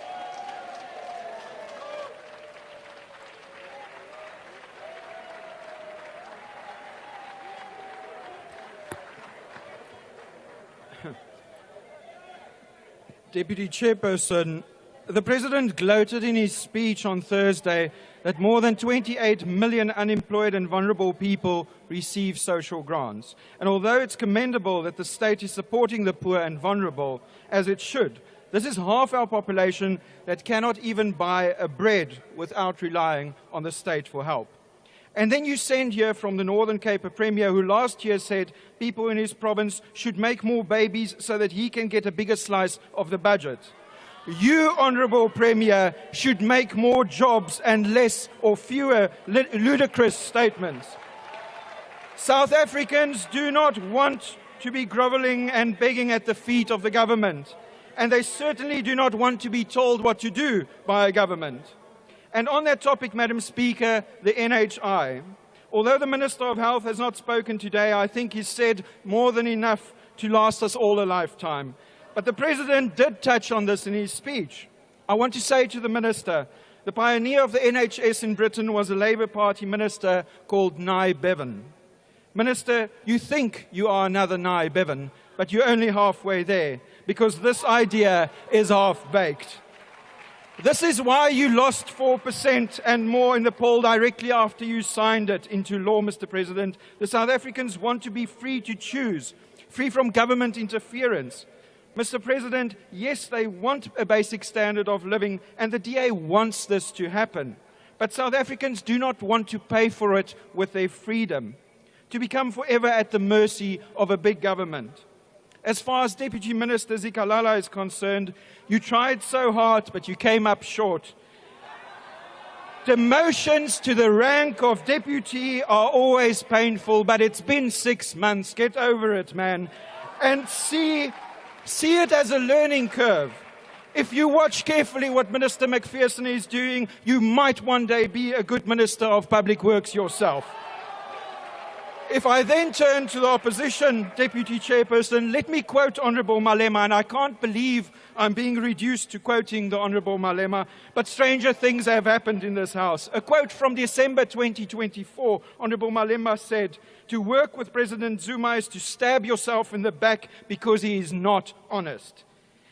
Deputy Chairperson, the President gloated in his speech on Thursday that more than 28 million unemployed and vulnerable people receive social grants. And although it's commendable that the state is supporting the poor and vulnerable, as it should, this is half our population that cannot even buy a bread without relying on the state for help. And then you send here from the Northern Cape a Premier who last year said people in his province should make more babies so that he can get a bigger slice of the budget. You, Honourable Premier, should make more jobs and less or fewer ludicrous statements. South Africans do not want to be grovelling and begging at the feet of the government, and they certainly do not want to be told what to do by a government. And on that topic, Madam Speaker, the NHI, although the Minister of Health has not spoken today, I think he's said more than enough to last us all a lifetime. But the President did touch on this in his speech. I want to say to the Minister, the pioneer of the NHS in Britain was a Labour Party minister called Nye Bevan. Minister, you think you are another Nye Bevan, but you're only halfway there, because this idea is half-baked. This is why you lost 4% and more in the poll directly after you signed it into law, Mr. President. The South Africans want to be free to choose, free from government interference. Mr. President, yes, they want a basic standard of living, and the DA wants this to happen. But South Africans do not want to pay for it with their freedom, to become forever at the mercy of a big government. As far as Deputy Minister Zikalala is concerned, you tried so hard, but you came up short. Demotions to the rank of deputy are always painful, but it's been 6 months. Get over it, man. And see it as a learning curve. If you watch carefully what Minister McPherson is doing, you might one day be a good Minister of Public Works yourself. If I then turn to the opposition deputy chairperson, let me quote Honourable Malema, and I can't believe I'm being reduced to quoting the Honourable Malema, but stranger things have happened in this House. A quote from December 2024, Honourable Malema said, "To work with President Zuma is to stab yourself in the back because he is not honest."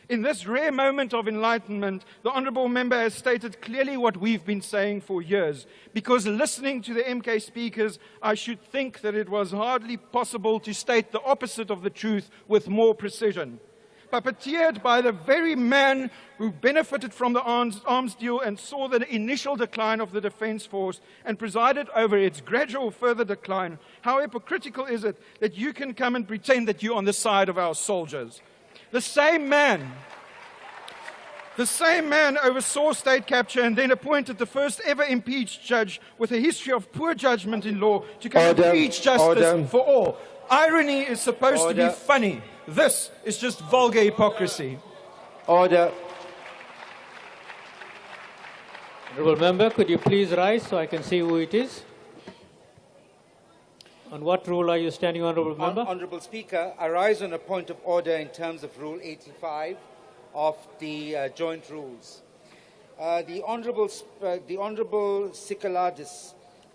In this rare moment of enlightenment, the Honourable Member has stated clearly what we've been saying for years. Because listening to the MK speakers, I should think that it was hardly possible to state the opposite of the truth with more precision. Puppeteered by the very man who benefited from the arms deal and saw the initial decline of the Defence Force and presided over its gradual further decline, how hypocritical is it that you can come and pretend that you're on the side of our soldiers? The same man oversaw state capture and then appointed the first ever impeached judge with a history of poor judgment in law to come and preach justice for all. Irony is supposed to be funny. This is just vulgar hypocrisy. Order. Honourable Member, could you please rise so I can see who it is? On what rule are you standing, Honourable Member? Honourable Speaker, I rise on a point of order in terms of Rule 85 of the joint rules. The Honourable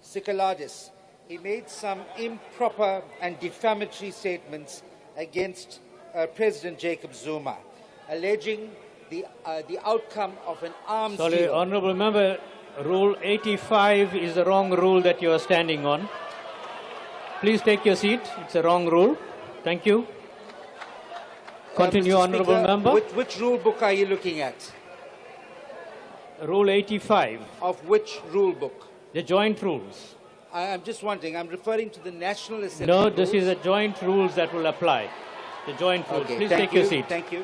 Sikaladis, he made some improper and defamatory statements against President Jacob Zuma, alleging the outcome of an arms deal. Sorry, Honourable Member, Rule 85 is the wrong rule that you are standing on. Please take your seat. It's a wrong rule. Thank you. Continue, Honourable Member. Which rule book are you looking at? Rule 85. Of which rule book? The joint rules. I'm just wondering. I'm referring to the National Assembly No, rules. this is the joint rules that will apply. The joint rules. Okay, Please thank take your you, seat. Thank you.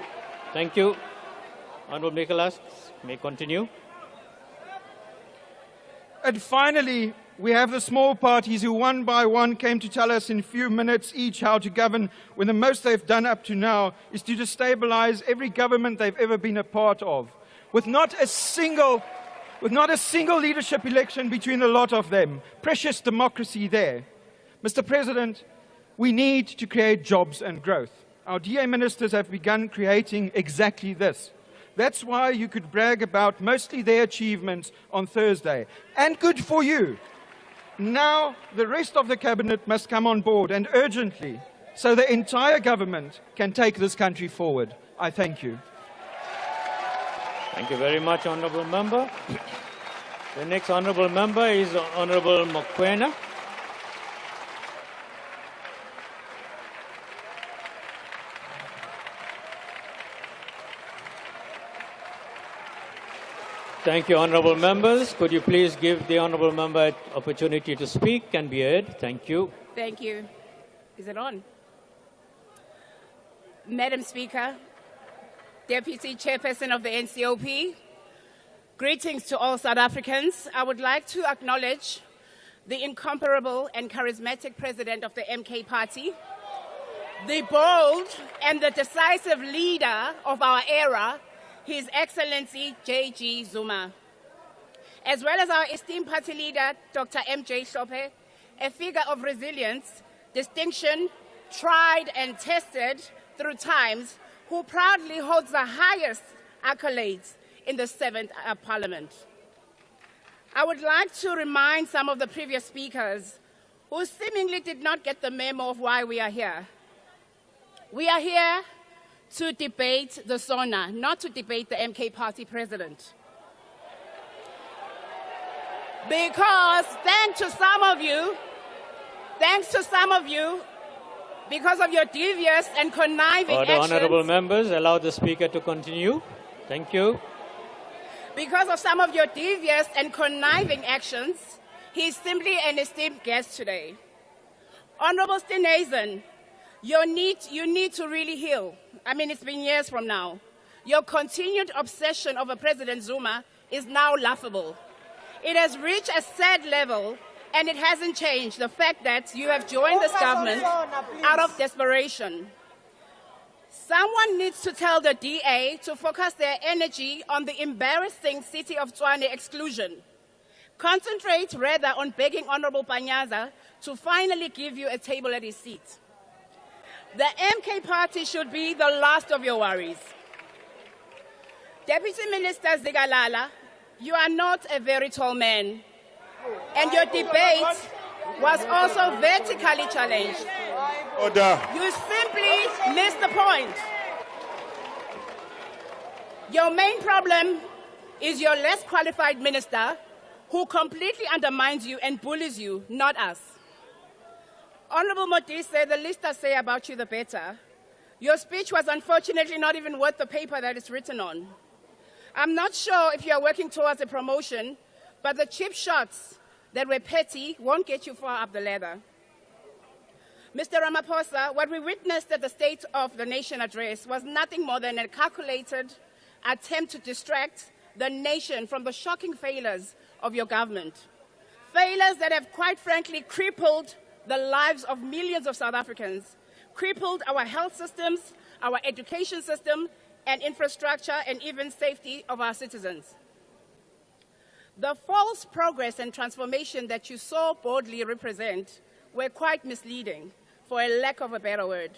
Thank you. Honourable Nicholas, may continue. And finally, we have the small parties who one by one came to tell us in a few minutes each how to govern, when the most they've done up to now is to destabilize every government they've ever been a part of. With not a single leadership election between the lot of them. Precious democracy there. Mr. President, we need to create jobs and growth. Our DA ministers have begun creating exactly this. That's why you could brag about mostly their achievements on Thursday. And good for you. Now, the rest of the cabinet must come on board, and urgently, so the entire government can take this country forward. I thank you. Thank you very much, Honourable Member. The next Honourable Member is Honourable Mokwena. Thank you, Honourable Members. Could you please give the Honourable Member an opportunity to speak and be heard? Thank you. Thank you. Is it on? Madam Speaker, Deputy Chairperson of the NCOP, greetings to all South Africans. I would like to acknowledge the incomparable and charismatic President of the MK Party, the bold and the decisive leader of our era, His Excellency J.G. Zuma, as well as our esteemed party leader, Dr. M.J. Hlophe, a figure of resilience, distinction, tried and tested through times, who proudly holds the highest accolades in the 7th Parliament. I would like to remind some of the previous speakers who seemingly did not get the memo of why we are here. We are here to debate the Sona, not to debate the MK Party president. Because thanks to some of you, because of your devious and conniving actions. Honourable Members, allow the Speaker to continue. Thank you. Because of some of your devious and conniving actions, he is simply an esteemed guest today. Honourable Stenezen, you need to really heal. I mean, it's been years from now. Your continued obsession over President Zuma is now laughable. It has reached a sad level, and it hasn't changed, the fact that you have joined this government out of desperation. Someone needs to tell the DA to focus their energy on the embarrassing city of Tshwane exclusion. Concentrate rather on begging Honorable Panyaza to finally give you a table at his seat. The MK party should be the last of your worries. Deputy Minister Zigalala, you are not a very tall man, and your debate was also vertically challenged. Order. You simply missed the point. Your main problem is your less qualified minister who completely undermines you and bullies you, not us. Honorable Modise, the least I say about you, the better. Your speech was unfortunately not even worth the paper that it's written on. I'm not sure if you are working towards a promotion, but the cheap shots that were petty won't get you far up the ladder. Mr. Ramaphosa, what we witnessed at the State of the Nation address was nothing more than a calculated attempt to distract the nation from the shocking failures of your government. Failures that have, quite frankly, crippled the lives of millions of South Africans, crippled our health systems, our education system, and infrastructure, and even safety of our citizens. The false progress and transformation that you so boldly represent were quite misleading, for a lack of a better word.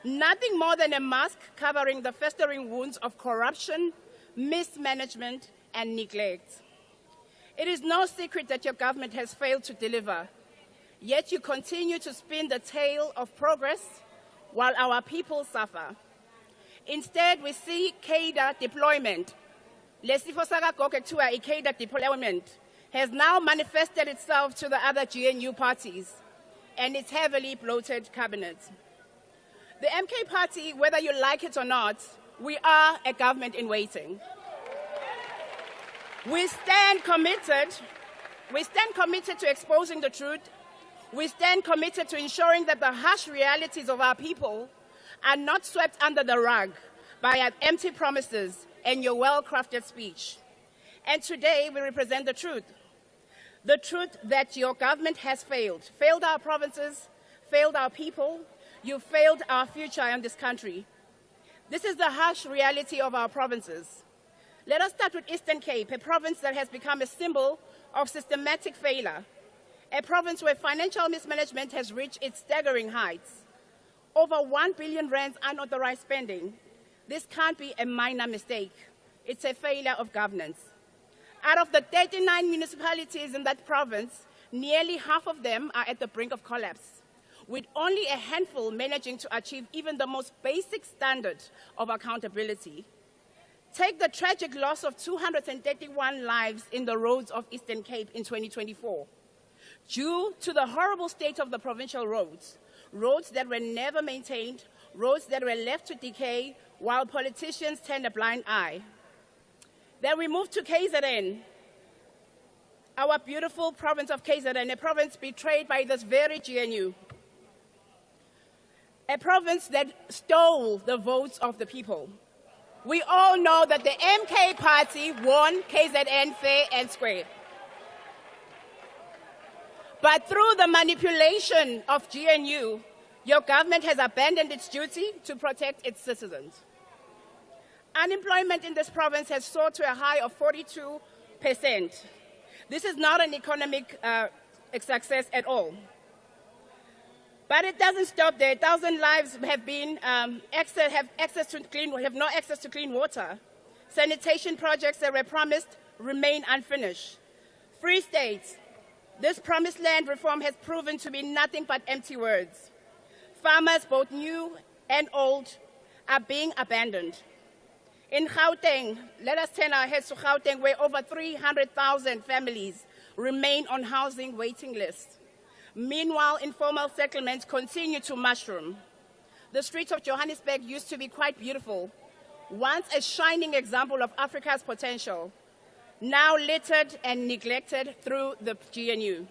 Nothing more than a mask covering the festering wounds of corruption, mismanagement, and neglect. It is no secret that your government has failed to deliver, yet you continue to spin the tale of progress while our people suffer. Instead, we see cadre deployment. Cadre deployment has now manifested itself to the other GNU parties and its heavily bloated cabinet. The MK party, whether you like it or not, we are a government in waiting. We stand committed to exposing the truth. We stand committed to ensuring that the harsh realities of our people are not swept under the rug by our empty promises and your well-crafted speech. And today we represent the truth that your government has failed our provinces, failed our people, you failed our future in this country. This is the harsh reality of our provinces. Let us start with Eastern Cape, a province that has become a symbol of systematic failure, a province where financial mismanagement has reached its staggering heights. Over 1 billion rands unauthorized spending. This can't be a minor mistake. It's a failure of governance. Out of the 39 municipalities in that province, nearly half of them are at the brink of collapse, with only a handful managing to achieve even the most basic standard of accountability. Take the tragic loss of 231 lives in the roads of Eastern Cape in 2024. Due to the horrible state of the provincial roads, roads that were never maintained, roads that were left to decay while politicians turned a blind eye. Then we move to KZN, our beautiful province of KZN, a province betrayed by this very GNU, a province that stole the votes of the people. We all know that the MK party won KZN fair and square. But through the manipulation of GNU, your government has abandoned its duty to protect its citizens. Unemployment in this province has soared to a high of 42%. This is not an economic success at all. But it doesn't stop there. 1,000 lives have no access to clean water. Sanitation projects that were promised remain unfinished. Free State, this promised land reform has proven to be nothing but empty words. Farmers, both new and old, are being abandoned. In Gauteng, let us turn our heads to Gauteng, where over 300,000 families remain on housing waiting lists. Meanwhile, informal settlements continue to mushroom. The streets of Johannesburg used to be quite beautiful, once a shining example of Africa's potential, now littered and neglected through the GNU.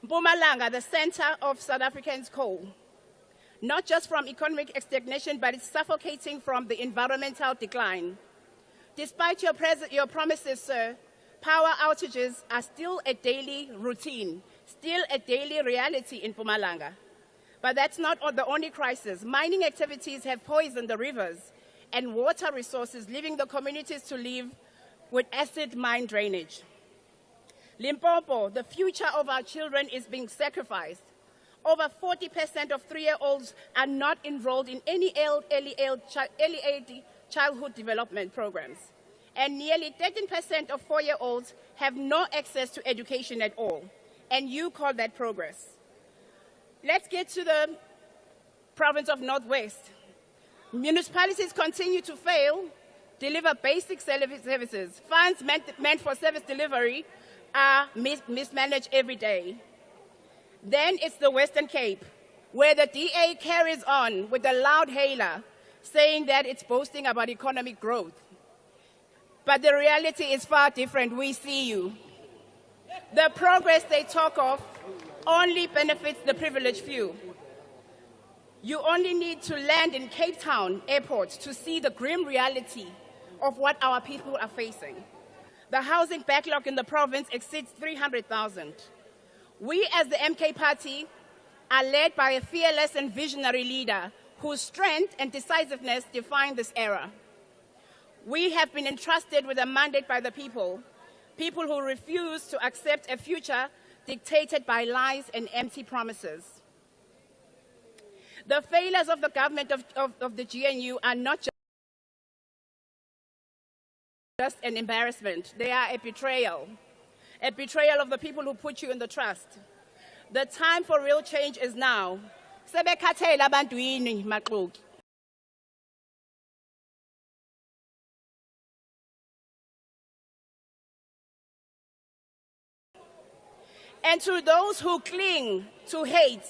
Mpumalanga, the center of South Africa's coal, not just from economic stagnation, but it's suffocating from the environmental decline. Despite your promises, sir, Power outages are still a daily routine, still a daily reality in Mpumalanga. But that's not the only crisis. Mining activities have poisoned the rivers and water resources, leaving the communities to live with acid mine drainage. Limpopo, the future of our children is being sacrificed. Over 40% of 3-year-olds are not enrolled in any early childhood development programs. And nearly 13% of 4-year-olds have no access to education at all. And you call that progress. Let's get to the province of Northwest. Municipalities continue to fail, deliver basic services. Funds meant for service delivery are mismanaged every day. Then it's the Western Cape, where the DA carries on with a loud hailer, saying that it's boasting about economic growth. But the reality is far different. We see you. The progress they talk of only benefits the privileged few. You only need to land in Cape Town Airport to see the grim reality of what our people are facing. The housing backlog in the province exceeds 300,000. We as the MK Party are led by a fearless and visionary leader whose strength and decisiveness define this era. We have been entrusted with a mandate by the people who refuse to accept a future dictated by lies and empty promises. The failures of the government of the GNU are not just an embarrassment. They are a betrayal of the people who put you in the trust. The time for real change is now. And to those who cling to hate,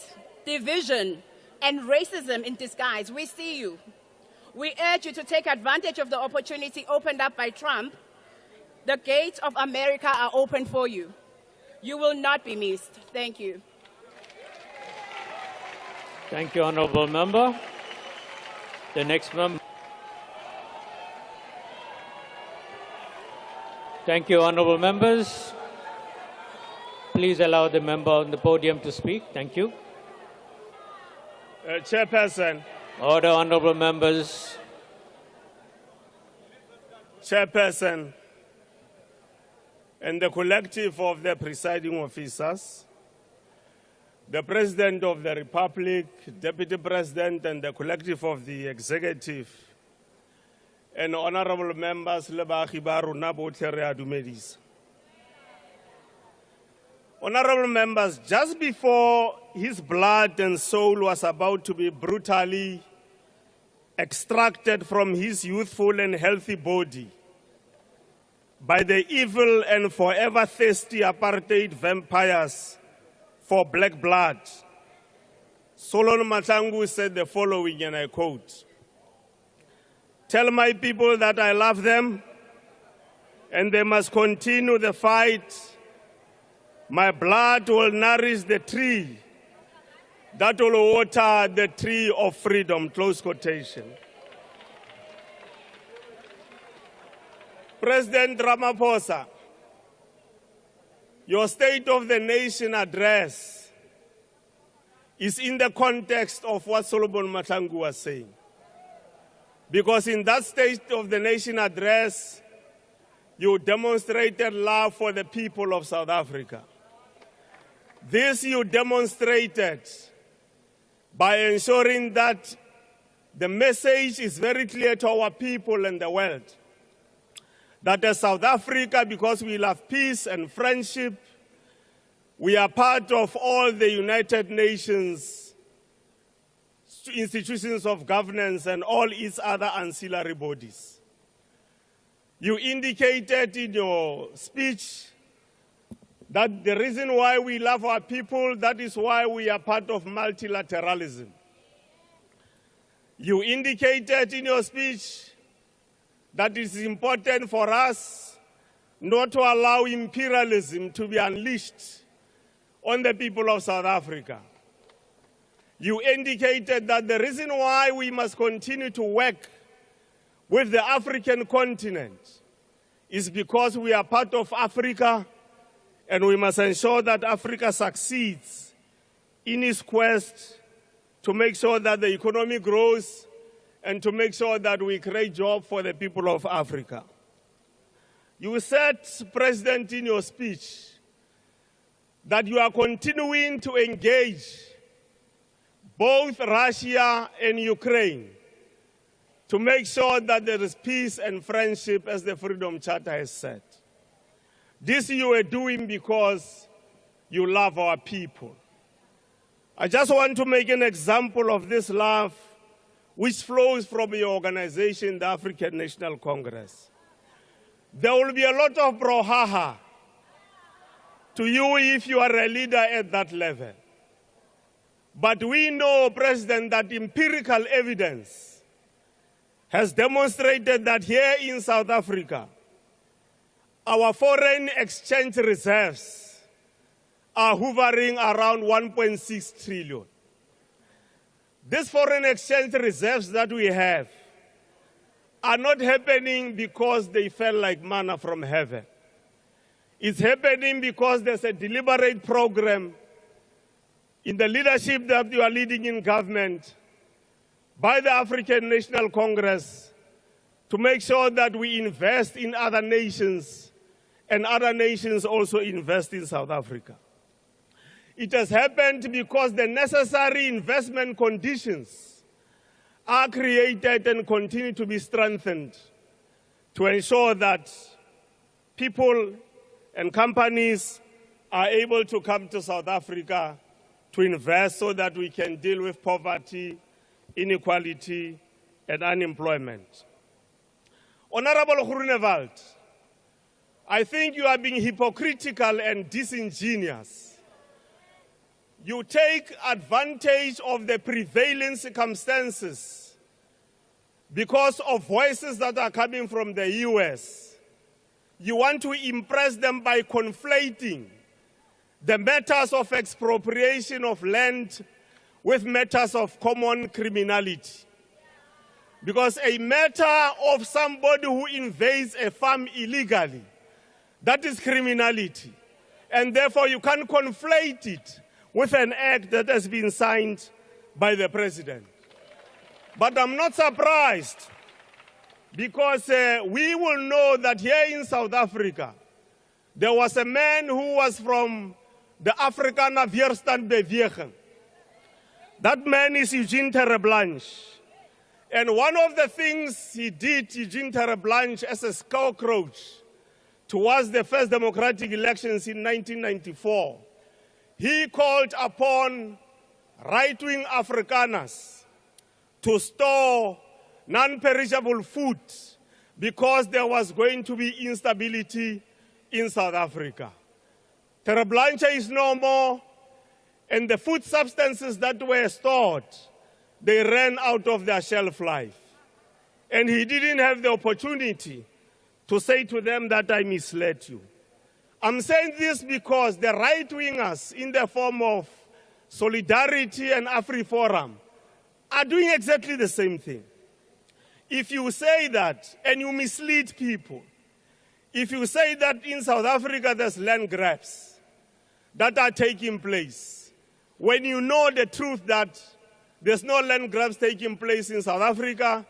division, and racism in disguise, we see you. We urge you to take advantage of the opportunity opened up by Trump. The gates of America are open for you. You will not be missed. Thank you. Thank you, Honourable Member. The next member. Thank you, Honourable Members. Please allow the member on the podium to speak. Thank you. Chairperson. Order, Honourable Members. Chairperson and the collective of the presiding officers, the President of the Republic, Deputy President, and the collective of the executive, and honourable members, honourable members, just before his blood and soul was about to be brutally extracted from his youthful and healthy body by the evil and forever thirsty apartheid vampires for black blood, Solon Matangu said the following, and I quote, "Tell my people that I love them and they must continue the fight. My blood will nourish the tree that will water the tree of freedom," close quotation. President Ramaphosa, your State of the Nation address is in the context of what Solomon Matangu was saying. Because in that State of the Nation address, you demonstrated love for the people of South Africa. This you demonstrated by ensuring that the message is very clear to our people and the world that as South Africa, because we love peace and friendship, we are part of all the United Nations institutions of governance and all its other ancillary bodies. You indicated in your speech that the reason why we love our people, that is why we are part of multilateralism. You indicated in your speech that it is important for us not to allow imperialism to be unleashed on the people of South Africa. You indicated that the reason why we must continue to work with the African continent is because we are part of Africa, and we must ensure that Africa succeeds in its quest to make sure that the economy grows and to make sure that we create jobs for the people of Africa. You said, President, in your speech, that you are continuing to engage both Russia and Ukraine to make sure that there is peace and friendship, as the Freedom Charter has said. This you are doing because you love our people. I just want to make an example of this love which flows from your organization, the African National Congress. There will be a lot of brouhaha to you if you are a leader at that level. But we know, President, that empirical evidence has demonstrated that here in South Africa, our foreign exchange reserves are hovering around 1.6 trillion. These foreign exchange reserves that we have are not happening because they fell like manna from heaven. It's happening because there's a deliberate program in the leadership that you are leading in government by the African National Congress to make sure that we invest in other nations and other nations also invest in South Africa. It has happened because the necessary investment conditions are created and continue to be strengthened to ensure that people and companies are able to come to South Africa to invest so that we can deal with poverty, inequality, and unemployment. Honorable Groenewald, I think you are being hypocritical and disingenuous. You take advantage of the prevailing circumstances because of voices that are coming from the US. You want to impress them by conflating the matters of expropriation of land with matters of common criminality. Because a matter of somebody who invades a farm illegally, that is criminality. And therefore you can't conflate it with an act that has been signed by the president. But I'm not surprised because we will know that here in South Africa, there was a man who was from the Afrikaner Weerstandbeweging. That man is Eugene Terreblanche. And one of the things he did, Eugene Terreblanche, as a scarecrow towards the first democratic elections in 1994, he called upon right-wing Afrikaners to store non-perishable food because there was going to be instability in South Africa. Terreblanche is no more, and the food substances that were stored, they ran out of their shelf life. And he didn't have the opportunity to say to them that I misled you. I'm saying this because the right-wingers, in the form of Solidarity and AfriForum, are doing exactly the same thing. If you say that and you mislead people, if you say that in South Africa there's land grabs that are taking place, when you know the truth that there's no land grabs taking place in South Africa,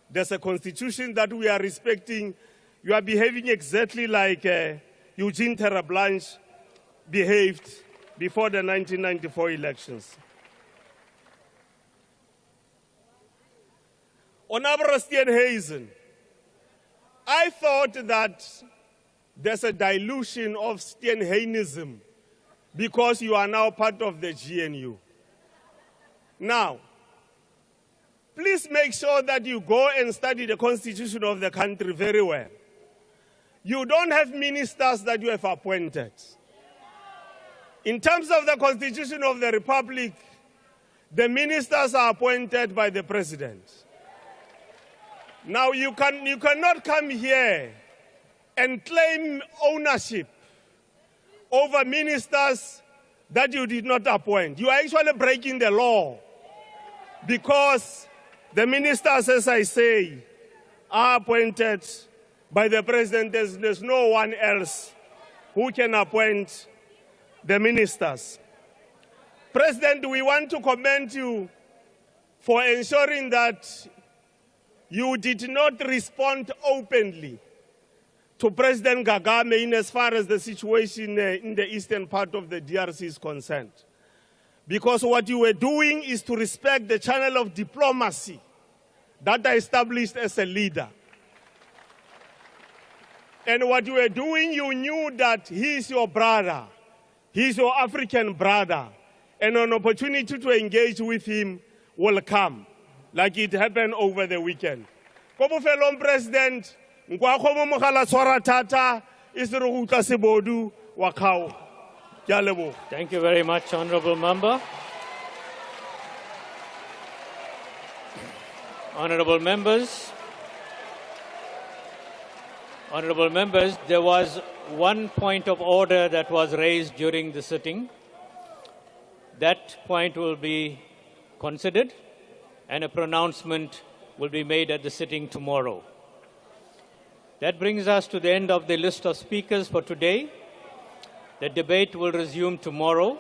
there's a constitution that we are respecting, you are behaving exactly like Eugene Terreblanche behaved before the 1994 elections. Honorable Steenhuisen, I thought that there's a dilution of Steenhuisenism because you are now part of the GNU. Now, please make sure that you go and study the constitution of the country very well. You don't have ministers that you have appointed. In terms of the Constitution of the Republic, the ministers are appointed by the president. Now, you cannot come here and claim ownership over ministers that you did not appoint. You are actually breaking the law because the ministers, as I say, are appointed by the President. There's no one else who can appoint the ministers. President, we want to commend you for ensuring that you did not respond openly to President Kagame in as far as the situation in the eastern part of the DRC is concerned. Because what you were doing is to respect the channel of diplomacy that I established as a leader. And what you were doing, you knew that he is your brother, he is your African brother, and an opportunity to engage with him will come, like it happened over the weekend. Kobo fellow President, nkwa mogala tshwara thata isere go utla sebodu wa khao. Ke a leboga. Thank you very much, Honorable Member. Honorable members, there was one point of order that was raised during the sitting. That point will be considered and a pronouncement will be made at the sitting tomorrow. That brings us to the end of the list of speakers for today. The debate will resume tomorrow.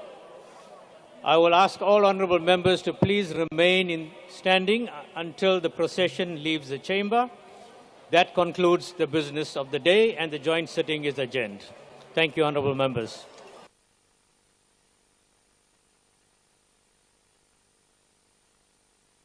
I will ask all honorable members to please remain standing until the procession leaves the chamber. That concludes the business of the day and the joint sitting is adjourned. Thank you, honorable members.